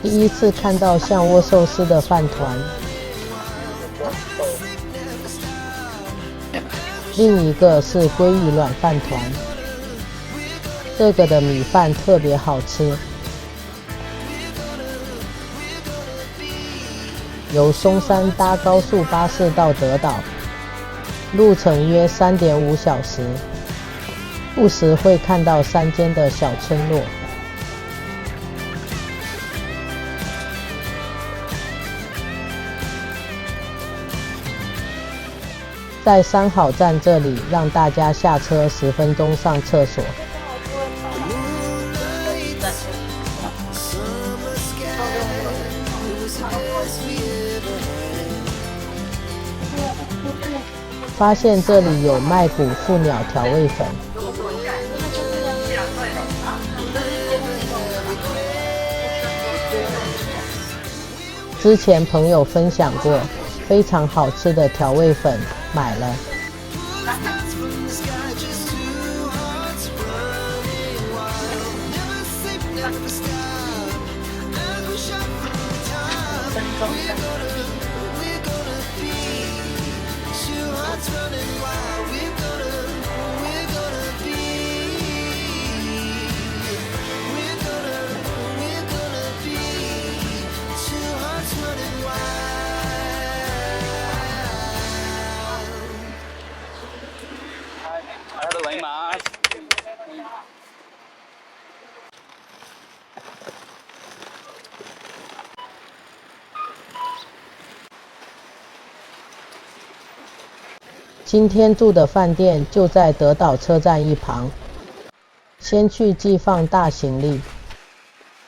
第一次看到像握寿司的饭团，另一个是鲑鱼卵饭团，这个的米饭特别好吃。由松山搭高速巴士到德岛，路程约3.5小时，不时会看到山间的小村落。在三好站这里，让大家下车10分钟上厕所。发现这里有麦谷富鸟调味粉，之前朋友分享过非常好吃的调味粉，买了。今天住的饭店就在德岛车站一旁，先去寄放大行李，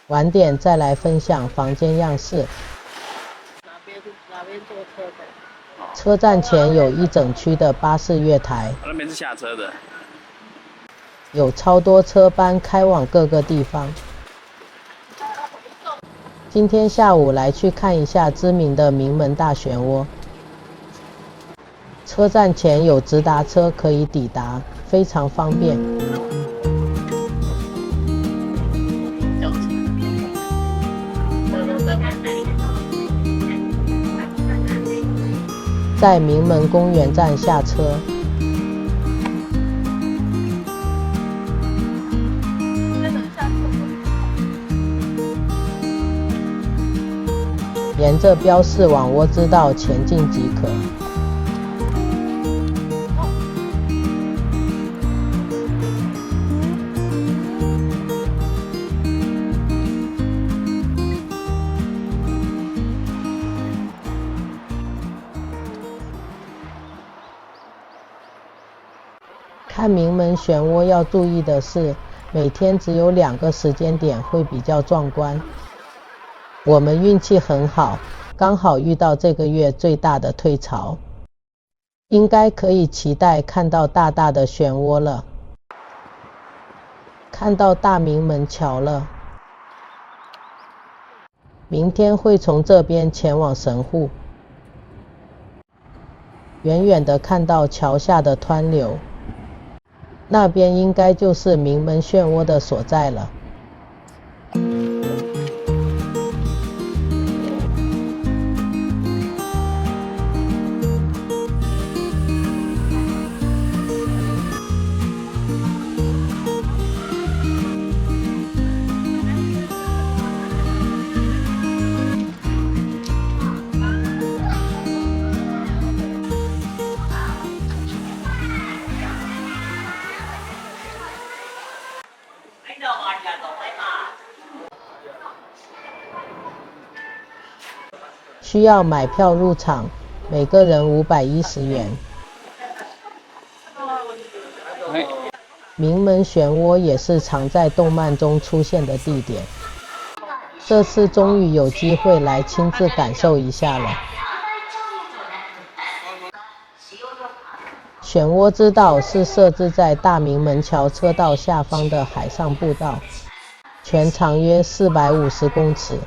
晚点再来分享房间样式。哪边坐车的？车站前有一整区的巴士月台，那边是下车的，有超多车班开往各个地方。今天下午来去看一下知名的名门大漩涡。车站前有直达车可以抵达，非常方便。在名门公园站下车，沿着标示往窝之道前进即可。看名门漩涡要注意的是，每天只有2个时间点会比较壮观。我们运气很好，刚好遇到这个月最大的退潮，应该可以期待看到大大的漩涡了。看到大名门桥了，明天会从这边前往神户。远远的看到桥下的湍流，那边应该就是名门漩涡的所在了。需要买票入场，每个人510元。名门漩涡也是常在动漫中出现的地点，这次终于有机会来亲自感受一下了。漩涡之道是设置在大明门桥车道下方的海上步道，全长约450公尺，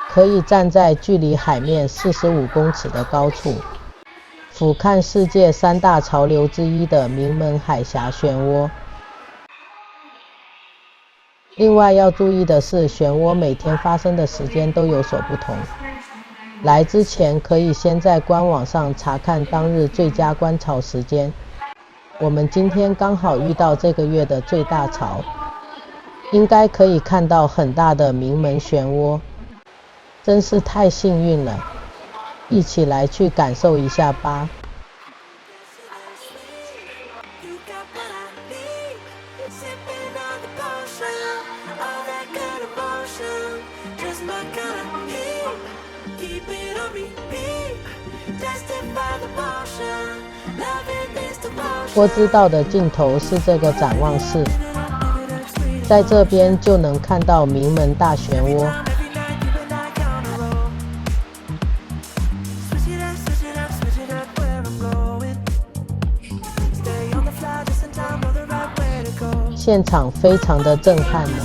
可以站在距离海面45公尺的高处，俯瞰世界3大潮流之一的名门海峡漩涡。另外要注意的是，漩涡每天发生的时间都有所不同。来之前可以先在官网上查看当日最佳观潮时间。我们今天刚好遇到这个月的最大潮，应该可以看到很大的名门漩涡，真是太幸运了！一起来去感受一下吧。波之道的尽头是这个展望室，在这边就能看到名门大漩涡。现场非常的震撼呢。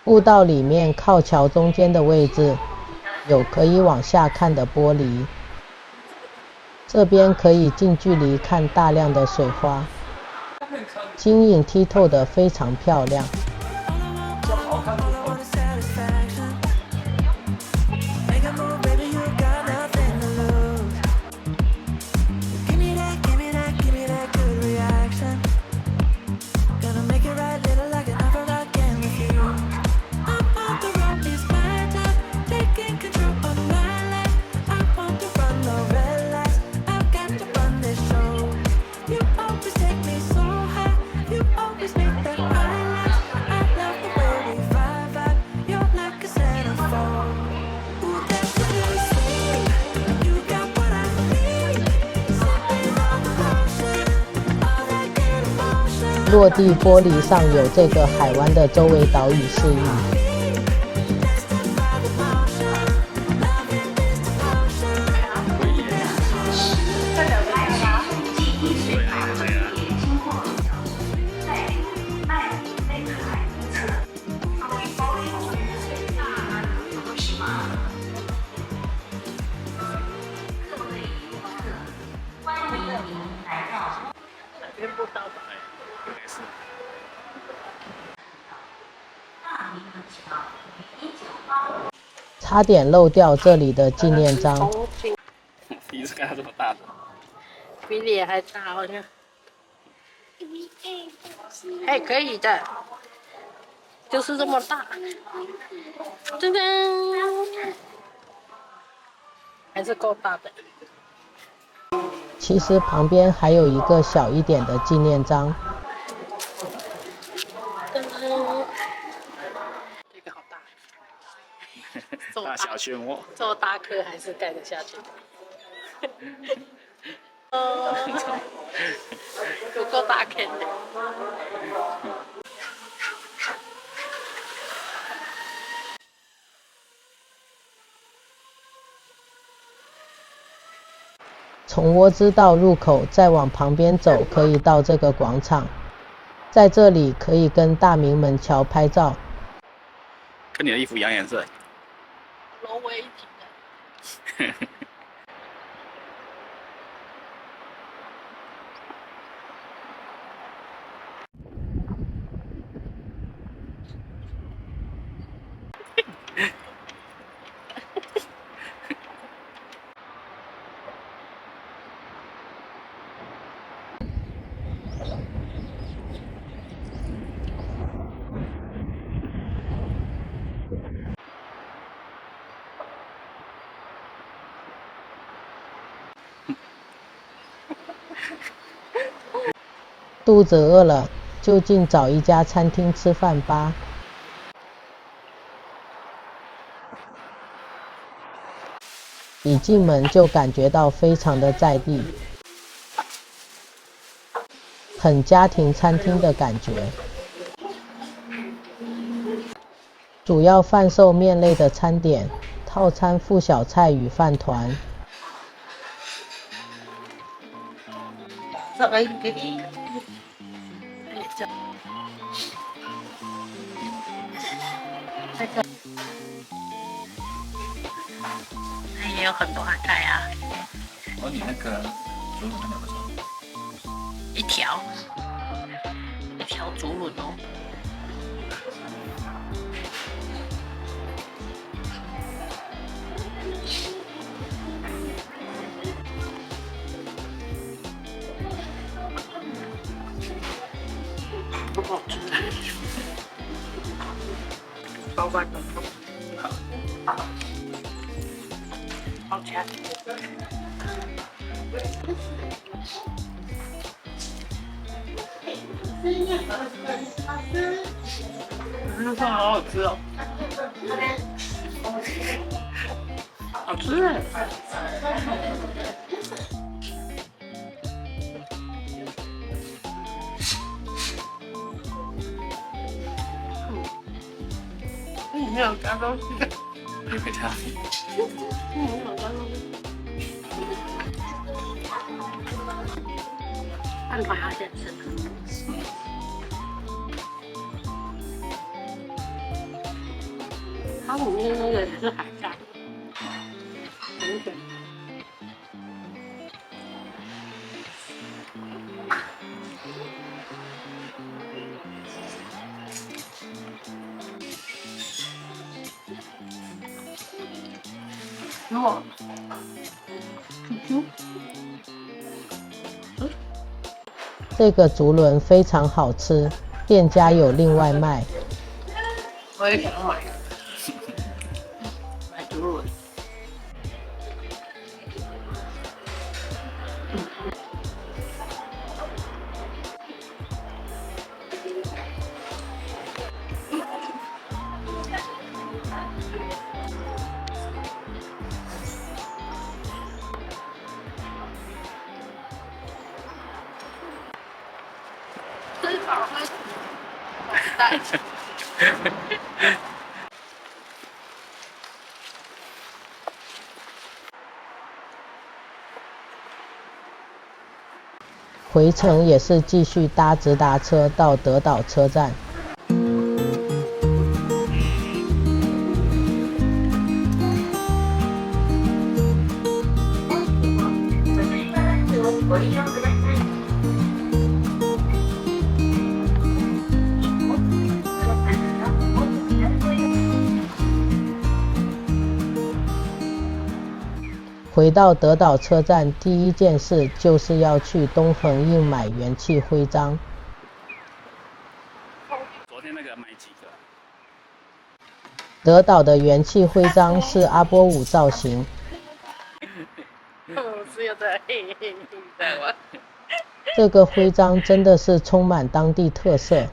步道里面靠桥中间的位置有可以往下看的玻璃，这边可以近距离看大量的水花，晶莹剔透的非常漂亮。落地玻璃上有这个海湾的周围岛屿示意。对。边不到吧？应该是。差点漏掉这里的纪念章。重庆第一次看到这么大的。比脸还大，好像。哎，可以的，就是这么大。噔噔，还是够大的。其实旁边还有一个小一点的纪念章。噔噔，这个好大。大小漩涡。这么大颗还是盖得下去。有够大坑的。从窝之道入口再往旁边走，可以到这个广场。在这里可以跟大明门桥拍照。跟你的衣服一样颜色。融为一体的。肚子饿了，就近找一家餐厅吃饭吧。一进门就感觉到非常的在地，很家庭餐厅的感觉。主要贩售面类的餐点，套餐附小菜与饭团。这个给你。它也有很多海苔啊，哦，你那个竹轮那个不错。一条竹轮哦。不好吃。包饭的。好吃。那饭好好吃哦。好吃哎。没有加东西。没有加。没有加东西。饭团要先吃的。它里面那个也是海虾，很卷。哦，这个竹轮非常好吃，店家有另外卖。我也想买，买竹轮。吃饱了，带。回程也是继续搭直达车到德岛车站。回到德岛车站，第一件事就是要去东横印买元气徽章。昨天那个买几个？德岛的元气徽章是阿波舞造型，是有在在玩。这个徽章真的是充满当地特色，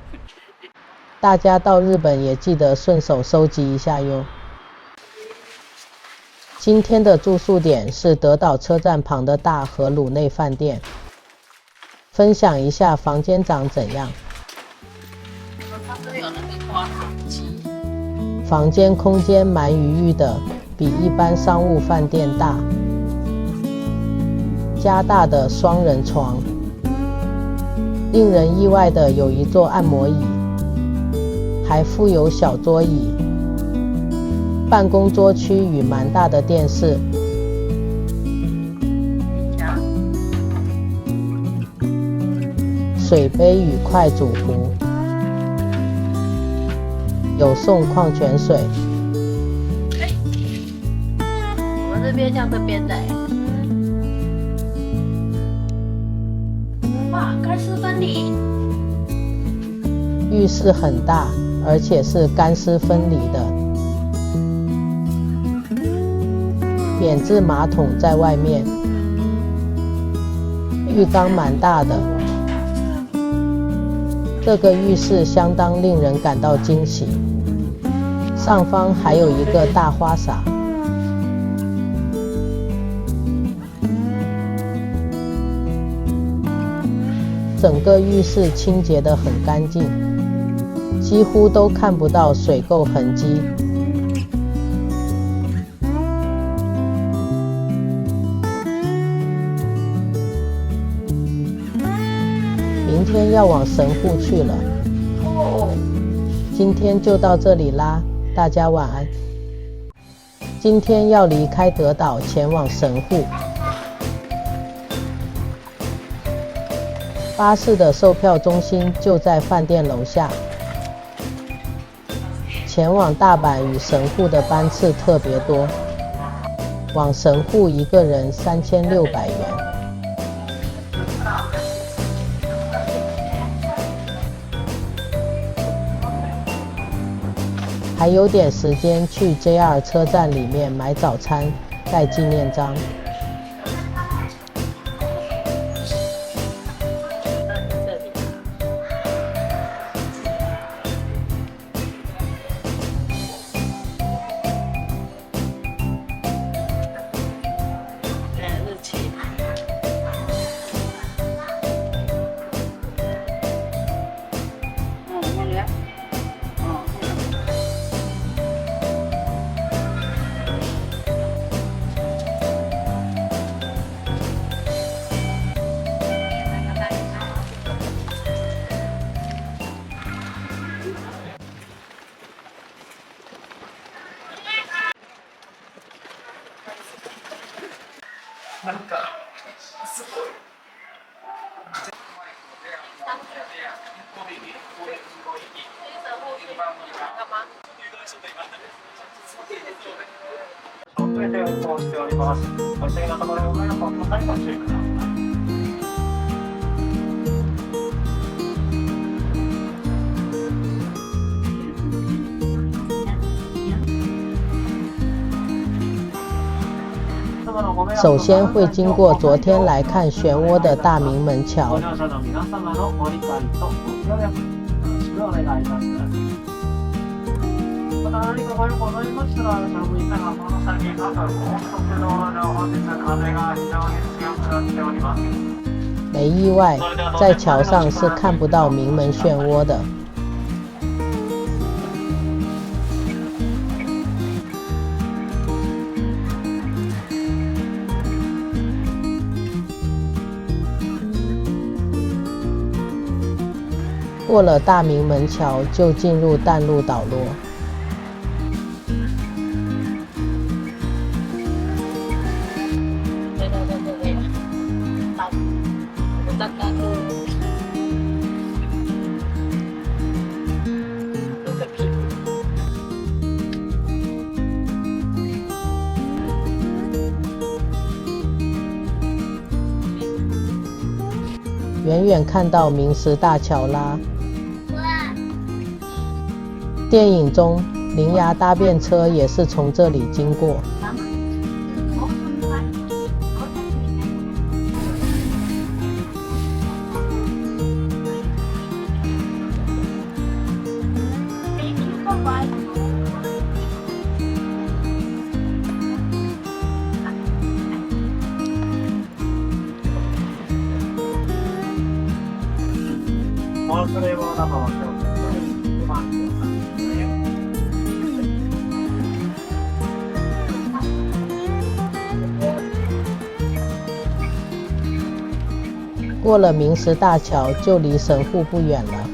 大家到日本也记得顺手收集一下哟。今天的住宿点是德岛车站旁的大和鲁内饭店，分享一下房间长怎样。它是有那个滑水机，房间空间蛮余裕的，比一般商务饭店大。加大的双人床，令人意外的有一座按摩椅，还附有小桌椅。办公桌区与蛮大的电视，水杯与快煮壶，有送矿泉水。我们这边像这边的哇，干湿分离。浴室很大，而且是干湿分离的。免治马桶在外面，浴缸蛮大的。这个浴室相当令人感到惊喜，上方还有一个大花洒。整个浴室清洁得很干净，几乎都看不到水垢痕迹。明天要往神户去了，今天就到这里啦，大家晚安。今天要离开德岛前往神户，巴士的售票中心就在饭店楼下。前往大阪与神户的班次特别多，往神户一个人3600元。还有点时间去 JR 车站里面买早餐、盖纪念章。日期。なんかすごい。遅れて運行しております。ご指定のところご迷惑をおかけください。首先会经过昨天来看漩涡的大明门桥。没意外，在桥上是看不到明门漩涡的。过了大明门桥，就进入淡路岛落。大大的。这个屁股。远远看到明石大桥啦。电影中铃芽搭便车也是从这里经过。ワンスレーは中は过了明石大桥，就离神户不远了。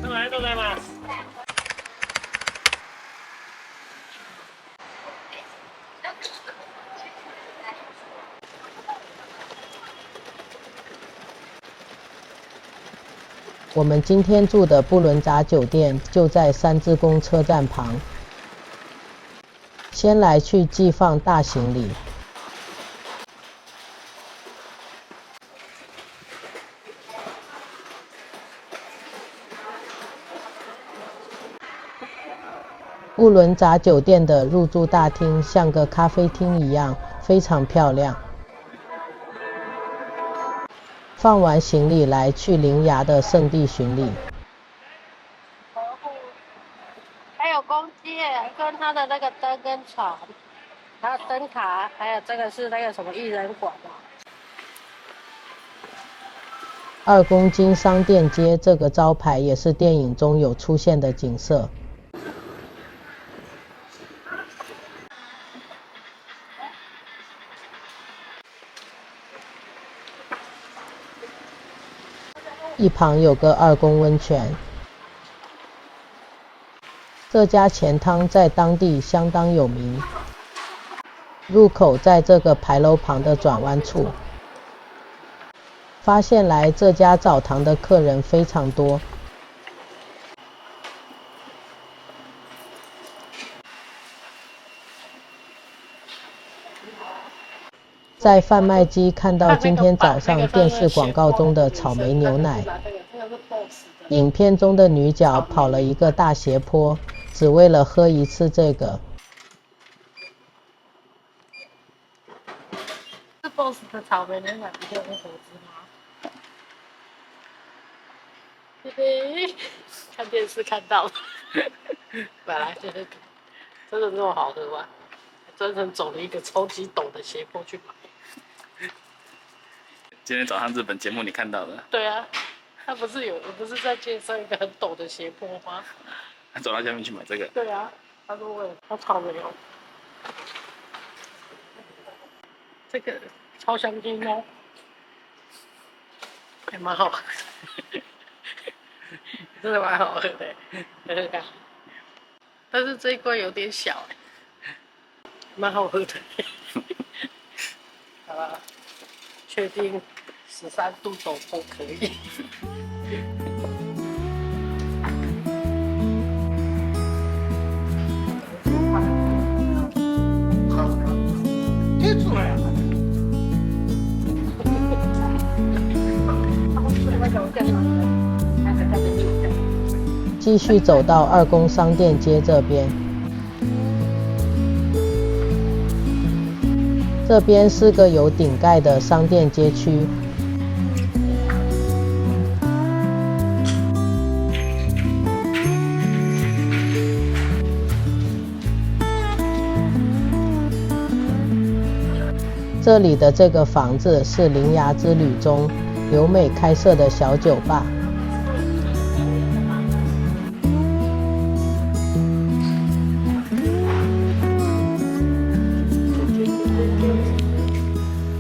ありがとうございます。我们今天住的布伦扎酒店就在三之宫车站旁。先来去寄放大行李。布伦扎酒店的入住大厅像个咖啡厅一样，非常漂亮。放完行李来去铃芽的圣地巡礼。还有弓箭，跟他的那个灯跟船，还有灯塔，还有这个是那个什么艺人馆嘛。2公斤商店街这个招牌也是电影中有出现的景色。一旁有个2公温泉，这家钱汤在当地相当有名。入口在这个牌楼旁的转弯处。发现来这家澡堂的客人非常多。在贩卖机看到今天早上电视广告中的草莓牛奶。影片中的女角跑了一个大斜坡，只为了喝一次这个。是 BOSS 的草莓牛奶不就有那盒子吗？嘿嘿，看电视看到了，本来就是，真的那么好喝吗？专程走了一个超级陡的斜坡去买。今天早上日本节目你看到的？对啊，他不是在介绍一个很陡的斜坡吗？他走到下面去买这个。对啊，他说为了他草莓哦，这个超香精哦，还蛮好喝的，真的蛮好喝的，喝喝看。但是这一罐有点小，蛮好喝的。好了，确定13度走都可以。手つや。继续走到2公商店街这边。这边是个有顶盖的商店街区。这里的这个房子是《铃芽之旅》中留美开设的小酒吧。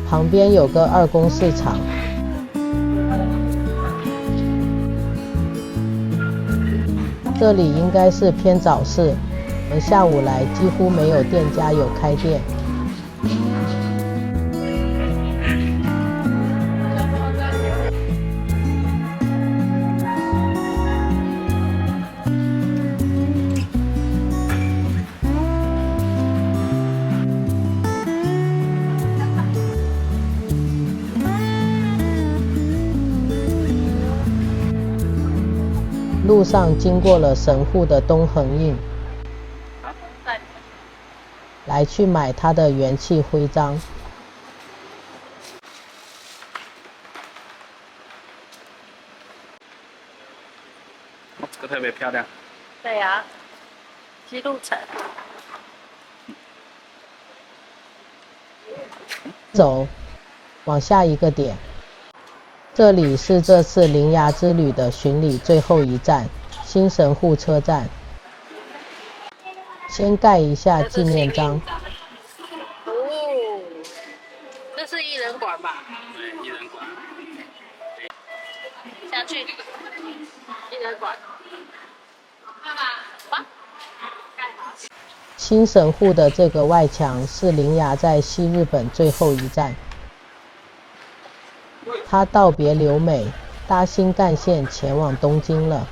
旁边有个2公市场。这里应该是偏早市，我们下午来，几乎没有店家有开店。路上经过了神户的东横印，来去买他的元气徽章。这个特别漂亮。对呀，基路城。走，往下一个点。这里是这次铃芽之旅的巡礼最后一站——新神户车站。先盖一下纪念章。哦，这是艺人馆吧？对，艺人馆。下去，艺人馆。新神户的这个外墙是铃芽在西日本最后一站。他道别留美，搭新干线前往东京了。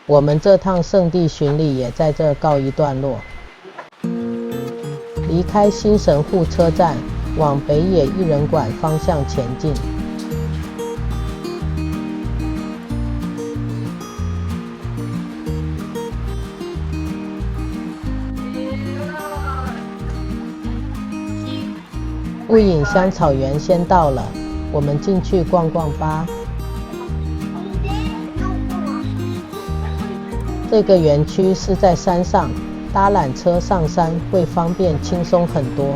我们这趟圣地巡礼也在这告一段落。离开新神户车站，往北野艺人馆方向前进。雾隐香草园先到了，我们进去逛逛吧。这个园区是在山上，搭缆车上山会方便轻松很多。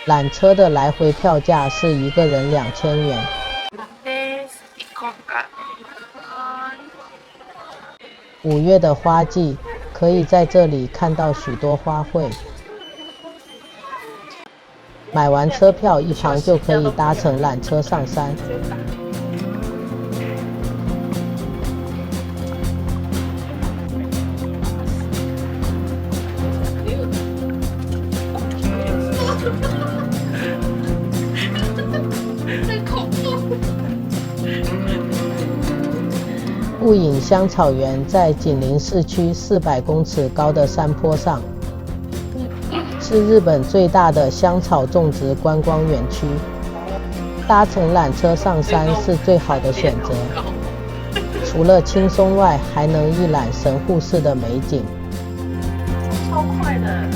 缆车的来回票价是一个人2000元。5月的花季，可以在这里看到许多花卉。买完车票，一旁就可以搭乘缆车上山。雾隐香草园在紧邻市区400公尺高的山坡上，是日本最大的香草种植观光园区。搭乘缆车上山是最好的选择，除了轻松外，还能一览神户市的美景。超快的，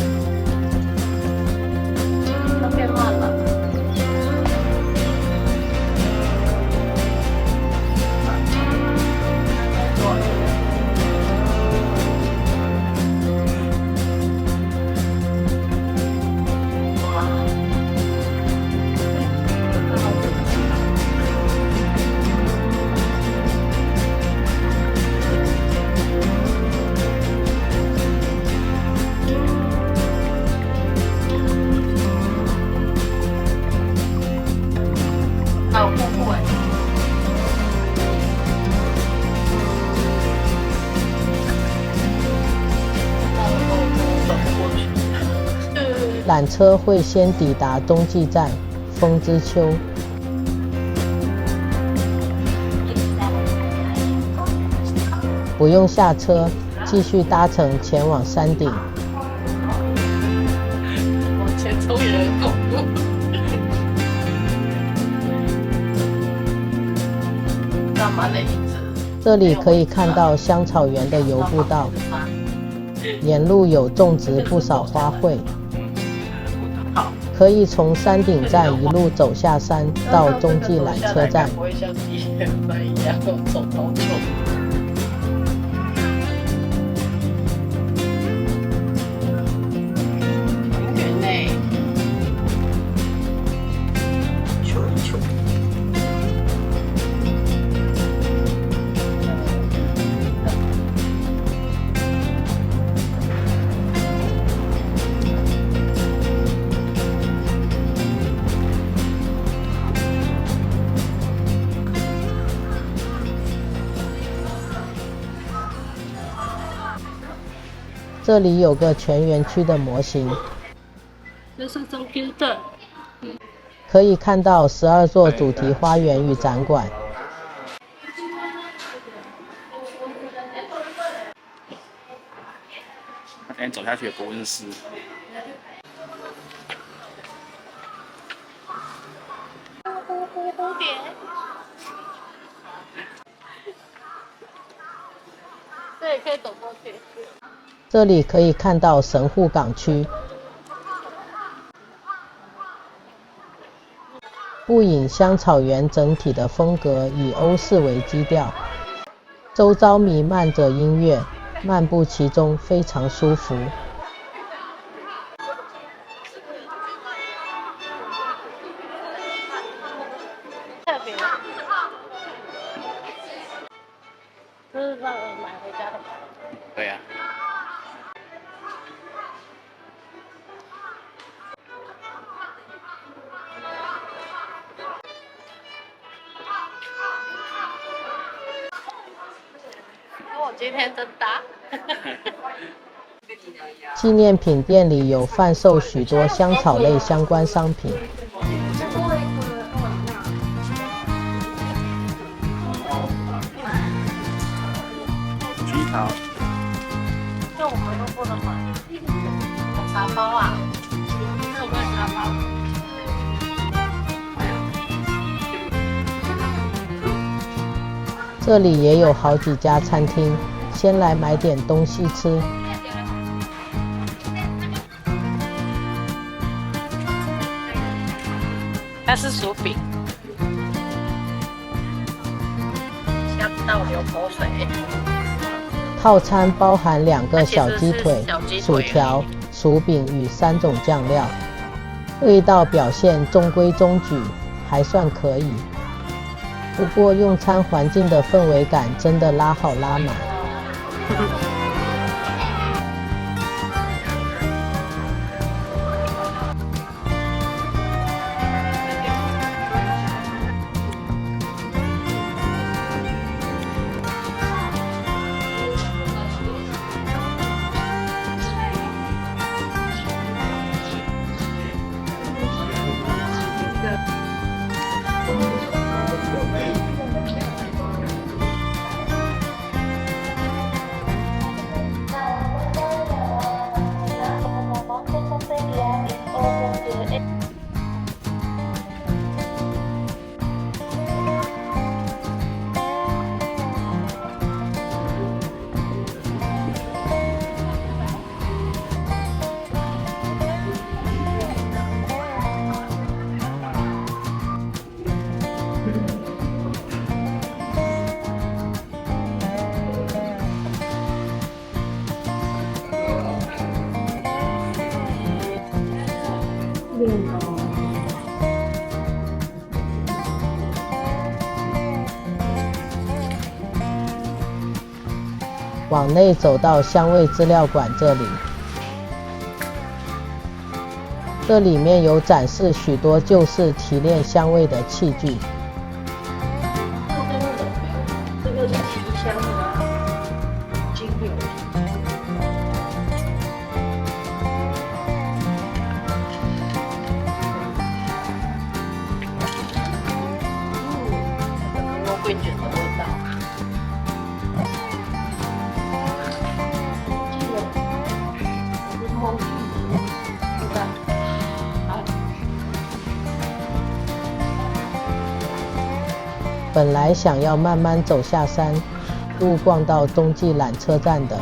都变慢了。缆车会先抵达冬季站风之丘，不用下车，继续搭乘前往山顶。往前冲也很恐怖。干嘛的椅子？这里可以看到香草园的游步道，沿路有种植不少花卉。可以从山顶站一路走下山到中继缆车站。不会像第一班一样走好久。很远呢。球。这里有个全园区的模型，这是中间的。可以看到12座主题花园与展馆。那边走下去有伯恩斯。蝴蝶。这也可以走过去。这里可以看到神户港区。步影香草园整体的风格以欧式为基调，周遭弥漫着音乐，漫步其中非常舒服。特别。这是让人买回家的吗？对呀、我今天真大。纪念品店里有贩售许多香草类相关商品。薰衣草。这我们都不能买。茶包啊？这有没有茶包？这里也有好几家餐厅，先来买点东西吃。它是薯饼，香到流口水。套餐包含2个小鸡腿、薯条、薯饼与3种酱料，味道表现中规中矩，还算可以。不过用餐环境的氛围感真的拉好拉满。往内走到香味资料馆这里，这里面有展示许多旧式提炼香味的器具。这个是提香的精油。肉桂卷的味道。本来想要慢慢走下山，路逛到中继缆车站的，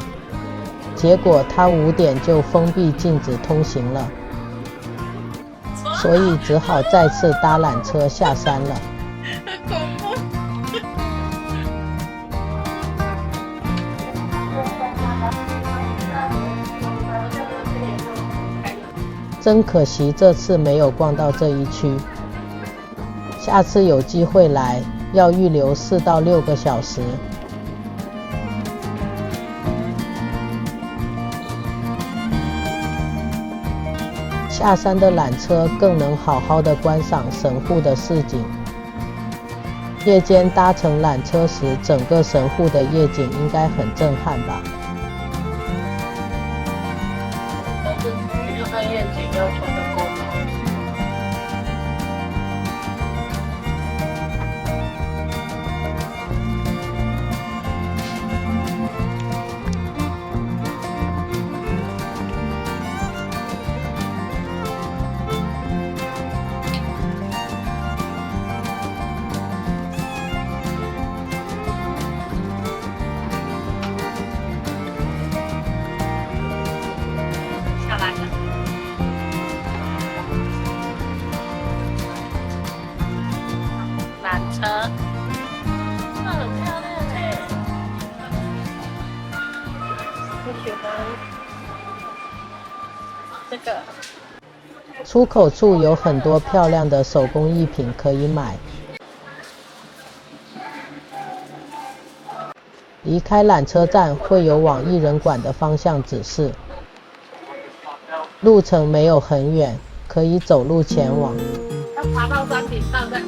结果它5点就封闭禁止通行了，所以只好再次搭缆车下山了。真可惜这次没有逛到这一区，下次有机会来要预留4到6个小时。下山的缆车更能好好的观赏神户的市景。夜间搭乘缆车时，整个神户的夜景应该很震撼吧。要求的够高。下来了。缆车，那很漂亮哎，我喜欢这个。出口处有很多漂亮的手工艺品可以买。离开缆车站会有往艺人馆的方向指示，路程没有很远，可以走路前往。要爬到山顶上再。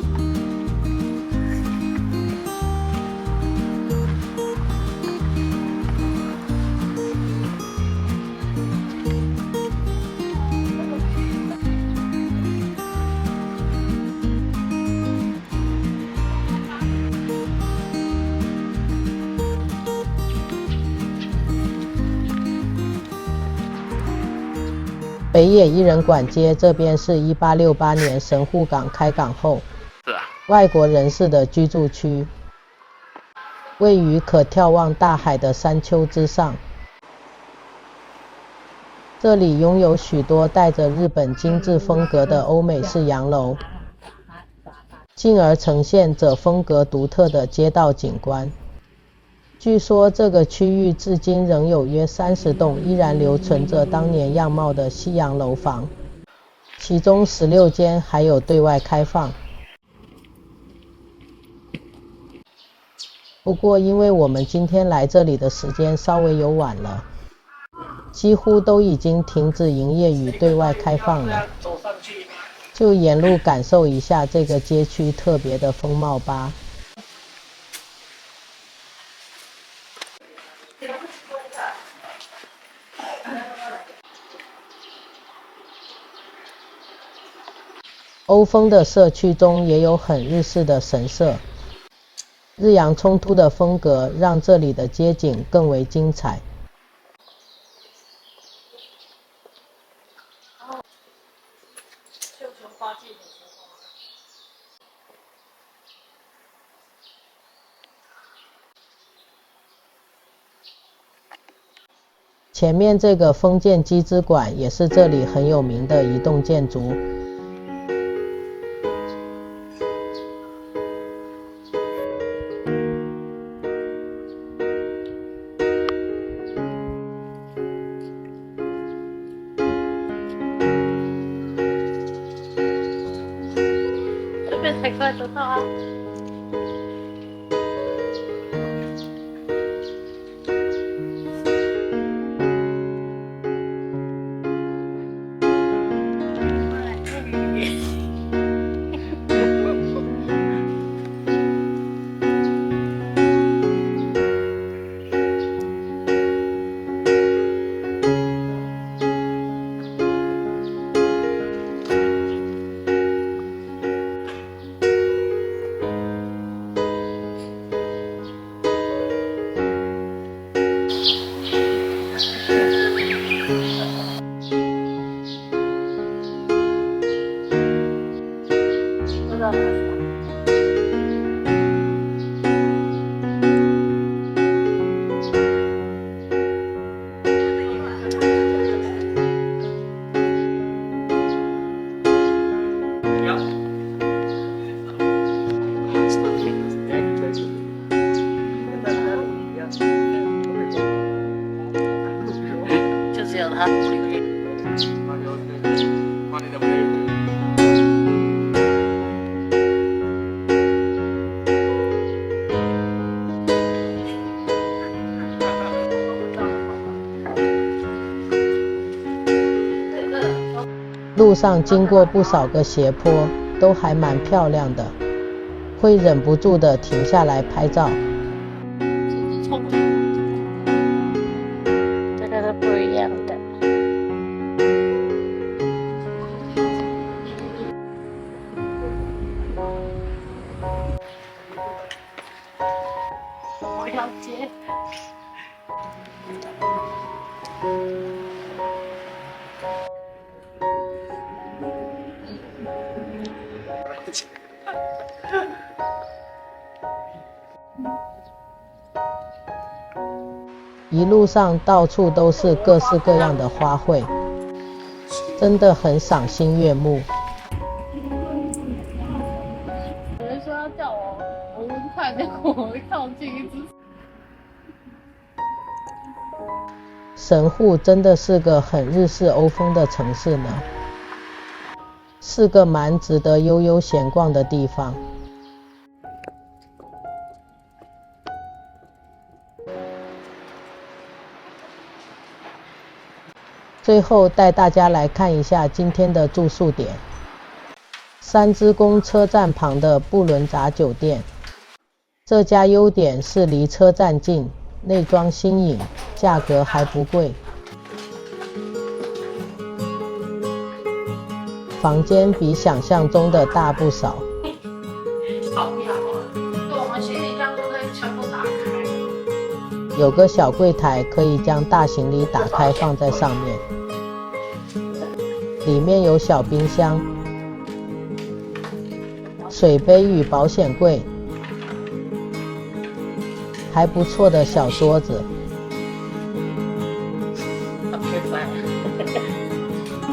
北野艺人馆街这边是1868年神户港开港后，外国人士的居住区，位于可眺望大海的山丘之上。这里拥有许多带着日本精致风格的欧美式洋楼，进而呈现这风格独特的街道景观。据说这个区域至今仍有约30栋依然留存着当年样貌的西洋楼房，其中16间还有对外开放。不过因为我们今天来这里的时间稍微有晚了，几乎都已经停止营业与对外开放了，就沿路感受一下这个街区特别的风貌吧。欧风的社区中也有很日式的神社，日洋冲突的风格让这里的街景更为精彩。前面这个封建机织馆也是这里很有名的一栋建筑。这边才看得到啊。就只有他独立。路上经过不少个斜坡，都还蛮漂亮的，会忍不住的停下来拍照。这个是不一样的。条街。一路上到处都是各式各样的花卉，真的很赏心悦目。有人说要叫我闻快点，我会靠近一只。神户真的是个很日式欧风的城市呢，是个蛮值得悠悠闲逛的地方。最后带大家来看一下今天的住宿点，三之宫车站旁的布伦扎酒店。这家优点是离车站近，内装新颖，价格还不贵。房间比想象中的大不少。好漂亮！对，我们行李箱都可以全部打开。有个小柜台可以将大行李打开放在上面，里面有小冰箱、水杯与保险柜，还不错的小桌子。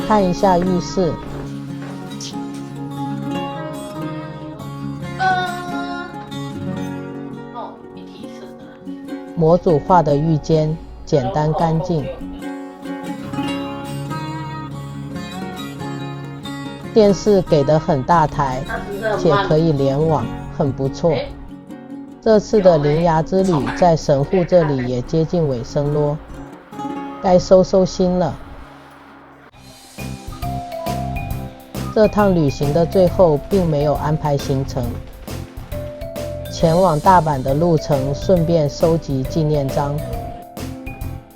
看一下浴室，一体式的。模组化的浴间，简单干净。电视给的很大台，且可以联网，很不错。这次的铃芽之旅在神户这里也接近尾声咯，该收收心了。这趟旅行的最后并没有安排行程，前往大阪的路程顺便收集纪念章。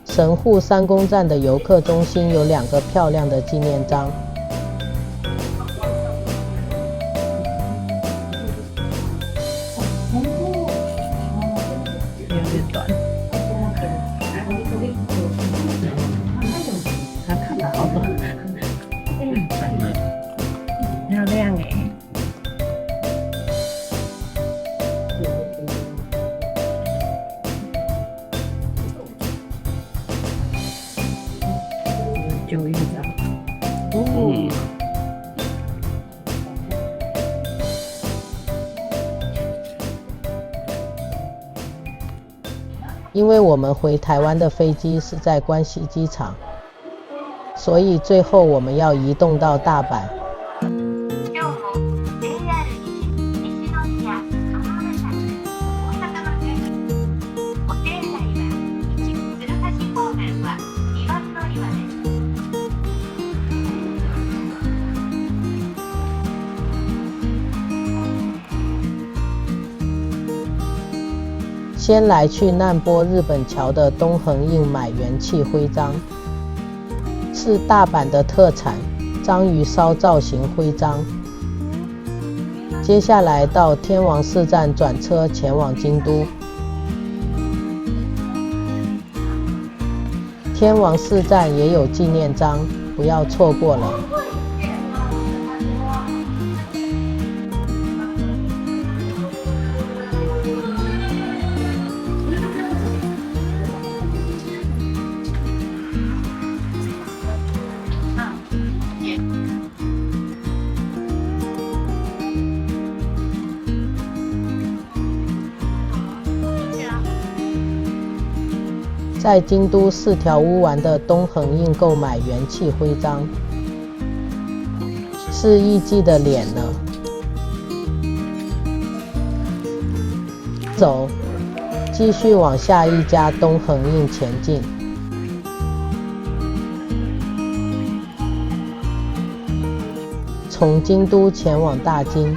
神户三宫站的游客中心有2个漂亮的纪念章。有点短。他看的好短。漂亮哎！旧浴缸。因为我们回台湾的飞机是在关西机场，所以最后我们要移動到大阪。先来去难波日本桥的东横印买元气徽章，是大阪的特产章鱼烧造型徽章。接下来到天王寺站转车前往京都。天王寺站也有纪念章，不要错过了。在京都4条屋玩的东横印购买元气徽章，是艺伎的脸呢。走，继续往下一家东横印前进。从京都前往大津。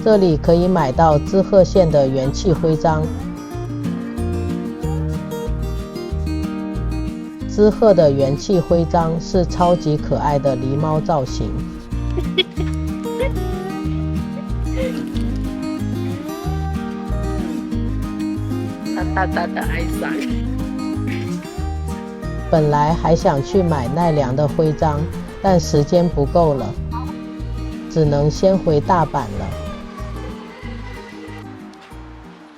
这里可以买到滋贺县的元气徽章。滋贺的元气徽章是超级可爱的狸猫造型。大大的哀伤。本来还想去买奈良的徽章，但时间不够了，只能先回大阪了。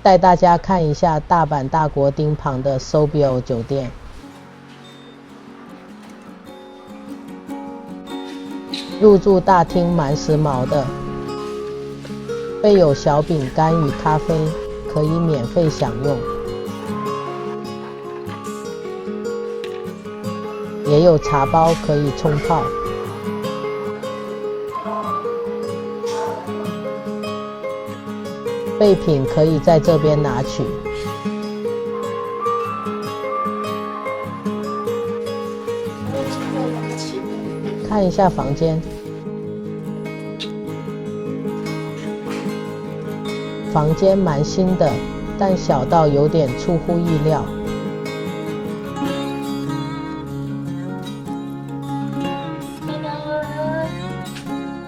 带大家看一下大阪大国町旁的 Sobio 酒店。入住大厅蛮时髦的，备有小饼干与咖啡，可以免费享用。也有茶包可以冲泡。备品可以在这边拿取。看一下房间，房间蛮新的，但小到有点出乎意料。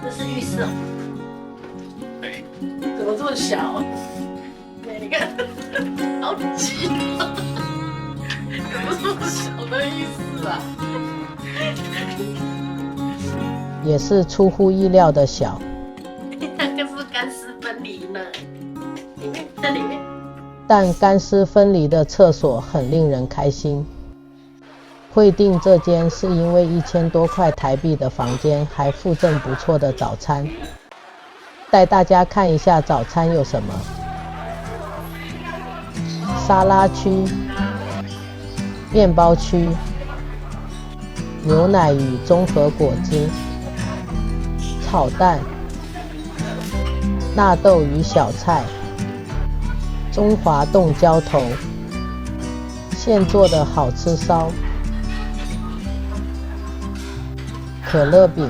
这是浴室哦。对，怎么这么小？你看，好挤啊！怎么这么小的浴室啊？也是出乎意料的小。那个是干湿分离呢，在里面。但干湿分离的厕所很令人开心。会订这间是因为1000多块台币的房间还附赠不错的早餐。带大家看一下早餐有什么：沙拉区、面包区、牛奶与综合果汁、炒蛋、纳豆与小菜、中华冻浇头、现做的好吃烧、可乐饼、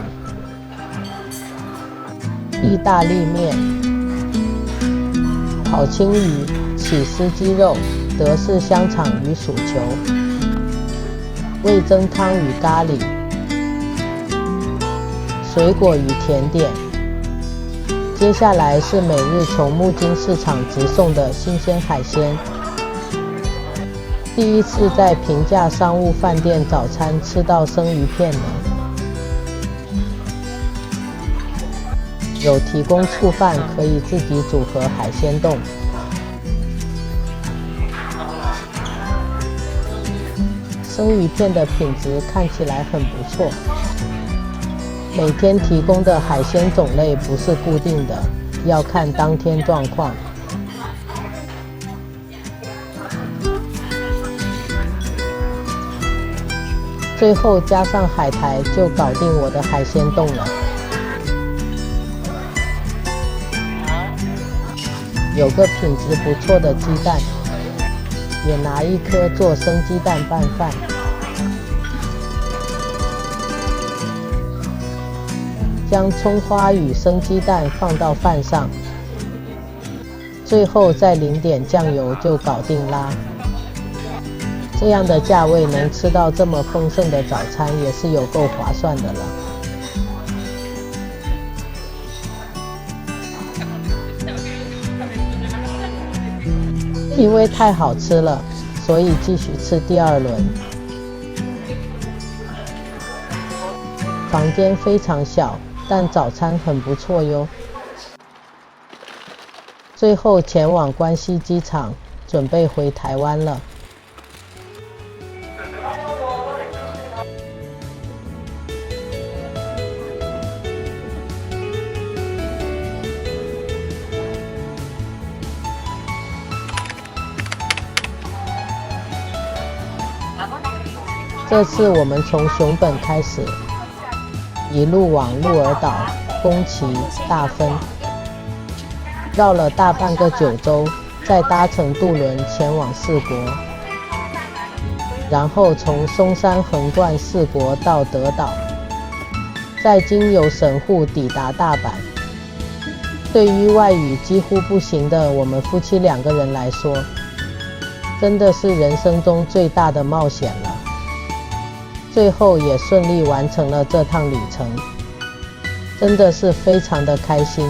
意大利面、烤青鱼、起司鸡肉、德式香肠与薯球、味噌汤与咖喱、水果与甜点。接下来是每日从木津市场直送的新鲜海鲜。第一次在平价商务饭店早餐吃到生鱼片呢。有提供醋饭，可以自己组合海鲜冻。生鱼片的品质看起来很不错。每天提供的海鲜种类不是固定的，要看当天状况。最后加上海苔，就搞定我的海鲜冻了。有个品质不错的鸡蛋，也拿1颗做生鸡蛋拌饭。将葱花与生鸡蛋放到饭上，最后再淋点酱油就搞定啦。这样的价位能吃到这么丰盛的早餐，也是有够划算的了。因为太好吃了，所以继续吃第2轮。房间非常小，但早餐很不错哟。最后前往关西机场，准备回台湾了。这次我们从熊本开始，一路往鹿儿岛、宫崎、大分，绕了大半个九州，再搭乘渡轮前往四国，然后从松山横贯四国到德岛，再经由神户抵达大阪。对于外语几乎不行的我们夫妻2个人来说，真的是人生中最大的冒险了。最后也顺利完成了这趟旅程，真的是非常的开心。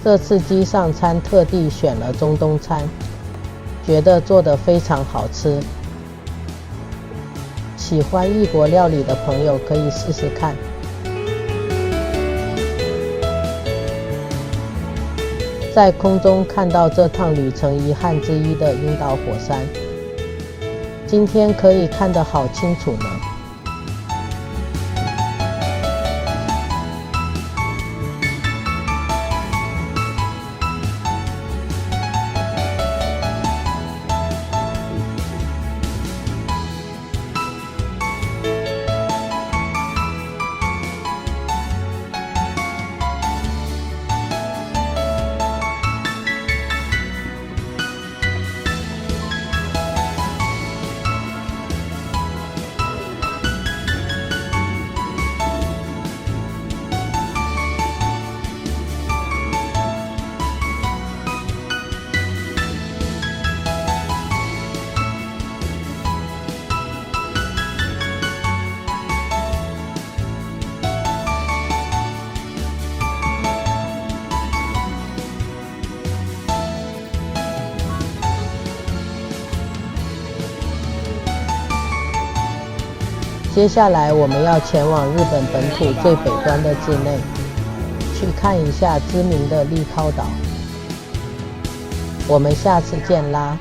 这次机上餐特地选了中东餐，觉得做得非常好吃。喜欢异国料理的朋友可以试试看。在空中看到这趟旅程遗憾之一的樱岛火山，今天可以看得好清楚呢。接下来我们要前往日本本土最北端的境内，去看一下知名的立尻岛。我们下次见啦！